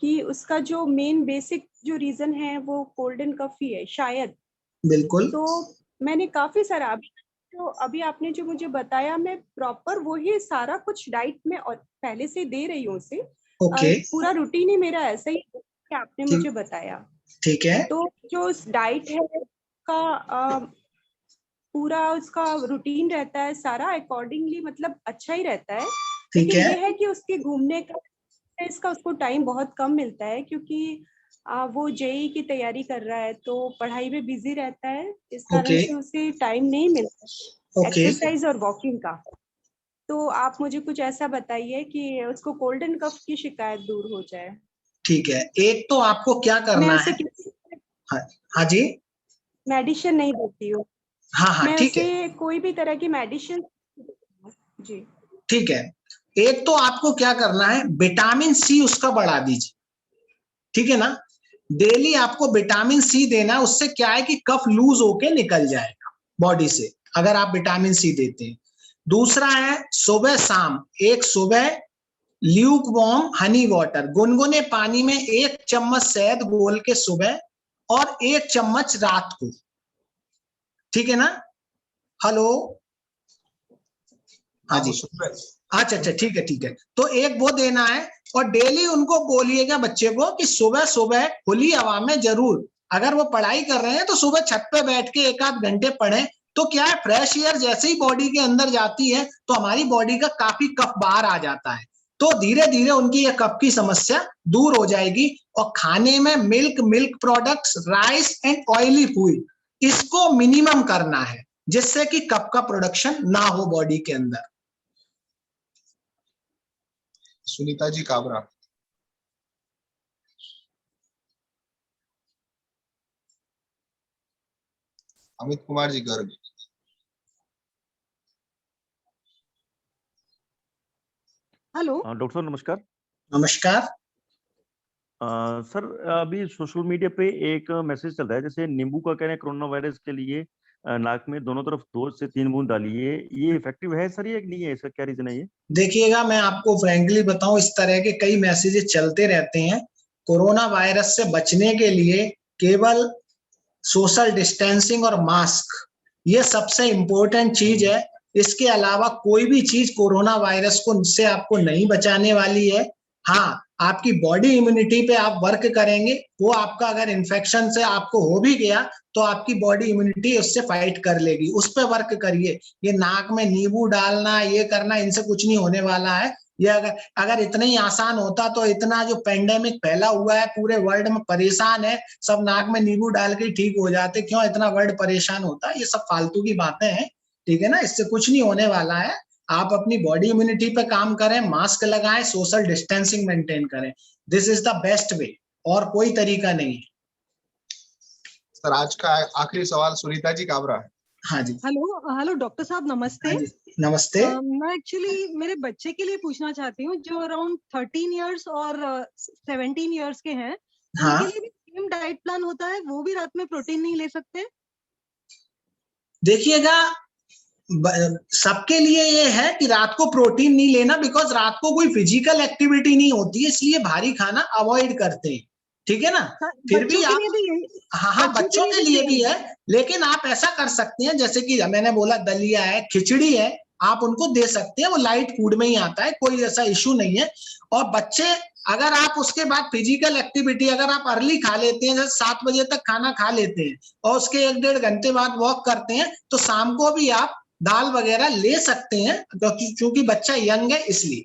कि उसका जो मेन बेसिक जो रीजन है वो कोल्ड एंड कफ ही है शायद। बिल्कुल। तो मैंने काफी सारा तो अभी आपने जो मुझे बताया, मैं प्रॉपर वही सारा कुछ डाइट में और पहले से दे रही हूँ उसे। पूरा रूटीन ही मेरा ऐसा ही कि आपने मुझे बताया। ठीक है। तो जो डाइट है का पूरा उसका रूटीन रहता है सारा अकॉर्डिंगली, मतलब अच्छा ही रहता है। लेकिन ये है कि उसके घूमने का इसका उसको टाइम बहुत कम मिलता है, क्योंकि वो जेईई की तैयारी कर रहा है तो पढ़ाई में बिजी रहता है, इस कारण से उसे टाइम नहीं मिलता एक्सरसाइज और वॉकिंग का। तो आप मुझे कुछ ऐसा बताइए कि उसको कोल्ड एंड कफ की शिकायत दूर हो जाए। ठीक है, एक तो आपको क्या करना है। हाँ जी। मेडिसिन नहीं देती हूँ। हाँ ठीक है। कोई भी तरह की मेडिसिन जी। ठीक है, एक तो आपको क्या करना है, विटामिन सी उसका बढ़ा दीजिए, ठीक है ना। डेली आपको विटामिन सी देना है, उससे क्या है कि कफ लूज होके निकल जाएगा बॉडी से, अगर आप विटामिन सी देते हैं। दूसरा है सुबह शाम, एक सुबह ल्यूक वार्म हनी वाटर, गुनगुने पानी में 1 चम्मच शहद घोल के सुबह और 1 चम्मच रात को, ठीक है ना? हेलो, हाँ जी, अच्छा, ठीक है। तो एक वो देना है और डेली उनको बोलिएगा बच्चे को कि सुबह सुबह खुली हवा में जरूर, अगर वो पढ़ाई कर रहे हैं तो सुबह छत पे बैठ के 1 आध घंटे पढ़ें। तो क्या है, फ्रेश एयर जैसे ही बॉडी के अंदर जाती है तो हमारी बॉडी का काफी कफ बाहर आ जाता है, तो धीरे धीरे उनकी ये कफ की समस्या दूर हो जाएगी। और खाने में milk products, rice and oily food, इसको मिनिमम करना है जिससे कि कफ का प्रोडक्शन ना हो बॉडी के अंदर। सुनीता जी काबरा। अमित कुमार जी गर्ग। हेलो डॉक्टर साहब, नमस्कार। नमस्कार। सर, अभी सोशल मीडिया पे एक मैसेज चल रहा है, जैसे नींबू का कह रहे हैं कोरोना वायरस के लिए नाक में दोनों तरफ 2 से 3 बूंद डालिए, ये इफेक्टिव है सर या नहीं है? इसका क्या रीजन है ये? देखिएगा, मैं आपको फ्रैंकली बताऊं, इस तरह के कई मैसेजेस चलते रहते हैं। कोरोना वायरस से बचने के लिए केवल सोशल डिस्टेंसिंग और मास्क, ये सबसे इंपॉर्टेंट चीज है। इसके अलावा कोई भी चीज कोरोना वायरस को से आपको नहीं बचाने वाली है। हाँ, आपकी बॉडी इम्यूनिटी पे आप वर्क करेंगे, वो आपका अगर इन्फेक्शन से आपको हो भी गया तो आपकी बॉडी इम्यूनिटी उससे फाइट कर लेगी, उस पे वर्क करिए। ये नाक में नींबू डालना, ये करना, इनसे कुछ नहीं होने वाला है। ये अगर इतना ही आसान होता तो इतना जो पेंडेमिक फैला हुआ है पूरे वर्ल्ड में परेशान है, सब नाक में नींबू डाल के ठीक हो जाते, क्यों इतना वर्ल्ड परेशान होता? ये सब फालतू की बातें हैं, ठीक है ना? इससे कुछ नहीं होने वाला है। आप अपनी बॉडी इम्यूनिटी पे काम करें, मास्क लगाएं, सोशल डिस्टेंसिंग मेंटेन करें, this is the best way, और कोई तरीका नहीं है। सर, आज का आखिरी सवाल सुनीता जी काबरा है। हाँ जी। हेलो डॉक्टर साहब, नमस्ते। हाँ जी, नमस्ते। मैं एक्चुअली मेरे बच्चे के लिए पूछना चाहती हूँ जो अराउंड 13 इयर्स और 17 इयर्स के हैं। हाँ। उनके लिए भी सेम डाइट प्लान होता है? वो भी रात में प्रोटीन नहीं ले सकते? देखिएगा, सबके लिए ये है कि रात को प्रोटीन नहीं लेना, बिकॉज रात को कोई फिजिकल एक्टिविटी नहीं होती है, इसलिए भारी खाना अवॉइड करते हैं, ठीक है ना? फिर भी आप, हाँ, बच्चों के लिए भी है, लेकिन आप ऐसा कर सकते हैं, जैसे कि मैंने बोला दलिया है, खिचड़ी है, आप उनको दे सकते हैं, वो लाइट फूड में ही आता है, कोई ऐसा इश्यू नहीं है। और बच्चे, अगर आप उसके बाद फिजिकल एक्टिविटी अगर आप अर्ली खा लेते हैं, जैसे 7 बजे तक खाना खा लेते हैं और उसके 1-1.5 घंटे बाद वॉक करते हैं, तो शाम को भी आप दाल वगैरह ले सकते हैं, क्योंकि बच्चा यंग है इसलिए।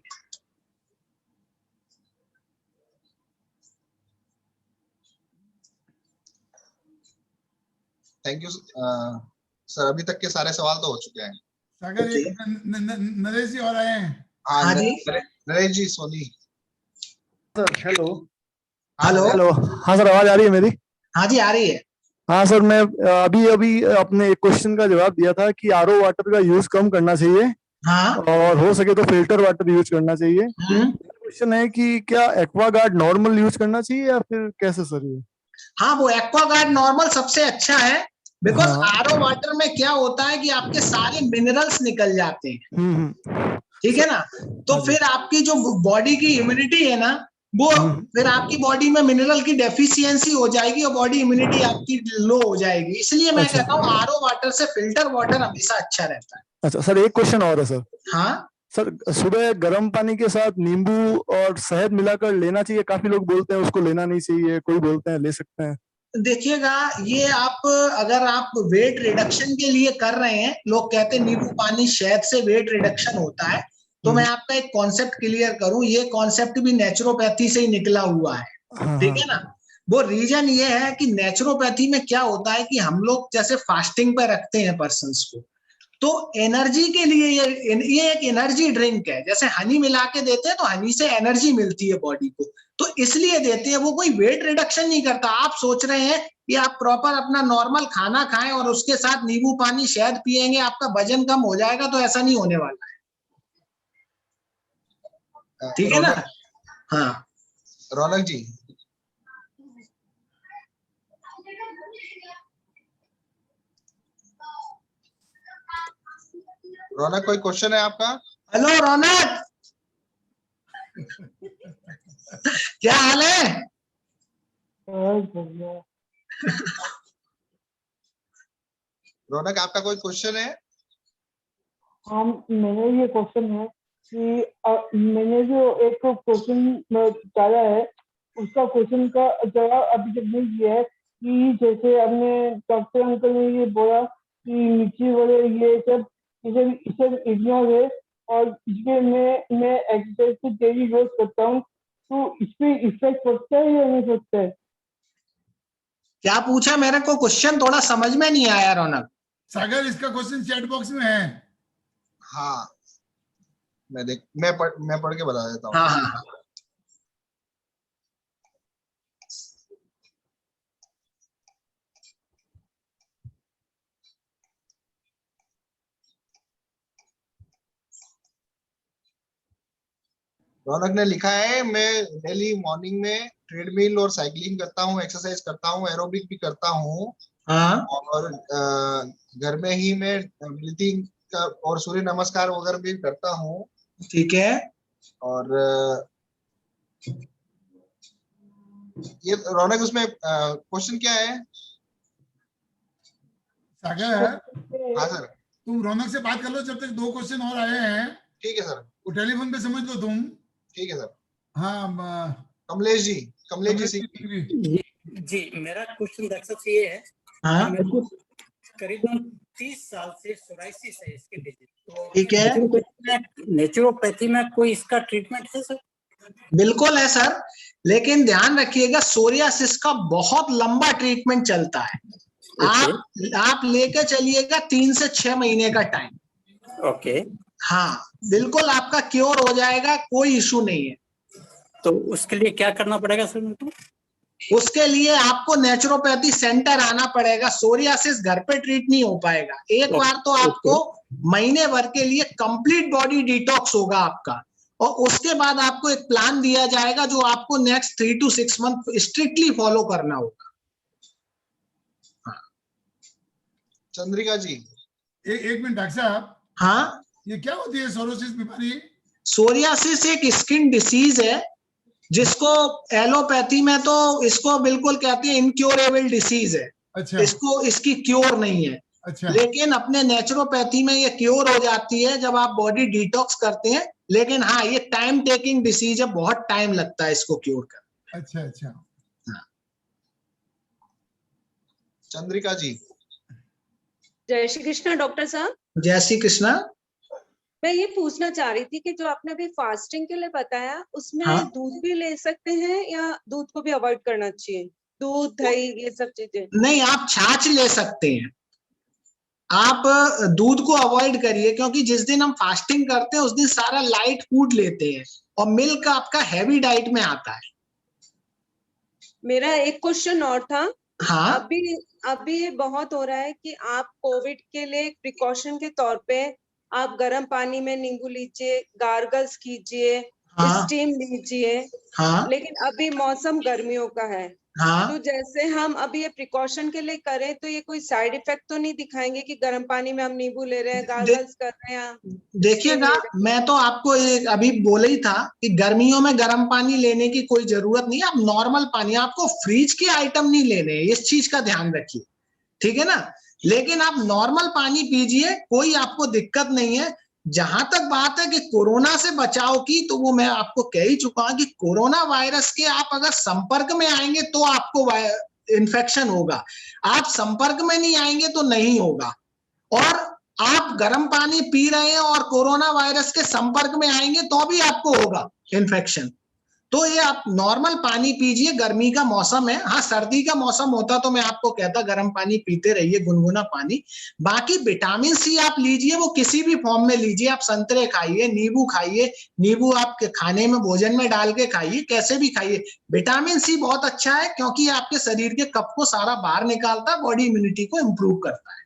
Thank you sir. अभी तक के सारे सवाल तो हो चुके हैं। नरेश जी और आए हैं। हाँ जी, Naresh ji Soni. Sir hello. Hello. हाँ सर, आवाज आ रही है मेरी? हाँ जी, आ रही है। हाँ सर, मैं अभी अपने एक क्वेश्चन का जवाब दिया था कि आरओ वाटर का यूज कम करना चाहिए। हाँ। और हो सके तो फिल्टर वाटर यूज करना चाहिए। क्वेश्चन है कि क्या एक्वागार्ड नॉर्मल यूज करना चाहिए या फिर कैसे सर ये? हाँ, वो एक्वागार्ड नॉर्मल सबसे अच्छा है, बिकॉज आरओ वाटर में क्या होता है कि आपके सारे मिनरल्स निकल जाते हैं, ठीक है ना? तो फिर आपकी जो बॉडी की इम्यूनिटी है ना, वो फिर आपकी बॉडी में मिनरल की डेफिशिएंसी हो जाएगी और बॉडी इम्यूनिटी आपकी लो हो जाएगी। इसलिए मैं कहता हूँ आरओ वाटर से फिल्टर वाटर हमेशा अच्छा रहता है। अच्छा सर, एक क्वेश्चन और है सर। हाँ सर, सुबह गर्म पानी के साथ नींबू और शहद मिलाकर लेना चाहिए? काफी लोग बोलते हैं उसको लेना नहीं चाहिए, कोई बोलते हैं ले सकते हैं। देखिएगा, ये आप अगर आप वेट रिडक्शन के लिए कर रहे हैं, लोग कहते हैं नींबू पानी शहद से वेट रिडक्शन होता है, तो मैं आपका एक कॉन्सेप्ट क्लियर करूं, ये कॉन्सेप्ट भी नेचुरोपैथी से ही निकला हुआ है, ठीक है ना? वो रीजन ये है कि नेचुरोपैथी में क्या होता है कि हम लोग जैसे फास्टिंग पे रखते हैं पर्सन्स को, तो एनर्जी के लिए ये एक एनर्जी ड्रिंक है, जैसे हनी मिला के देते हैं तो हनी से एनर्जी मिलती है बॉडी को, तो इसलिए देते हैं। वो कोई वेट रिडक्शन नहीं करता। आप सोच रहे हैं कि आप प्रॉपर अपना नॉर्मल खाना खाएं और उसके साथ नींबू पानी शहद पिएंगे आपका वजन कम हो जाएगा, तो ऐसा नहीं होने वाला है, ठीक है ना? हाँ रौनक जी। रौनक, कोई क्वेश्चन है आपका? हेलो रौनक। क्या हाल है? रौनक, आपका कोई क्वेश्चन है? हाँ, मैंने ये क्वेश्चन है कि मैंने जो एक क्वेश्चन डाला है उसका क्वेश्चन का जवाब अभी तक नहीं दिया है कि जैसे हमने डॉक्टर अंकल ने ये बोला कि नीचे वाले ये सब इसे इग्नोर है और इसके मैं एक्सरसाइज की डेली रोज करता हूँ, तो इस पे इफेक्ट पड़ता है या नहीं पड़ता है? क्या पूछा? मेरे को क्वेश्चन थोड़ा समझ में नहीं आया रौनक। सागर, इसका क्वेश्चन चैट बॉक्स में है। हाँ, मैं पढ़ के बता देता हूँ। हाँ हाँ। रौनक ने लिखा है, मैं डेली मॉर्निंग में ट्रेडमिल और साइकिलिंग करता हूँ, एक्सरसाइज करता हूँ, एरोबिक भी करता हूँ। हाँ। और घर में ही मैं ब्रीथिंग और सूर्य नमस्कार वगैरह भी करता हूँ। ठीक है। और ये रौनक, उसमें क्वेश्चन क्या है? सागर, हाँ सर। तुम रौनक से बात कर लो जब तक 2 क्वेश्चन और आए हैं। ठीक है सर। वो टेलीफोन पे समझ लो तुम। ठीक है सर। हाँ, कमलेश जी सिंह जी, मेरा क्वेश्चन दरअसल ये है। हाँ? मेरे को करीबन 30 साल से सोराइसिस है इसके डिजीज। तो ठीक है। नेचुरोपैथी में कोई इसका ट्रीटमेंट है सर? बिल्कुल है सर, लेकिन ध्यान रखिएगा सोरियासिस का बहुत लंबा ट्रीटमेंट चलता है। आप लेकर चलिएगा 3 से 6 महीने का टाइम। ओके। हाँ, बिल्कुल आपका क्योर हो जाएगा, कोई इशू नहीं है। तो उसके लिए क्या करना पड़ेगा सर मेरे को? उसके लिए आपको नेचुरोपैथी सेंटर आना पड़ेगा। सोरियासिस घर पे ट्रीट नहीं हो पाएगा। एक बार तो आपको महीने भर के लिए कंप्लीट बॉडी डिटॉक्स होगा आपका, और उसके बाद आपको एक प्लान दिया जाएगा जो आपको next 3 to 6 month strictly follow करना होगा। चंद्रिका जी, एक मिनट डॉक्टर साहब। हाँ, ये क्या होती है सोरियासिस बीमारी? सोरियासिस एक स्किन डिसीज है जिसको एलोपैथी में तो इसको बिल्कुल कहते हैं इनक्योरेबल डिसीज है। अच्छा। इसकी क्योर नहीं है। अच्छा। लेकिन अपने नेचुरोपैथी में ये क्योर हो जाती है जब आप बॉडी डिटॉक्स करते हैं। लेकिन हाँ, ये टाइम टेकिंग डिसीज है, बहुत टाइम लगता है इसको क्योर करने। अच्छा अच्छा। चंद्रिका जी। जय श्री कृष्णा डॉक्टर साहब। जय श्री कृष्णा। मैं ये पूछना चाह रही थी कि जो आपने अभी फास्टिंग के लिए बताया उसमें हाँ? दूध भी ले सकते हैं या दूध को भी अवॉइड करना चाहिए? दूध, दही, ये सब चीजें नहीं, आप छाछ ले सकते हैं। आप दूध को अवॉइड करिए, क्योंकि जिस दिन हम फास्टिंग करते हैं उस दिन सारा लाइट फूड लेते हैं और मिल्क आपका हैवी डाइट में आता है। मेरा एक क्वेश्चन और था। हाँ? अभी बहुत हो रहा है कि आप कोविड के लिए प्रिकॉशन के तौर पे आप गर्म पानी में नींबू लीजिए, गार्गल्स कीजिए, स्टीम लीजिए। हाँ? लेकिन अभी मौसम गर्मियों का है। हाँ? तो जैसे हम अभी ये प्रिकॉशन के लिए करें तो ये कोई साइड इफेक्ट तो नहीं दिखाएंगे कि गर्म पानी में हम नींबू ले रहे हैं, गार्गल्स कर रहे हैं? देखिएगा, मैं तो आपको एक अभी बोला ही था कि गर्मियों में गर्म पानी लेने की कोई जरूरत नहीं है। आप नॉर्मल पानी, आपको फ्रिज के आइटम नहीं लेने, इस चीज का ध्यान रखिए, ठीक है ना। लेकिन आप नॉर्मल पानी पीजिए, कोई आपको दिक्कत नहीं है। जहां तक बात है कि कोरोना से बचाव की, तो वो मैं आपको कह ही चुका हूं कि कोरोना वायरस के आप अगर संपर्क में आएंगे तो आपको इन्फेक्शन होगा। आप संपर्क में नहीं आएंगे तो नहीं होगा। और आप गर्म पानी पी रहे हैं और कोरोना वायरस के संपर्क में आएंगे तो भी आपको होगा इन्फेक्शन। तो ये आप नॉर्मल पानी पीजिए, गर्मी का मौसम है। हाँ, सर्दी का मौसम होता तो मैं आपको कहता गर्म पानी पीते रहिए, गुनगुना पानी। बाकी विटामिन सी आप लीजिए, वो किसी भी फॉर्म में लीजिए। आप संतरे खाइए, नींबू खाइए, नींबू आपके खाने में भोजन में डाल के खाइए, कैसे भी खाइए। विटामिन सी बहुत अच्छा है क्योंकि आपके शरीर के कफ को सारा बाहर निकालता है, बॉडी इम्यूनिटी को इम्प्रूव करता है।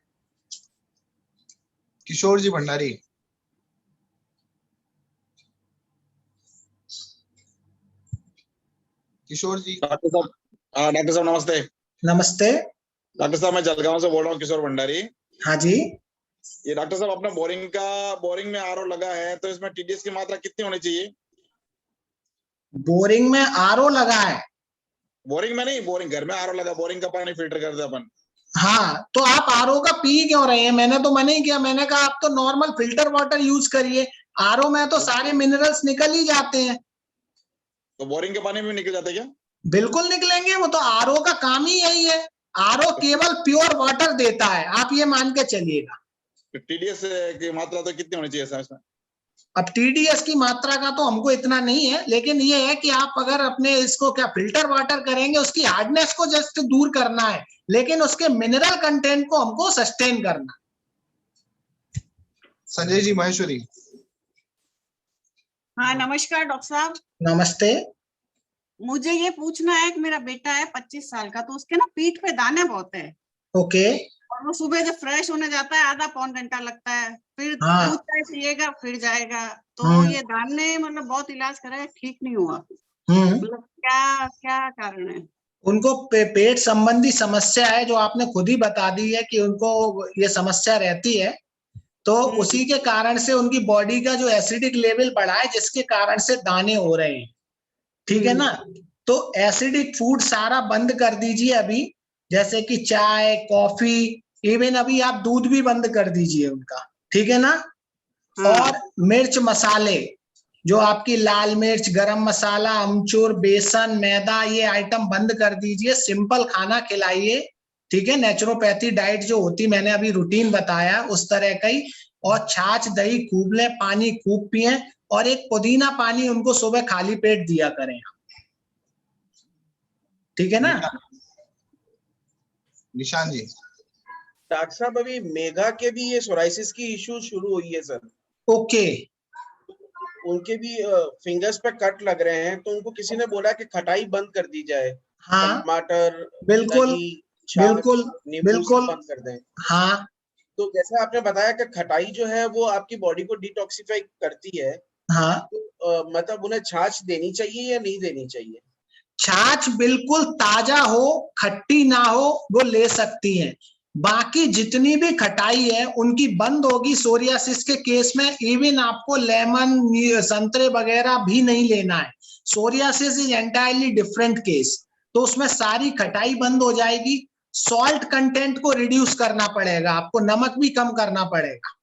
किशोर जी भंडारी। किशोर जी। डॉक्टर साहब, डॉक्टर साहब नमस्ते। नमस्ते डॉक्टर साहब, मैं जलगांव से बोल रहा हूँ, किशोर भंडारी। हाँ जी। ये डॉक्टर साहब, अपना बोरिंग में आरओ लगा है तो इसमें टीडीएस की मात्रा कितनी होनी चाहिए? बोरिंग में आरओ लगा है। बोरिंग में नहीं, बोरिंग घर में आरओ लगा, बोरिंग का पानी फिल्टर करते अपन। हाँ, तो आप आरओ का पी क्यों रहे हैं? मैंने तो मना ही किया, मैंने कहा आप तो नॉर्मल फिल्टर वाटर यूज करिए, आरओ में तो सारे मिनरल्स निकल ही जाते हैं। तो बोरिंग के पानी में निकल जाते क्या? बिल्कुल निकलेंगे, वो तो आरओ का काम ही यही है। आरओ केवल प्योर वाटर देता है, आप ये मान के चलिएगा। टीडीएस की मात्रा तो कितनी होनी चाहिए इसमें? अब टीडीएस की मात्रा का तो हमको इतना नहीं है, लेकिन ये है कि आप अगर अपने इसको क्या फिल्टर वाटर करेंगे, उसकी हार्डनेस को जस्ट दूर करना है, लेकिन उसके मिनरल कंटेंट को हमको सस्टेन करना। संजय जी महेश्वरी। हाँ नमस्कार डॉक्टर साहब। नमस्ते। मुझे ये पूछना है कि मेरा बेटा है 25 साल का, तो उसके ना पीठ पे दाने बहुत है। ओके। और वो सुबह जब फ्रेश होने जाता है आधा पौन घंटा लगता है, फिर हाँ। दूध चाय पिएगा फिर जाएगा, तो ये दाने मतलब बहुत इलाज करा है, ठीक नहीं हुआ। मतलब क्या क्या कारण है? उनको पेट संबंधी समस्या है, जो आपने खुद ही बता दी है कि उनको ये समस्या रहती है, तो उसी के कारण से उनकी बॉडी का जो एसिडिक लेवल बढ़ा है, जिसके कारण से दाने हो रहे हैं। ठीक है ना? तो एसिडिक फूड सारा बंद कर दीजिए अभी, जैसे कि चाय, कॉफी, इवन अभी आप दूध भी बंद कर दीजिए उनका। ठीक है ना? और मिर्च मसाले, जो आपकी लाल मिर्च, गरम मसाला, अमचूर, बेसन, मैदा, ये आइटम बंद कर दीजिए। सिंपल खाना खिलाइए। ठीक है? नेचुरोपैथी डाइट जो होती, मैंने अभी रूटीन बताया उस तरह का ही। और छाछ दही खूब लें, पानी खूब पिए, और एक पुदीना पानी उनको सुबह खाली पेट दिया करें। ठीक है ना? निशान जी। डॉक्टर साहब अभी मेघा के भी ये सोराइसिस की इश्यू शुरू हुई है सर। ओके। उनके भी फिंगर्स पे कट लग रहे हैं, तो उनको किसी ने बोला कि खटाई बंद कर दी जाए। हाँ, टमाटर, बिल्कुल बिल्कुल बिल्कुल बंद कर दें। हाँ। तो जैसे आपने बताया कि खटाई जो है वो आपकी बॉडी को डिटॉक्सिफाई करती है। हाँ। तो मतलब उन्हें छाछ देनी चाहिए या नहीं देनी चाहिए? छाछ बिल्कुल ताजा हो, खट्टी ना हो, वो ले सकती हैं। बाकी जितनी भी खटाई है उनकी बंद होगी। सोरियासिस के केस में इवन आपको लेमन, संतरे वगैरह भी नहीं लेना है। Psoriasis is entirely different case, तो उसमें सारी खटाई बंद हो जाएगी। सॉल्ट कंटेंट को रिड्यूस करना पड़ेगा, आपको नमक भी कम करना पड़ेगा।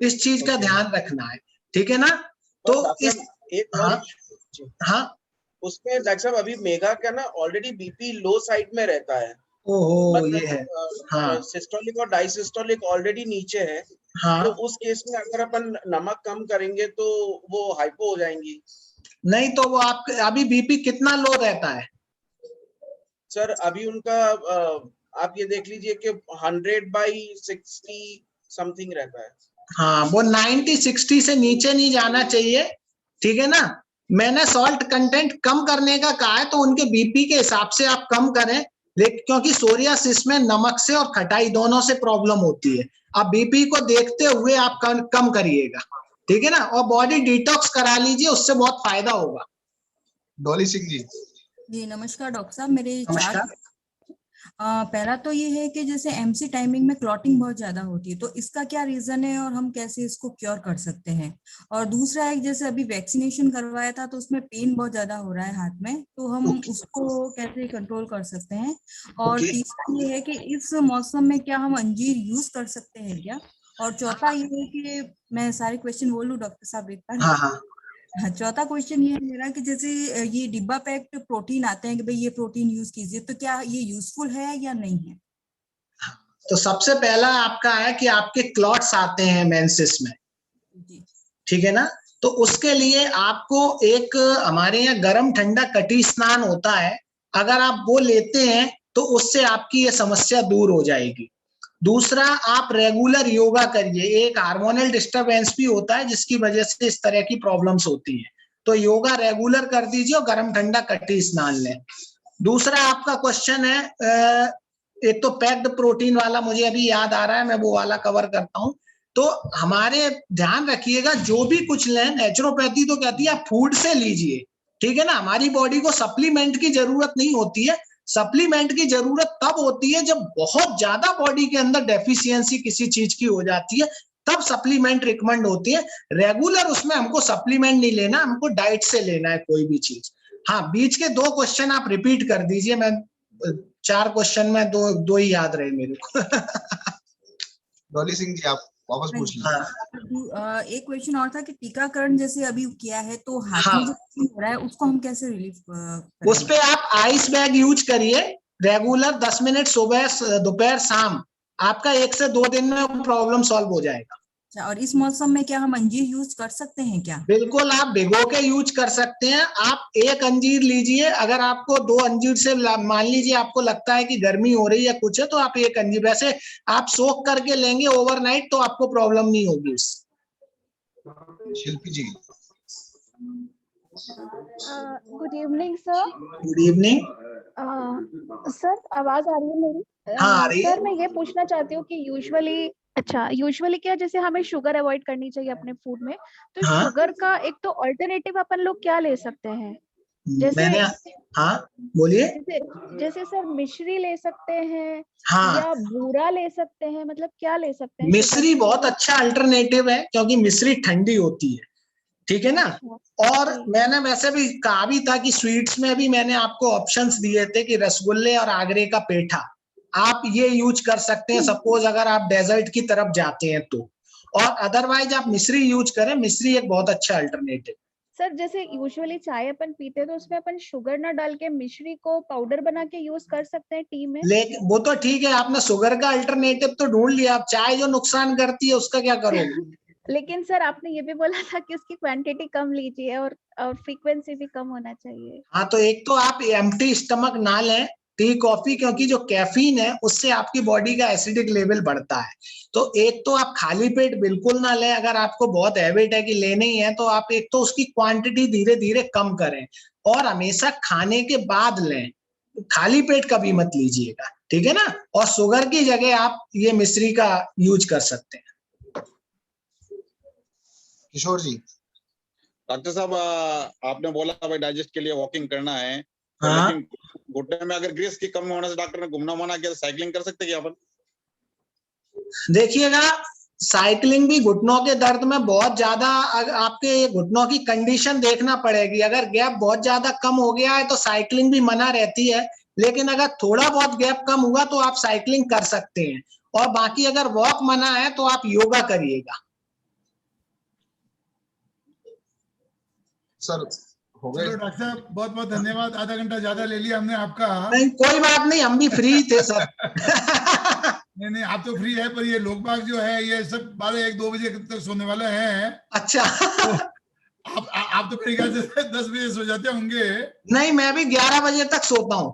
इस चीज का ध्यान रखना है। ठीक है ना? तो इस हाँ उसमें डॉक्टर साहब अभी मेघा का ना ऑलरेडी बीपी लो साइड में रहता है। ओहो, मतलब ये है। हाँ। सिस्टोलिक और डायसिस्टोलिक ऑलरेडी नीचे है। हाँ। तो उस केस में अगर अपन नमक कम करेंगे तो वो हाइपो हो जाएंगी। नहीं तो वो आप अभी बीपी कितना लो रहता है? सर अभी उनका आप ये देख लीजिए कि 100/60 समथिंग रहता है। हाँ, वो 90-60 से नीचे नहीं जाना चाहिए। ठीक है ना? मैंने सॉल्ट कंटेंट कम करने का कहा है, तो उनके बीपी के हिसाब से आप कम करें, लेकिन क्योंकि सोरियासिस में नमक से और खटाई दोनों से प्रॉब्लम होती है। आप बीपी को देखते हुए आप कम करिएगा। ठीक है ना? और बॉडी डिटॉक्स करा लीजिए, उससे बहुत फायदा होगा। डॉली सिंह जी। जी नमस्कार डॉक्टर साहब। मेरे चार पहला तो ये है कि जैसे एमसी टाइमिंग में क्लॉटिंग बहुत ज्यादा होती है, तो इसका क्या रीजन है और हम कैसे इसको क्योर कर सकते हैं? और दूसरा है जैसे अभी वैक्सीनेशन करवाया था तो उसमें पेन बहुत ज्यादा हो रहा है हाथ में, तो हम उसको कैसे कंट्रोल कर सकते हैं? और तीसरा ये है कि इस मौसम में क्या हम अंजीर यूज कर सकते हैं क्या? और चौथा ये है कि मैं सारे क्वेश्चन बोलूं डॉक्टर साहब एक बार? हाँ। चौथा क्वेश्चन ये है मेरा कि जैसे ये डिब्बा पैक्ड प्रोटीन आते हैं कि भाई ये प्रोटीन यूज कीजिए, तो क्या ये यूजफुल है या नहीं है? तो सबसे पहला आपका है कि आपके क्लॉट्स आते हैं मेंसेस में। ठीक है ना? तो उसके लिए आपको एक हमारे यहाँ गर्म ठंडा कटी स्नान होता है, अगर आप वो लेते हैं तो उससे आपकी ये समस्या दूर हो जाएगी। दूसरा, आप रेगुलर योगा करिए। एक हार्मोनल डिस्टरबेंस भी होता है जिसकी वजह से इस तरह की प्रॉब्लम्स होती हैं, तो योगा रेगुलर कर दीजिए और गर्म ठंडा कटी स्नान लें। दूसरा आपका क्वेश्चन है, एक तो पैक्ड प्रोटीन वाला मुझे अभी याद आ रहा है, मैं वो वाला कवर करता हूं। तो हमारे ध्यान रखिएगा, जो भी कुछ लें, नेचुरोपैथी तो कहती है आप फूड से लीजिए। ठीक है ना? हमारी बॉडी को सप्लीमेंट की जरूरत नहीं होती है। सप्लीमेंट की जरूरत तब होती है जब बहुत ज्यादा बॉडी के अंदर डेफिशिएंसी किसी चीज की हो जाती है, तब सप्लीमेंट रिकमेंड होती है। रेगुलर उसमें हमको सप्लीमेंट नहीं लेना, हमको डाइट से लेना है कोई भी चीज। हाँ, बीच के 2 क्वेश्चन आप रिपीट कर दीजिए, मैं 4 क्वेश्चन में दो ही याद रहे मेरे को। डॉली सिंह जी आप वापस पूछ लीजिए। एक क्वेश्चन और था कि टीकाकरण जैसे अभी किया है तो हाथ में जो हो रहा है उसको हम कैसे रिलीफ करें? उस पे आप आइस बैग यूज करिए रेगुलर 10 मिनट सुबह दोपहर शाम, आपका 1 से 2 दिन में प्रॉब्लम सॉल्व हो जाएगा। और इस मौसम में क्या हम अंजीर यूज कर सकते हैं क्या? बिल्कुल, आप भिगो के यूज कर सकते हैं। आप 1 अंजीर लीजिए, अगर आपको 2 अंजीर से मान लीजिए आपको लगता है कि गर्मी हो रही है कुछ है, तो आप 1 अंजीर, वैसे आप सोख करके लेंगे ओवरनाइट तो आपको प्रॉब्लम नहीं होगी उससे। Shilpi ji. Good evening sir. Good evening. Sir आवाज आ रही है मेरी? हाँ, आ रही है। सर मैं ये पूछना चाहती हूँ कि यूजुअली क्या जैसे हमें शुगर अवॉइड करनी चाहिए अपने फूड में, तो शुगर का एक तो अल्टरनेटिव अपन लोग क्या ले सकते हैं? जैसे हाँ बोलिए। जैसे सर मिश्री ले सकते हैं हाँ, या बूरा ले सकते हैं, मतलब क्या ले सकते हैं? मिश्री बहुत अच्छा अल्टरनेटिव है क्योंकि मिश्री ठंडी होती है, ठीक है ना। और मैंने वैसे भी कहा भी था कि स्वीट्स में भी मैंने आपको ऑप्शंस दिए थे कि रसगुल्ले और आगरे का पेठा आप ये यूज कर सकते हैं, सपोज अगर आप डेजर्ट की तरफ जाते हैं तो। और अदरवाइज आप मिश्री यूज करें, मिश्री एक बहुत अच्छा अल्टरनेटिव। सर जैसे यूजुअली चाय अपन पीते हैं तो उसमें अपन शुगर ना डाल के मिश्री को पाउडर बना के यूज कर सकते हैं टी में। लेकिन वो तो ठीक है, आपने शुगर का अल्टरनेटिव तो ढूंढ लिया, आप चाय जो नुकसान करती है उसका क्या करोगे? लेकिन सर आपने ये भी बोला था कि उसकी क्वांटिटी कम लीजिए और फ्रीक्वेंसी भी कम होना चाहिए। हाँ, तो एक तो आप एम्प्टी स्टमक ना लें टी कॉफी, क्योंकि जो कैफीन है उससे आपकी बॉडी का एसिडिक लेवल बढ़ता है। तो एक तो आप खाली पेट बिल्कुल ना लें, अगर आपको बहुत हैबिट है कि लेने ही है तो आप एक तो उसकी क्वांटिटी धीरे धीरे कम करें और हमेशा खाने के बाद लें, खाली पेट कभी मत लीजिएगा, ठीक है ना। और शुगर की जगह आप ये मिश्री का यूज कर सकते हैं। किशोर जी। डॉक्टर साहब आपने बोला भाई डाइजेस्ट के लिए वॉकिंग करना है, हाँ? लेकिन घुटने में अगर ग्रीस की कमी होने से डॉक्टर ने घूमना मना किया तो साइकिलिंग कर सकते क्या अपन? देखिएगा, साइकिलिंग भी घुटनों के दर्द में बहुत ज्यादा, आपके घुटनों की कंडीशन देखना पड़ेगी। अगर गैप बहुत ज्यादा कम हो गया है तो साइकिलिंग भी मना रहती है, लेकिन अगर थोड़ा बहुत गैप कम हुआ तो आप साइकिलिंग कर सकते हैं। और बाकी अगर वॉक मना है तो आप योगा करिएगा। सर हो गए। चलो डॉक्टर साहब बहुत बहुत धन्यवाद, आधा घंटा ज्यादा ले लिया हमने आपका। नहीं कोई बात नहीं, हम भी फ्री थे सर। नहीं आप तो फ्री है, पर ये लोग बाग जो है ये सब 12-1-2 बजे तक सोने वाले हैं। अच्छा। तो आप तो मेरे ख्याल से 10 बजे सो जाते होंगे। नहीं, मैं भी 11 बजे तक सोता हूँ।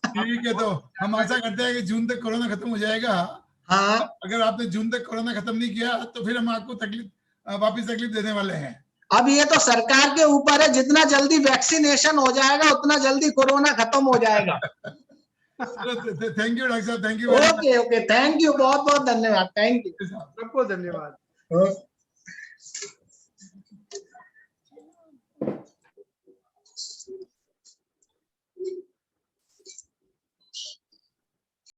ठीक है, तो हम आशा करते हैं कि जून तक कोरोना खत्म हो जाएगा। हाँ, अगर आपने जून तक कोरोना खत्म नहीं किया तो फिर हम आपको वापिस तकलीफ देने वाले हैं। अब ये तो सरकार के ऊपर है, जितना जल्दी वैक्सीनेशन हो जाएगा उतना जल्दी कोरोना खत्म हो जाएगा। थैंक यू डॉक्टर साहब, thank you. Okay, thank you, बहुत बहुत धन्यवाद, थैंक यू, सबको धन्यवाद।